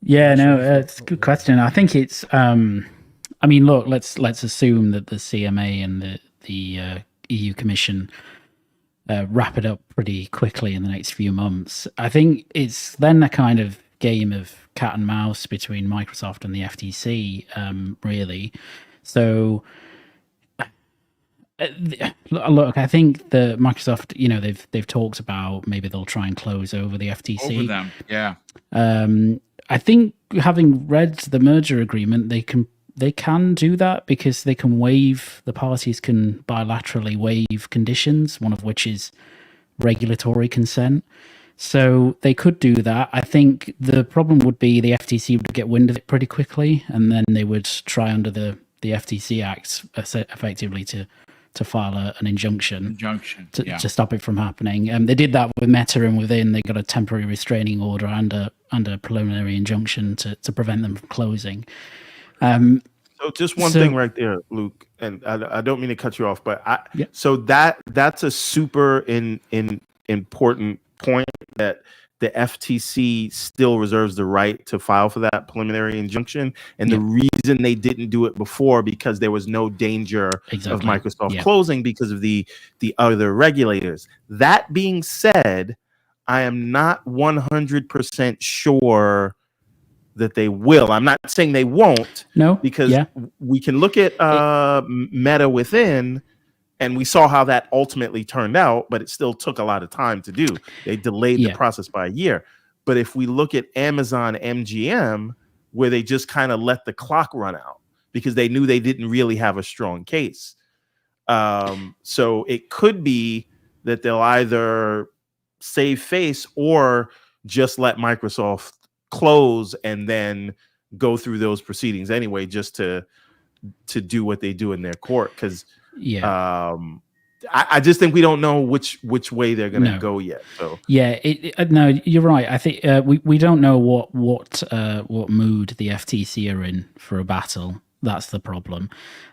Yeah, no, it's a good question. I think it's. I mean, look, let's assume that the CMA and the EU Commission wrap it up pretty quickly in the next few months. I think it's then a kind of game of cat and mouse between Microsoft and the FTC, really. So, look, I think the Microsoft, you know, they've talked about maybe they'll try and close over the FTC. Over them, yeah. I think having read the merger agreement, they can do that because they can the parties can bilaterally waive conditions, one of which is regulatory consent. So they could do that. I think the problem would be the FTC would get wind of it pretty quickly, and then they would try under the FTC Act effectively to file an injunction to stop it from happening. They did that with Meta, and within they got a temporary restraining order and a preliminary injunction to prevent them from closing. So just one thing right there, Luke, and I don't mean to cut you off, but so that's a super important point, that the FTC still reserves the right to file for that preliminary injunction. And the reason they didn't do it before, because there was no danger of Microsoft closing because of the other regulators. That being said, I am not 100% sure that they will. I'm not saying they won't. No, because we can look at Meta within, and we saw how that ultimately turned out, but it still took a lot of time to do. They delayed the process by a year. But if we look at Amazon MGM, where they just kind of let the clock run out because they knew they didn't really have a strong case. So it could be that they'll either save face or just let Microsoft close and then go through those proceedings anyway, just to do what they do in their court. Because I just think we don't know which way they're going to go yet. So no, you're right. I think we don't know what mood the FTC are in for a battle. That's the problem.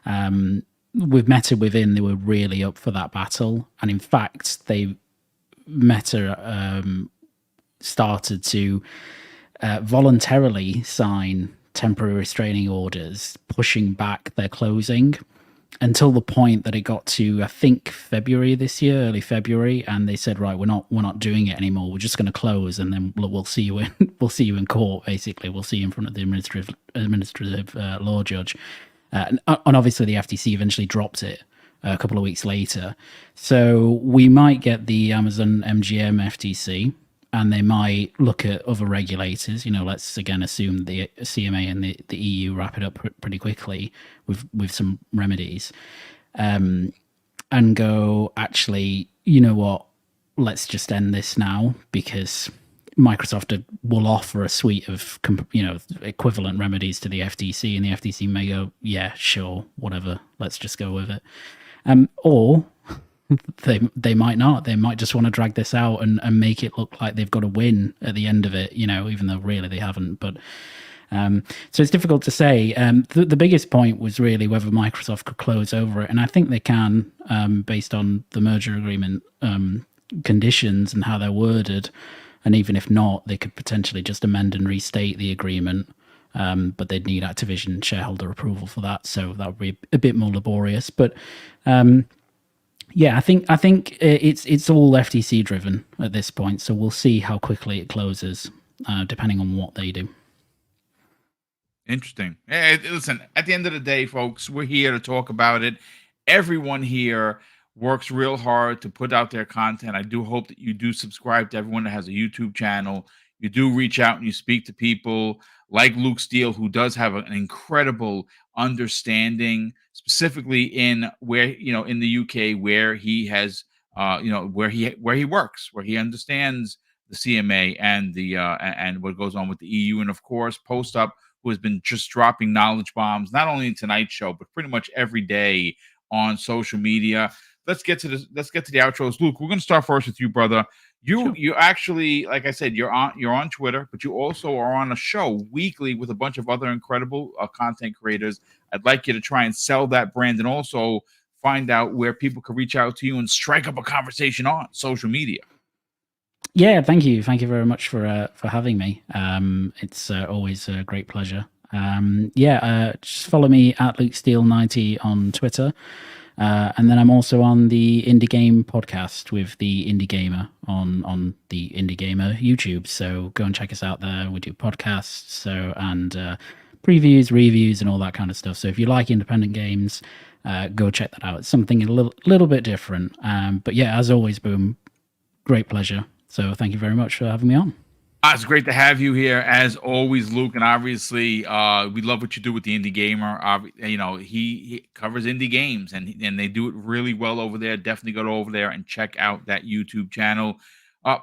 With Meta within, they were really up for that battle, and in fact, Meta started to voluntarily sign temporary restraining orders, pushing back their closing until the point that it got to, I think, February this year, early February, and they said, right, we're not doing it anymore. We're just going to close, and then we'll see you in court. Basically, we'll see you in front of the administrative law judge, and obviously the FTC eventually dropped it a couple of weeks later. So we might get the Amazon MGM FTC, and they might look at other regulators. You know, let's again assume the CMA and the EU wrap it up pretty quickly with some remedies, and go, actually, you know what? Let's just end this now, because Microsoft will offer a suite of equivalent remedies to the FTC, and the FTC may go, yeah, sure, whatever, let's just go with it, or they might not. They might just want to drag this out and make it look like they've got a win at the end of it, even though really they haven't. But so it's difficult to say. The biggest point was really whether Microsoft could close over it, and I think they can, based on the merger agreement conditions and how they're worded. And even if not, they could potentially just amend and restate the agreement. But they'd need Activision shareholder approval for that, so that would be a bit more laborious. But I think it's all FTC driven at this point. So we'll see how quickly it closes, depending on what they do. Interesting. Listen, at the end of the day, folks, we're here to talk about it. Everyone here works real hard to put out their content. I do hope that you do subscribe to everyone that has a YouTube channel. You do reach out and you speak to people like Luke Steele, who does have an incredible understanding, specifically in where, in the UK, where he has, where he works, where he understands the CMA and the and what goes on with the EU, and of course, Post Up, who has been just dropping knowledge bombs, not only in tonight's show, but pretty much every day on social media. Let's get to the outros. Luke, we're going to start first with you, brother. You actually, like I said, you're on Twitter, but you also are on a show weekly with a bunch of other incredible content creators. I'd like you to try and sell that brand, and also find out where people can reach out to you and strike up a conversation on social media. Yeah, thank you very much for having me. It's always a great pleasure. Just follow me at LukeSteele90 on Twitter. And then I'm also on the Indie Game podcast with the Indie Gamer on the Indie Gamer YouTube. So go and check us out there. We do podcasts, and previews, reviews, and all that kind of stuff. So if you like independent games, go check that out. It's something a little bit different. But yeah, as always, Boom, great pleasure. So thank you very much for having me on. It's great to have you here, as always, Luke. And obviously, we love what you do with the Indie Gamer. He covers indie games, and they do it really well over there. Definitely go over there and check out that YouTube channel.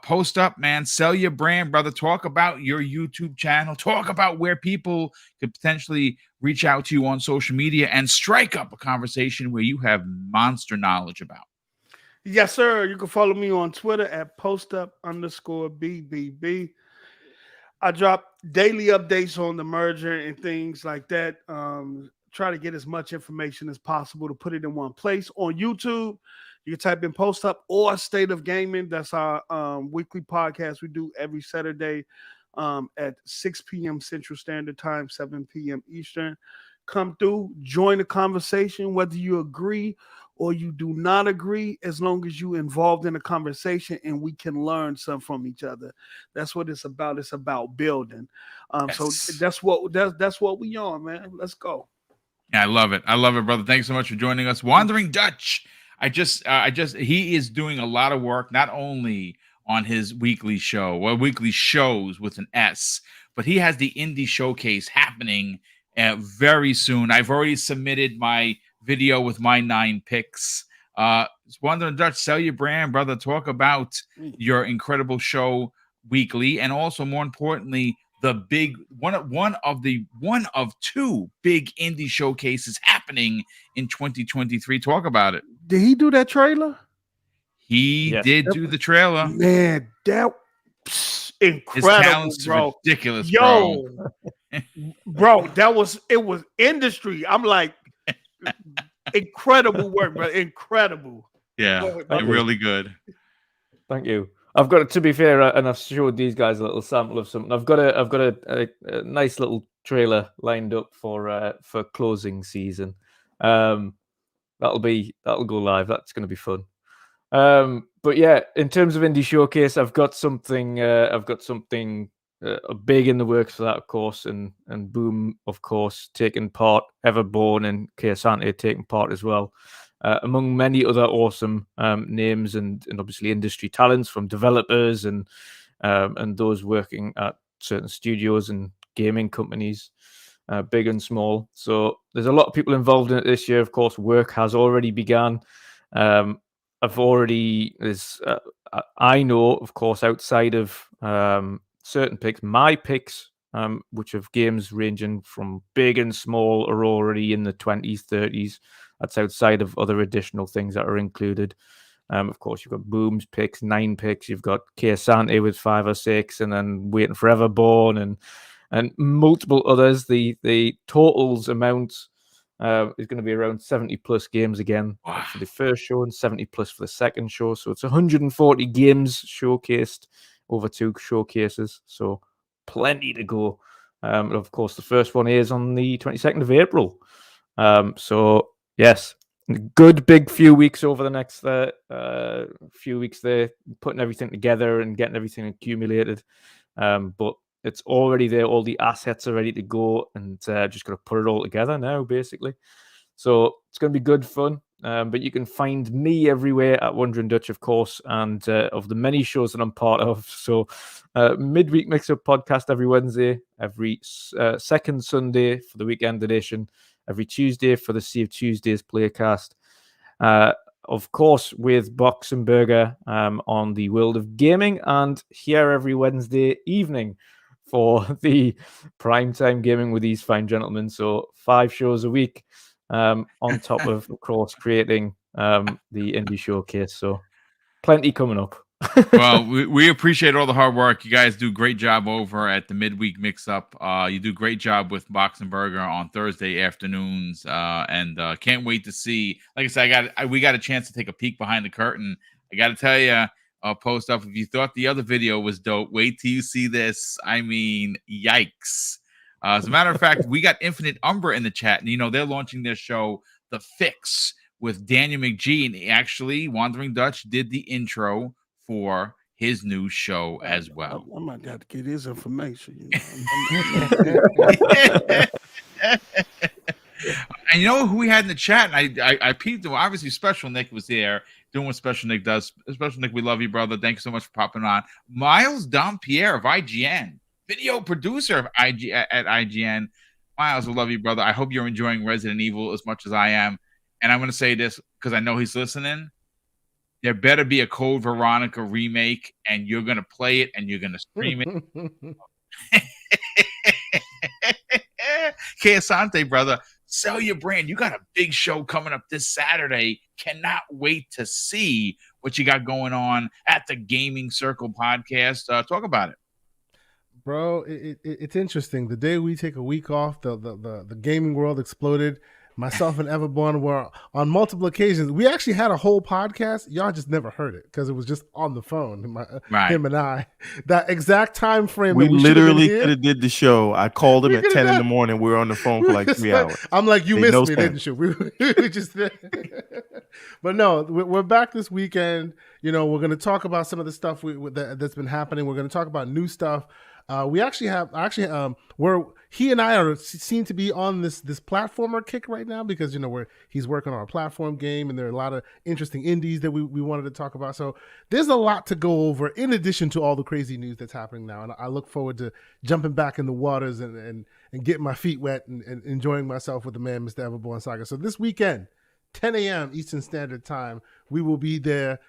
Post Up, man. Sell your brand, brother. Talk about your YouTube channel. Talk about where people could potentially reach out to you on social media and strike up a conversation where you have monster knowledge about. Yes, sir. You can follow me on Twitter at postup_BBB. I drop daily updates on the merger and things like that. Try to get as much information as possible to put it in one place. On YouTube, you can type in Post Up or State of Gaming. That's our weekly podcast we do every Saturday at 6 p.m. Central Standard Time, 7 p.m. Eastern. Come through, join the conversation, whether you agree or you do not agree, as long as you involved in a conversation and we can learn some from each other. That's what it's about. It's about building. Yes. So that's what we on, man. Let's go. Yeah, I love it, brother. Thanks so much for joining us, Wandering Dutch. He is doing a lot of work, not only on his weekly shows with an S, but he has the Indie Showcase happening very soon. I've already submitted my video with my 9 picks. Wandering Dutch, sell your brand, brother. Talk about your incredible show weekly, and also, more importantly, the big one of 2 big indie showcases happening in 2023. Talk about it. Did he do that trailer? He did do the trailer. Man, that incredible. His talent's bro. Ridiculous, yo, bro. It was industry. I'm like, incredible work, bro. Incredible. Yeah, really good. Thank you. I've got to be fair, and I've showed these guys a little sample of something. I've got a nice little trailer lined up for closing season. That'll go live. That's going to be fun. But yeah, in terms of Indie Showcase, I've got something big in the works for that, of course, and Boom, of course, taking part, Everborn and Keosante taking part as well. Among many other awesome names and obviously industry talents from developers and those working at certain studios and gaming companies, big and small. So there's a lot of people involved in it this year. Of course, work has already begun. I know, of course, outside of certain picks, my picks, which of games ranging from big and small, are already in the 20s, 30s. That's outside of other additional things that are included. Of course, you've got Boom's picks, 9 picks. You've got Keosante with 5 or 6, and then Waiting for Everborn and multiple others. The totals amount is going to be around 70 plus games again for the first show and 70 plus for the second show. So it's 140 games showcased over 2 showcases. So plenty to go. Of course, the first one is on the 22nd of April. So yes, good big few weeks over the next few weeks there, putting everything together and getting everything accumulated. But It's already there. All the assets are ready to go, and just got to put it all together now, basically. So it's going to be good fun. But you can find me everywhere at Wondering Dutch, of course, and of the many shows that I'm part of. So midweek mix-up podcast every Wednesday, every second Sunday for the weekend edition, every Tuesday for the Sea of Tuesdays playcast. Of course, with Box and Burger on the World of Gaming, and here every Wednesday evening for the primetime gaming with these fine gentlemen. So 5 shows a week. On top of course, creating the Indie Showcase. So plenty coming up. Well, we appreciate all the hard work. You guys do a great job over at the midweek mix-up. You do a great job with Box and Burger on Thursday afternoons, and can't wait to see. Like I said, we got a chance to take a peek behind the curtain. I got to tell you, Post Up, if you thought the other video was dope, wait till you see this. I mean, yikes. As a matter of fact, we got Infinite Umbra in the chat, and they're launching their show, The Fix, with Daniel McGee, and actually, Wandering Dutch did the intro for his new show as well. I might have to get his information. And you know who we had in the chat? And I peeped him. Obviously, Special Nick was there doing what Special Nick does. Special Nick, we love you, brother. Thanks so much for popping on. Miles Dompierre of IGN. Video producer of at IGN. Miles, we love you, brother. I hope you're enjoying Resident Evil as much as I am. And I'm going to say this because I know he's listening. There better be a Code Veronica remake, and you're going to play it, and you're going to stream it. Kay Asante, brother, sell your brand. You got a big show coming up this Saturday. Cannot wait to see what you got going on at the Gaming Circle podcast. Talk about it. Bro, it's interesting. The day we take a week off, the gaming world exploded. Myself and Everborn were on multiple occasions. We actually had a whole podcast. Y'all just never heard it because it was just on the phone. Him and I. That exact time frame. We literally could have did the show. I called him at 10 in the morning. We were on the phone for like 3 hours. I'm like, you missed me, didn't you? We just But no, we're back this weekend. We're going to talk about some of the stuff that's been happening. We're going to talk about new stuff. We actually where he and I seem to be on this platformer kick right now because he's working on a platform game, and there are a lot of interesting indies that we wanted to talk about. So there's a lot to go over in addition to all the crazy news that's happening now, and I look forward to jumping back in the waters and getting my feet wet and enjoying myself with the man, Mr. Everborn Saga. So this weekend, 10 a.m. Eastern Standard Time, we will be there,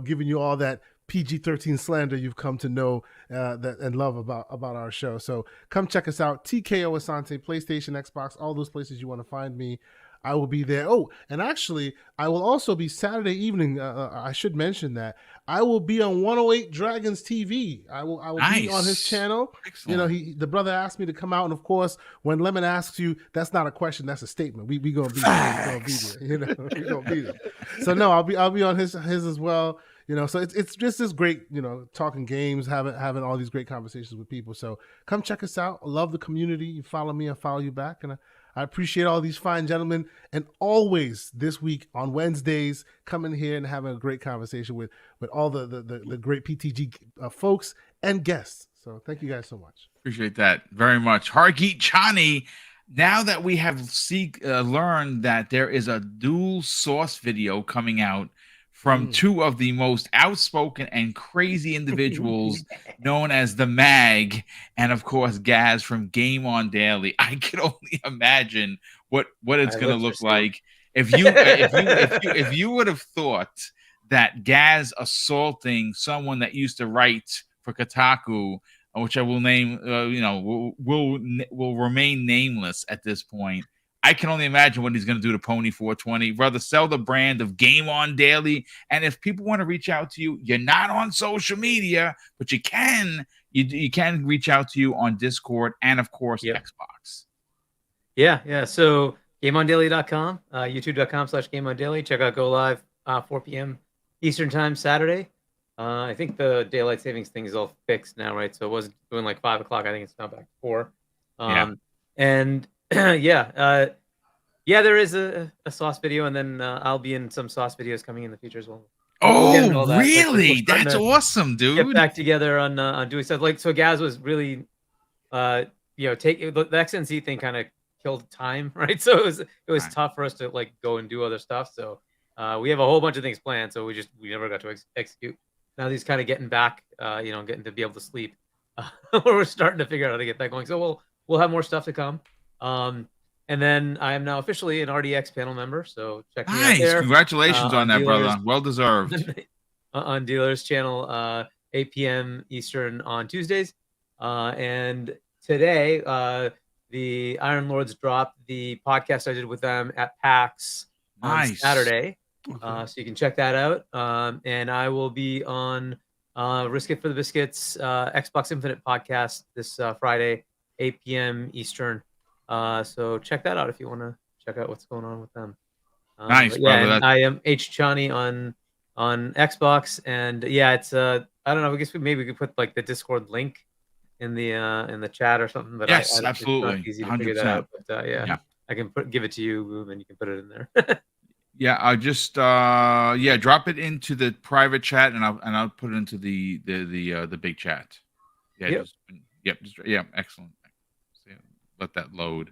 giving you all that PG-13 slander you've come to know that and love about our show. So come check us out. TKO Asante, PlayStation, Xbox, all those places you want to find me. I will be there. Oh, and actually, I will also be Saturday evening. I should mention that I will be on 108 Dragons TV. I will nice. Be on his channel. Excellent. The brother asked me to come out, and of course, when Lemon asks you, that's not a question, that's a statement. We gonna be there. We gonna be there. So no, I'll be on his as well. So it's just this great, talking games, having all these great conversations with people. So come check us out. I love the community. You follow me, I follow you back, and I appreciate all these fine gentlemen. And always this week on Wednesdays, coming here and having a great conversation with all the great PTG folks and guests. So thank you guys so much. Appreciate that very much. Hargeet Chani, now that we have learned that there is a dual source video coming out from two of the most outspoken and crazy individuals known as the Mag, and of course Gaz from Game On Daily. I can only imagine what it's going to look like if you would have thought that Gaz assaulting someone that used to write for Kotaku, which I will name, will remain nameless at this point. I can only imagine what he's going to do to Pony 420. Brother, sell the brand of Game On Daily. And if people want to reach out to you, you're not on social media, but you can reach out to you on Discord and, of course, Xbox. Yeah. So GameOnDaily.com, YouTube.com/GameOnDaily. Check out Go Live, 4 p.m. Eastern Time Saturday. I think the daylight savings thing is all fixed now, right? So it was doing like 5 o'clock. I think it's now back to 4. And there is a sauce video, and then I'll be in some sauce videos coming in the future as well. Oh, really? That's awesome, dude. Get back together on doing stuff. So Gaz was really take the XNC thing kind of killed time, right? So it was tough for us to like go and do other stuff. So we have a whole bunch of things planned. So we never got to execute. Now he's kind of getting back, getting to be able to sleep. We're starting to figure out how to get that going. So we'll have more stuff to come. And then I am now officially an RDX panel member. So check me out there. Congratulations on that, Dealers, brother. Well deserved. On Dealers channel, 8 p.m. Eastern on Tuesdays. And today, the Iron Lords dropped the podcast I did with them at PAX on Saturday. So you can check that out. And I will be on Risk It for the Biscuits Xbox Infinite podcast this Friday, 8 p.m. Eastern. So check that out if you want to check out what's going on with them. Nice, brother. I am H Chani on Xbox, and it's I don't know. I guess maybe we could put like the Discord link in the chat or something. But yes, absolutely, it's not easy to figure that out. But I can give it to you, Boom, and you can put it in there. Yeah, I'll just drop it into the private chat, and I'll put it into the big chat. Yeah, excellent. Let that load.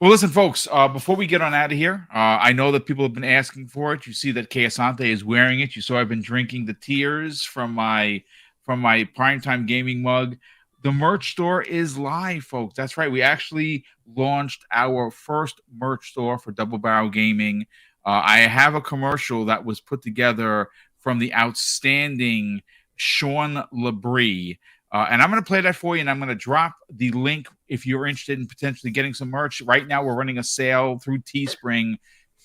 Well, listen, folks, before we get on out of here, I know that people have been asking for it. You see that Kay Asante is wearing it. You saw I've been drinking the tears from my Primetime Gaming mug. The merch store is live, folks. That's right. We actually launched our first merch store for Double Barrel Gaming. I have a commercial that was put together from the outstanding Sean Labrie. And I'm going to play that for you, and I'm going to drop the link if you're interested in potentially getting some merch. Right now, we're running a sale through Teespring,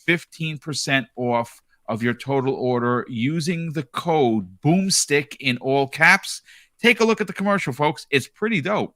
15% off of your total order using the code BoomStick in all caps. Take a look at the commercial, folks. It's pretty dope.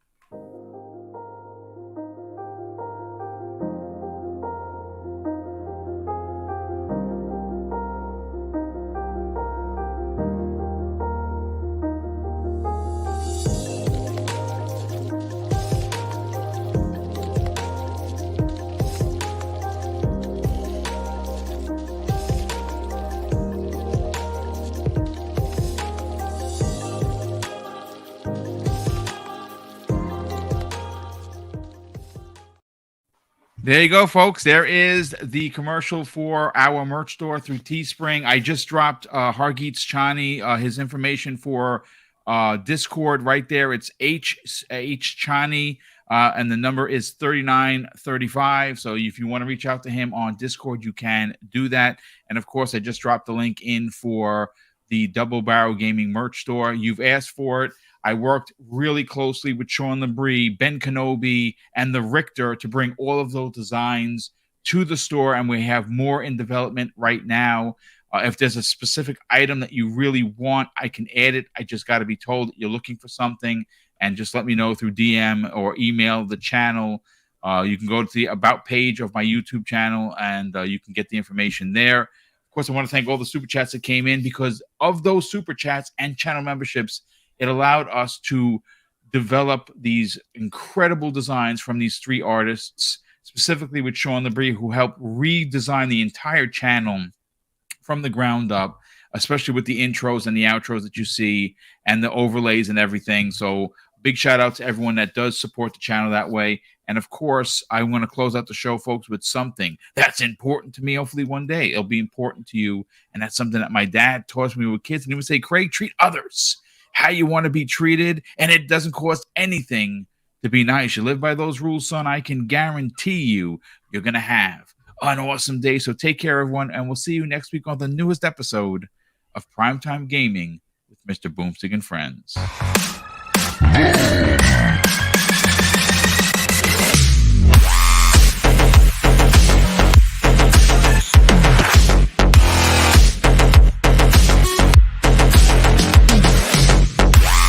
There you go, folks. There is the commercial for our merch store through Teespring. I just dropped Hargeet's Chani, his information for Discord right there. It's H Chani, and the number is 3935. So if you want to reach out to him on Discord, you can do that. And of course, I just dropped the link in for the Double Barrel Gaming merch store. You've asked for it. I worked really closely with Sean Labrie, Ben Kenobi, and the Richter to bring all of those designs to the store, and we have more in development right now. If there's a specific item that you really want, I can add it. I just got to be told that you're looking for something, and just let me know through DM or email the channel. You can go to the About page of my YouTube channel, and you can get the information there. Of course, I want to thank all the Super Chats that came in. Because of those Super Chats and channel memberships, it allowed us to develop these incredible designs from these three artists, specifically with Sean Labrie, who helped redesign the entire channel from the ground up, especially with the intros and the outros that you see and the overlays and everything. So big shout out to everyone that does support the channel that way. And of course, I want to close out the show, folks, with something that's important to me. Hopefully one day it'll be important to you. And that's something that my dad taught me with kids. And he would say, Craig, treat others how you want to be treated, and it doesn't cost anything to be nice. You live by those rules, son. I can guarantee you're going to have an awesome day. So take care, everyone, and we'll see you next week on the newest episode of Primetime Gaming with Mr. BoomStick and Friends.